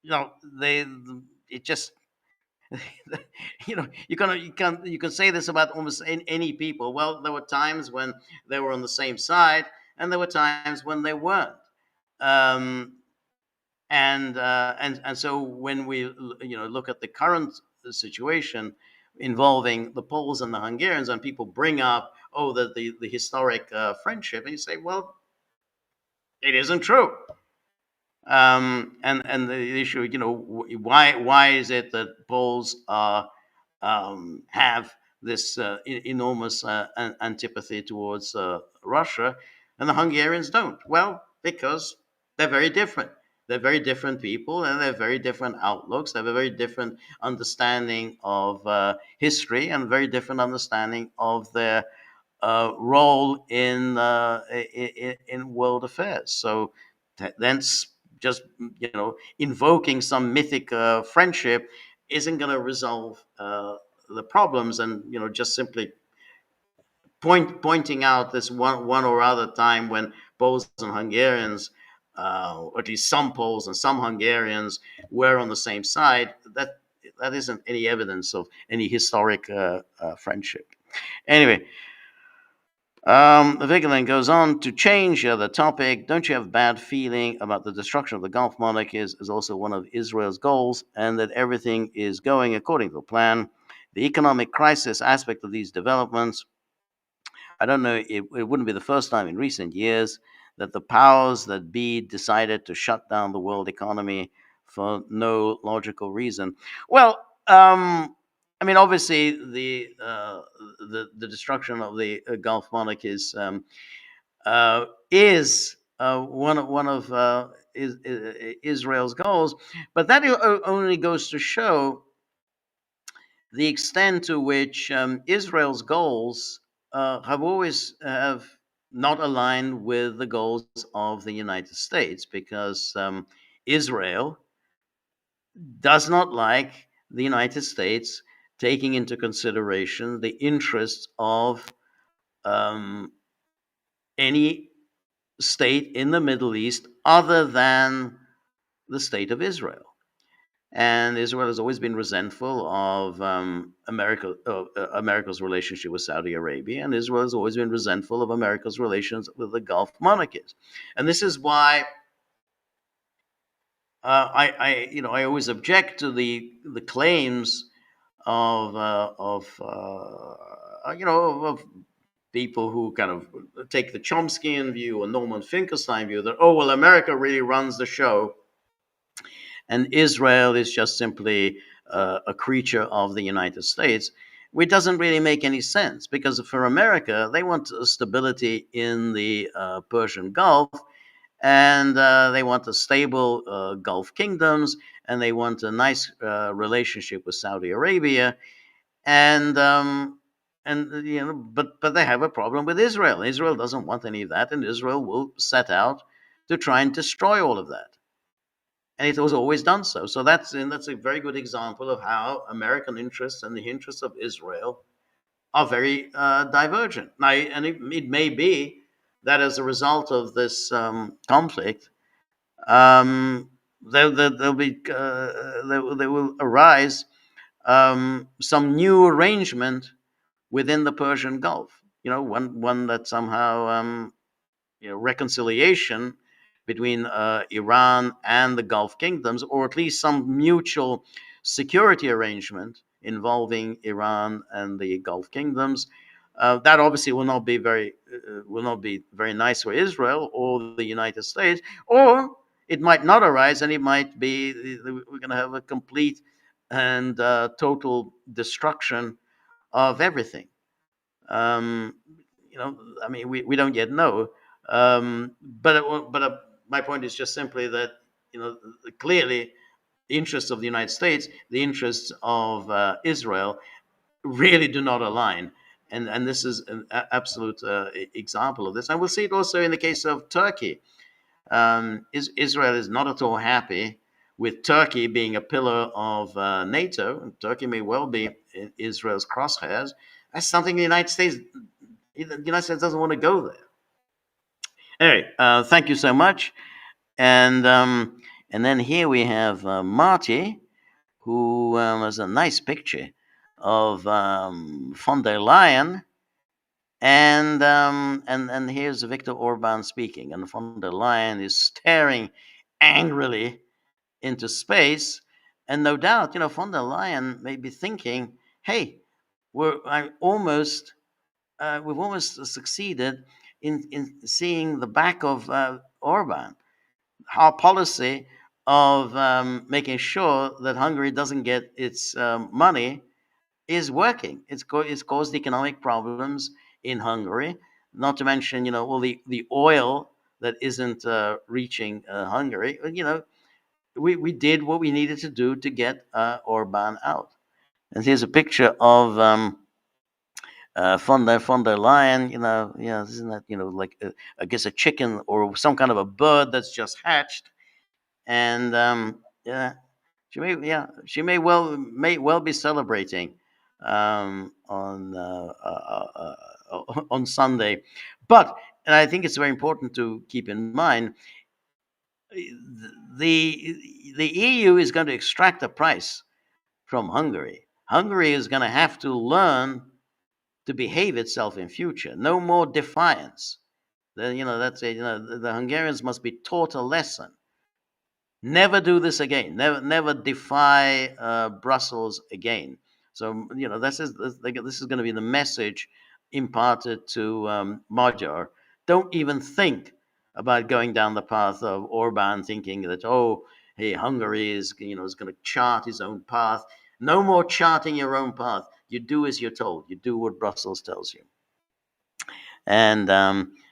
they it just you can say this about almost any people. Well, there were times when they were on the same side, and there were times when they weren't. Um, and so when we look at the current situation involving the Poles and the Hungarians, and people bring up the historic friendship, and you say, well, it isn't true. And the issue, why is it that Poles have this enormous antipathy towards Russia, and the Hungarians don't? Well, because they're very different. They're very different people, and they're very different outlooks. They have a very different understanding of history, and a very different understanding of their role in world affairs. So then just invoking some mythic friendship isn't going to resolve the problems, and just simply pointing out this one or other time when Poles and Hungarians, or at least some Poles and some Hungarians, were on the same side. That isn't any evidence of any historic friendship. Anyway, the figure then goes on to change the topic. Don't you have bad feeling about the destruction of the Gulf monarchies is also one of Israel's goals, and that everything is going according to plan? The economic crisis aspect of these developments, I don't know, it wouldn't be the first time in recent years that the powers that be decided to shut down the world economy for no logical reason. Well, I mean, obviously, the destruction of the Gulf monarchies is one of Israel's goals, but that only goes to show the extent to which Israel's goals have always have not aligned with the goals of the United States, because Israel does not like the United States taking into consideration the interests of um, any state in the Middle East other than the state of Israel. And Israel has always been resentful of America's relationship with Saudi Arabia, and Israel has always been resentful of America's relations with the Gulf monarchies. And this is why I always object to the claims of people who kind of take the Chomskyan view or Norman Finkelstein view that, oh, well, America really runs the show, and Israel is just simply a creature of the United States, which doesn't really make any sense, because for America, they want stability in the Persian Gulf, and they want a stable Gulf kingdoms, and they want a nice relationship with Saudi Arabia, and but they have a problem with Israel. Israel doesn't want any of that, and Israel will set out to try and destroy all of that, and it was always done so. So that's a very good example of how American interests and the interests of Israel are very divergent. Now, and it may be that as a result of this conflict, there will arise some new arrangement within the Persian Gulf. One that somehow reconciliation between Iran and the Gulf kingdoms, or at least some mutual security arrangement involving Iran and the Gulf kingdoms. That obviously will not be very nice for Israel or the United States, or it might not arise, and it might be we're going to have a complete and total destruction of everything. Um, I mean, we don't yet know. But my point is just simply that clearly the interests of the United States, the interests of Israel, really do not align. And this is an absolute example of this. And we'll see it also in the case of Turkey. Israel is not at all happy with Turkey being a pillar of NATO. And Turkey may well be in Israel's crosshairs. That's something the United States doesn't want to go there. Anyway, thank you so much. And then here we have Marty, who has a nice picture of von der Leyen, and here's Viktor Orban speaking, and von der Leyen is staring angrily into space, and no doubt, von der Leyen may be thinking, "Hey, we've almost succeeded in seeing the back of Orban. Our policy of making sure that Hungary doesn't get its money is working. It's caused economic problems in Hungary, not to mention, all the oil that isn't reaching Hungary. We did what we needed to do to get Orban out." And here's a picture of von der Leyen, yeah, isn't that, like I guess a chicken or some kind of a bird that's just hatched, and yeah, she may well be celebrating on Sunday, but and I think it's very important to keep in mind the EU is going to extract a price from Hungary. Hungary is going to have to learn to behave itself in future. No more defiance. The Hungarians must be taught a lesson. Never do this again. Never defy Brussels again. So this is going to be the message imparted to Magyar. Don't even think about going down the path of Orban, thinking that, oh, hey, Hungary is going to chart his own path. No more charting your own path. You do as you're told. You do what Brussels tells you. And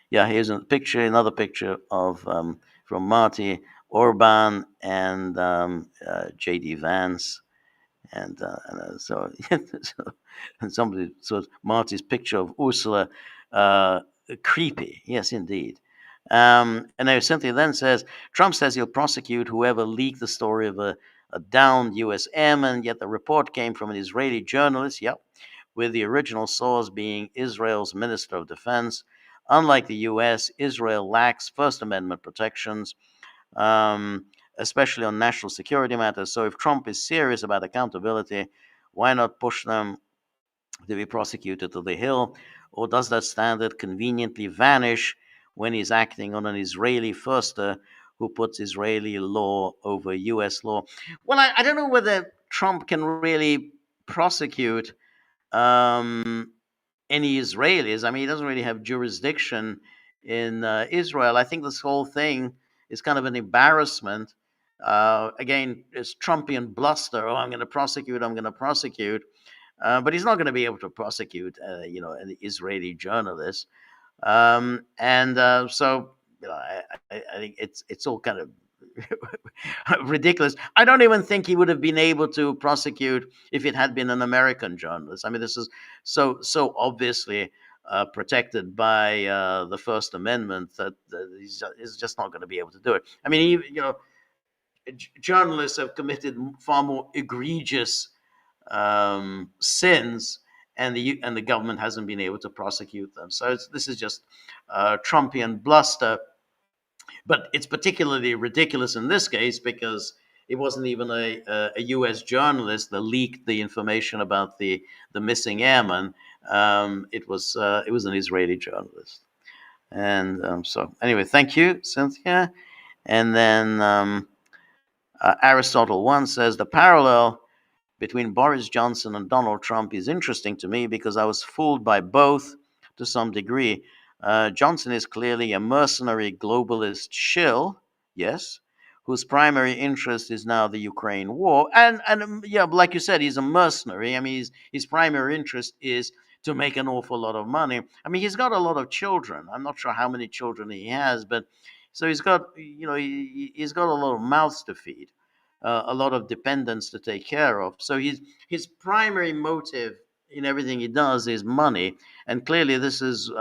yeah, here's another picture of from Marty, Orban, and J.D. Vance. And so, and somebody saw Marty's picture of Ursula, creepy. Yes, indeed. And now Cynthia then says, Trump says he'll prosecute whoever leaked the story of a downed U.S. airman, yet the report came from an Israeli journalist, yep, with the original source being Israel's Minister of Defense. Unlike the U.S., Israel lacks First Amendment protections, especially on national security matters. So if Trump is serious about accountability, why not push them to be prosecuted to the Hill? Or does that standard conveniently vanish when he's acting on an Israeli firster who puts Israeli law over U.S. law? Well, I don't know whether Trump can really prosecute any Israelis. I mean, he doesn't really have jurisdiction in Israel. I think this whole thing is kind of an embarrassment. Again, it's Trumpian bluster. Oh, I'm going to prosecute. I'm going to prosecute. But he's not going to be able to prosecute, an Israeli journalist. So, I think it's all kind of ridiculous. I don't even think he would have been able to prosecute if it had been an American journalist. I mean, this is so obviously protected by the First Amendment that he's just not going to be able to do it. I mean, journalists have committed far more egregious sins, and the government hasn't been able to prosecute them. So this is just Trumpian bluster. But it's particularly ridiculous in this case because it wasn't even a U.S. journalist that leaked the information about the missing airman. It was an Israeli journalist. And so anyway, thank you, Cynthia. And then Aristotle 1 says the parallel between Boris Johnson and Donald Trump is interesting to me because I was fooled by both to some degree. Johnson is clearly a mercenary globalist shill, yes, whose primary interest is now the Ukraine war. And yeah, like you said, he's a mercenary. I mean, his primary interest is to make an awful lot of money. I mean, he's got a lot of children. I'm not sure how many children he has, but so he's got, he's got a lot of mouths to feed, a lot of dependents to take care of. So his primary motive in everything he does is money, and clearly this is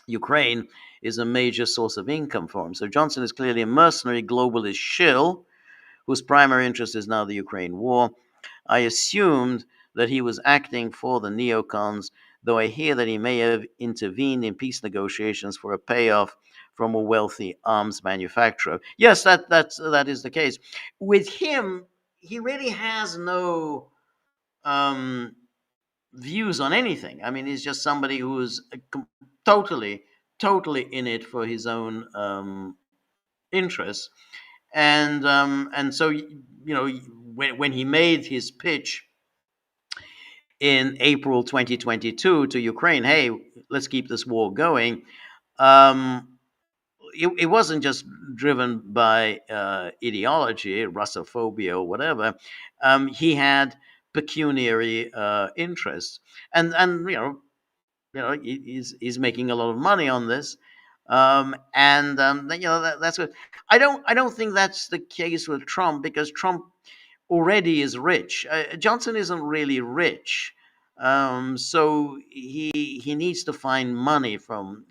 Ukraine is a major source of income for him. So Johnson is clearly a mercenary globalist shill whose primary interest is now the Ukraine war. I assumed that he was acting for the neocons, though I hear that he may have intervened in peace negotiations for a payoff from a wealthy arms manufacturer. Yes, that is the case. With him, he really has no um, views on anything. I mean, he's just somebody who's totally, totally in it for his own interests, and so when he made his pitch in April 2022 to Ukraine, hey, let's keep this war going. Um, it wasn't just driven by ideology, Russophobia, or whatever. He had pecuniary interests, and he's making a lot of money on this, and that's what I don't think that's the case with Trump, because Trump already is rich. Johnson isn't really rich, so he needs to find money from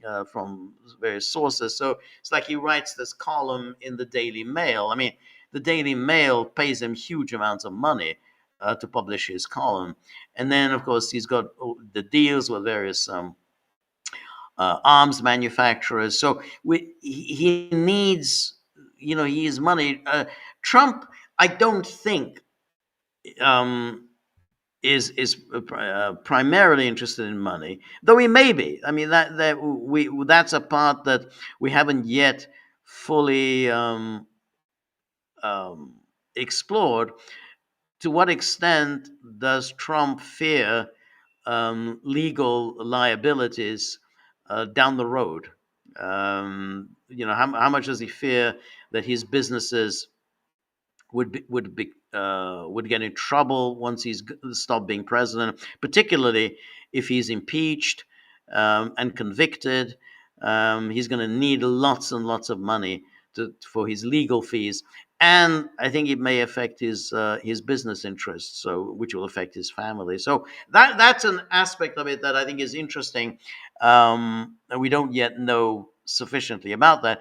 various sources. So it's like he writes this column in the Daily Mail. I mean, the Daily Mail pays him huge amounts of money to publish his column, and then of course he's got the deals with various arms manufacturers. So he needs, he needs money. Trump, I don't think, um, is primarily interested in money, though he may be. I mean, that's a part that we haven't yet fully um, explored. To what extent does Trump fear legal liabilities down the road? How much does he fear that his businesses would get in trouble once he's stopped being president, particularly if he's impeached and convicted? He's going to need lots and lots of money for his legal fees, and I think it may affect his business interests, so which will affect his family. So that's an aspect of it that I think is interesting, and we don't yet know sufficiently about that.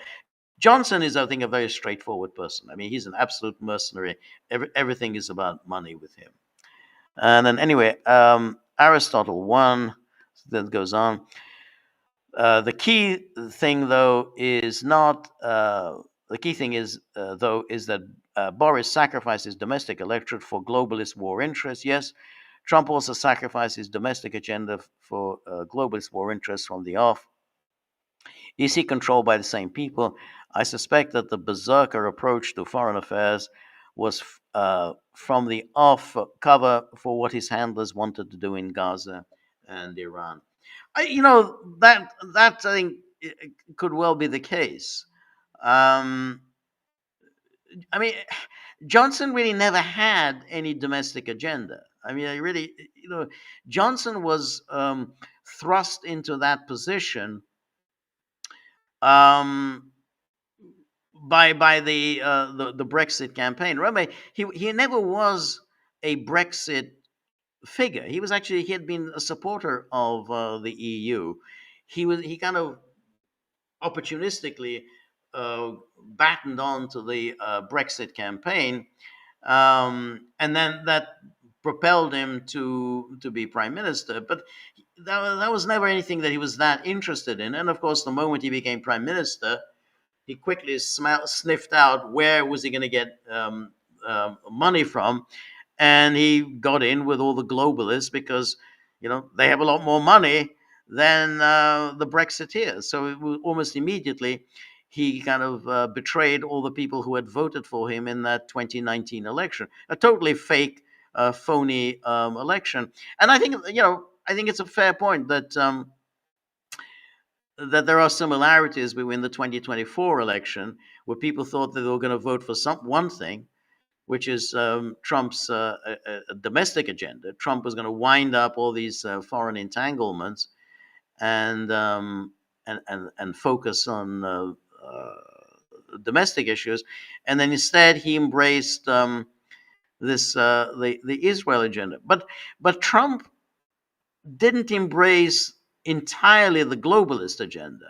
Johnson is, I think, a very straightforward person. I mean, he's an absolute mercenary. Everything is about money with him. And then, anyway, Aristotle 1 then goes on. The key thing, though, is not. The key thing is, though, is that Boris sacrificed his domestic electorate for globalist war interests. Yes, Trump also sacrificed his domestic agenda for globalist war interests from the off. Is he controlled by the same people? I suspect that the berserker approach to foreign affairs was from the off cover for what his handlers wanted to do in Gaza and Iran. That I think could well be the case. Um, I mean, Johnson really never had any domestic agenda. I mean, I really, Johnson was thrust into that position um, by the Brexit campaign. Remember, he never was a Brexit figure. He had been a supporter of the EU. He kind of opportunistically battened on to the Brexit campaign, and then that propelled him to be prime minister. But that was never anything that he was that interested in. And of course, the moment he became prime minister, he quickly sniffed out where was he going to get money from, and he got in with all the globalists because they have a lot more money than the Brexiteers. So it was almost immediately he kind of betrayed all the people who had voted for him in that 2019 election. A totally fake phony election. And I think I think it's a fair point that that there are similarities between the 2024 election, where people thought that they were going to vote for one thing, which is Trump's domestic agenda. Trump was going to wind up all these foreign entanglements and focus on domestic issues, and then instead he embraced the Israel agenda. But Trump didn't embrace entirely the globalist agenda.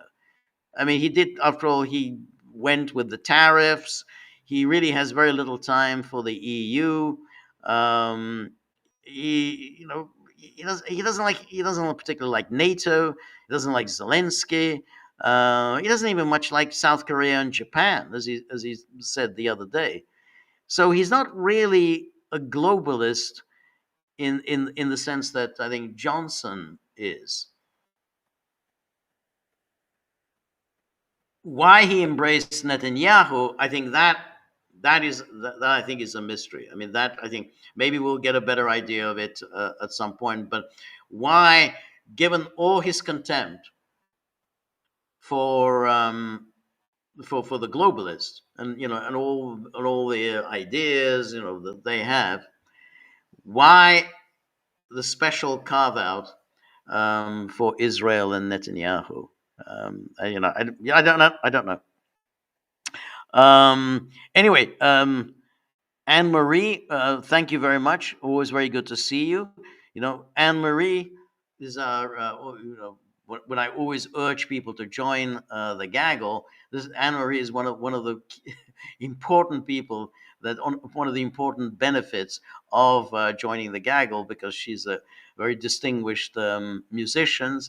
I mean, he did, after all, he went with the tariffs. He really has very little time for the EU. Um, he doesn't particularly like NATO. He doesn't like Zelensky. He doesn't even much like South Korea and Japan, as he said the other day. So he's not really a globalist in the sense that I think Johnson is. Why he embraced Netanyahu, I think that I think is a mystery. I mean, that I think maybe we'll get a better idea of it at some point. But why, given all his contempt for for the globalists and and all the ideas that they have, why the special carve out for Israel and Netanyahu? I don't know. I don't know. Anyway, Anne Marie, thank you very much. Always very good to see you. Anne Marie is our, when I always urge people to join the Gaggle, this Anne Marie is one of the important people one of the important benefits of joining the Gaggle, because she's a very distinguished musician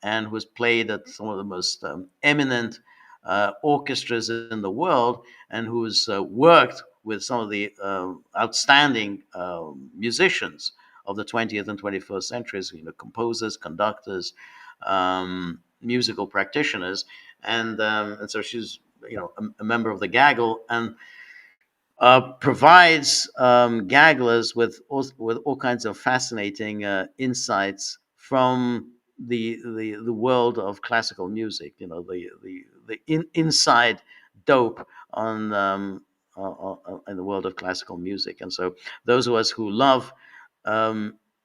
and who has played at some of the most eminent orchestras in the world, and who's worked with some of the outstanding musicians of the 20th and 21st centuries, composers, conductors, musical practitioners, and so she's a member of the Gaggle, and provides Gagglers with all kinds of fascinating insights from the world of classical music. Inside dope on in the world of classical music. And so those of us who love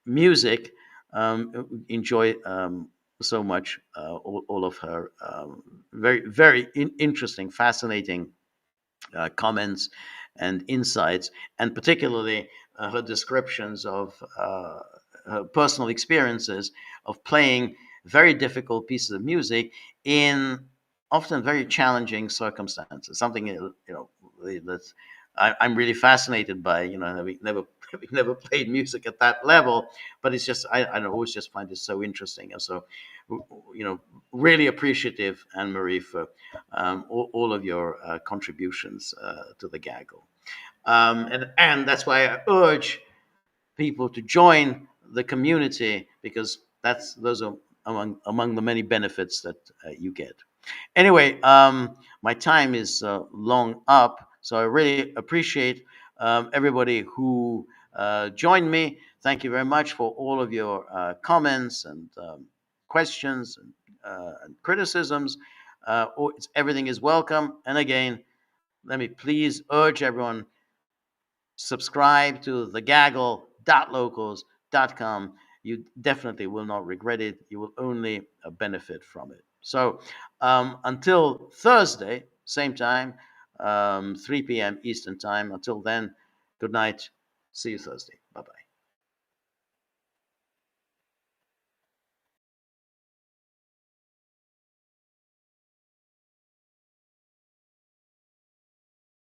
music enjoy so much all of her very interesting, fascinating comments and insights, and particularly her descriptions of her personal experiences of playing very difficult pieces of music in often very challenging circumstances. Something that I'm really fascinated by. Having never played music at that level, but it's just I always just find it so interesting, and so really appreciative, Anne Marie, for all of your contributions to the Gaggle. And that's why I urge people to join the community, because those are among the many benefits that you get. Anyway, my time is long up, so I really appreciate everybody who joined me. Thank you very much for all of your comments and questions and criticisms. Everything is welcome. And again, let me please urge everyone, subscribe to the gaggle.locals.com. You definitely will not regret it. You will only benefit from it. So until Thursday, same time, 3 p.m. Eastern Time. Until then, good night. See you Thursday. Bye bye.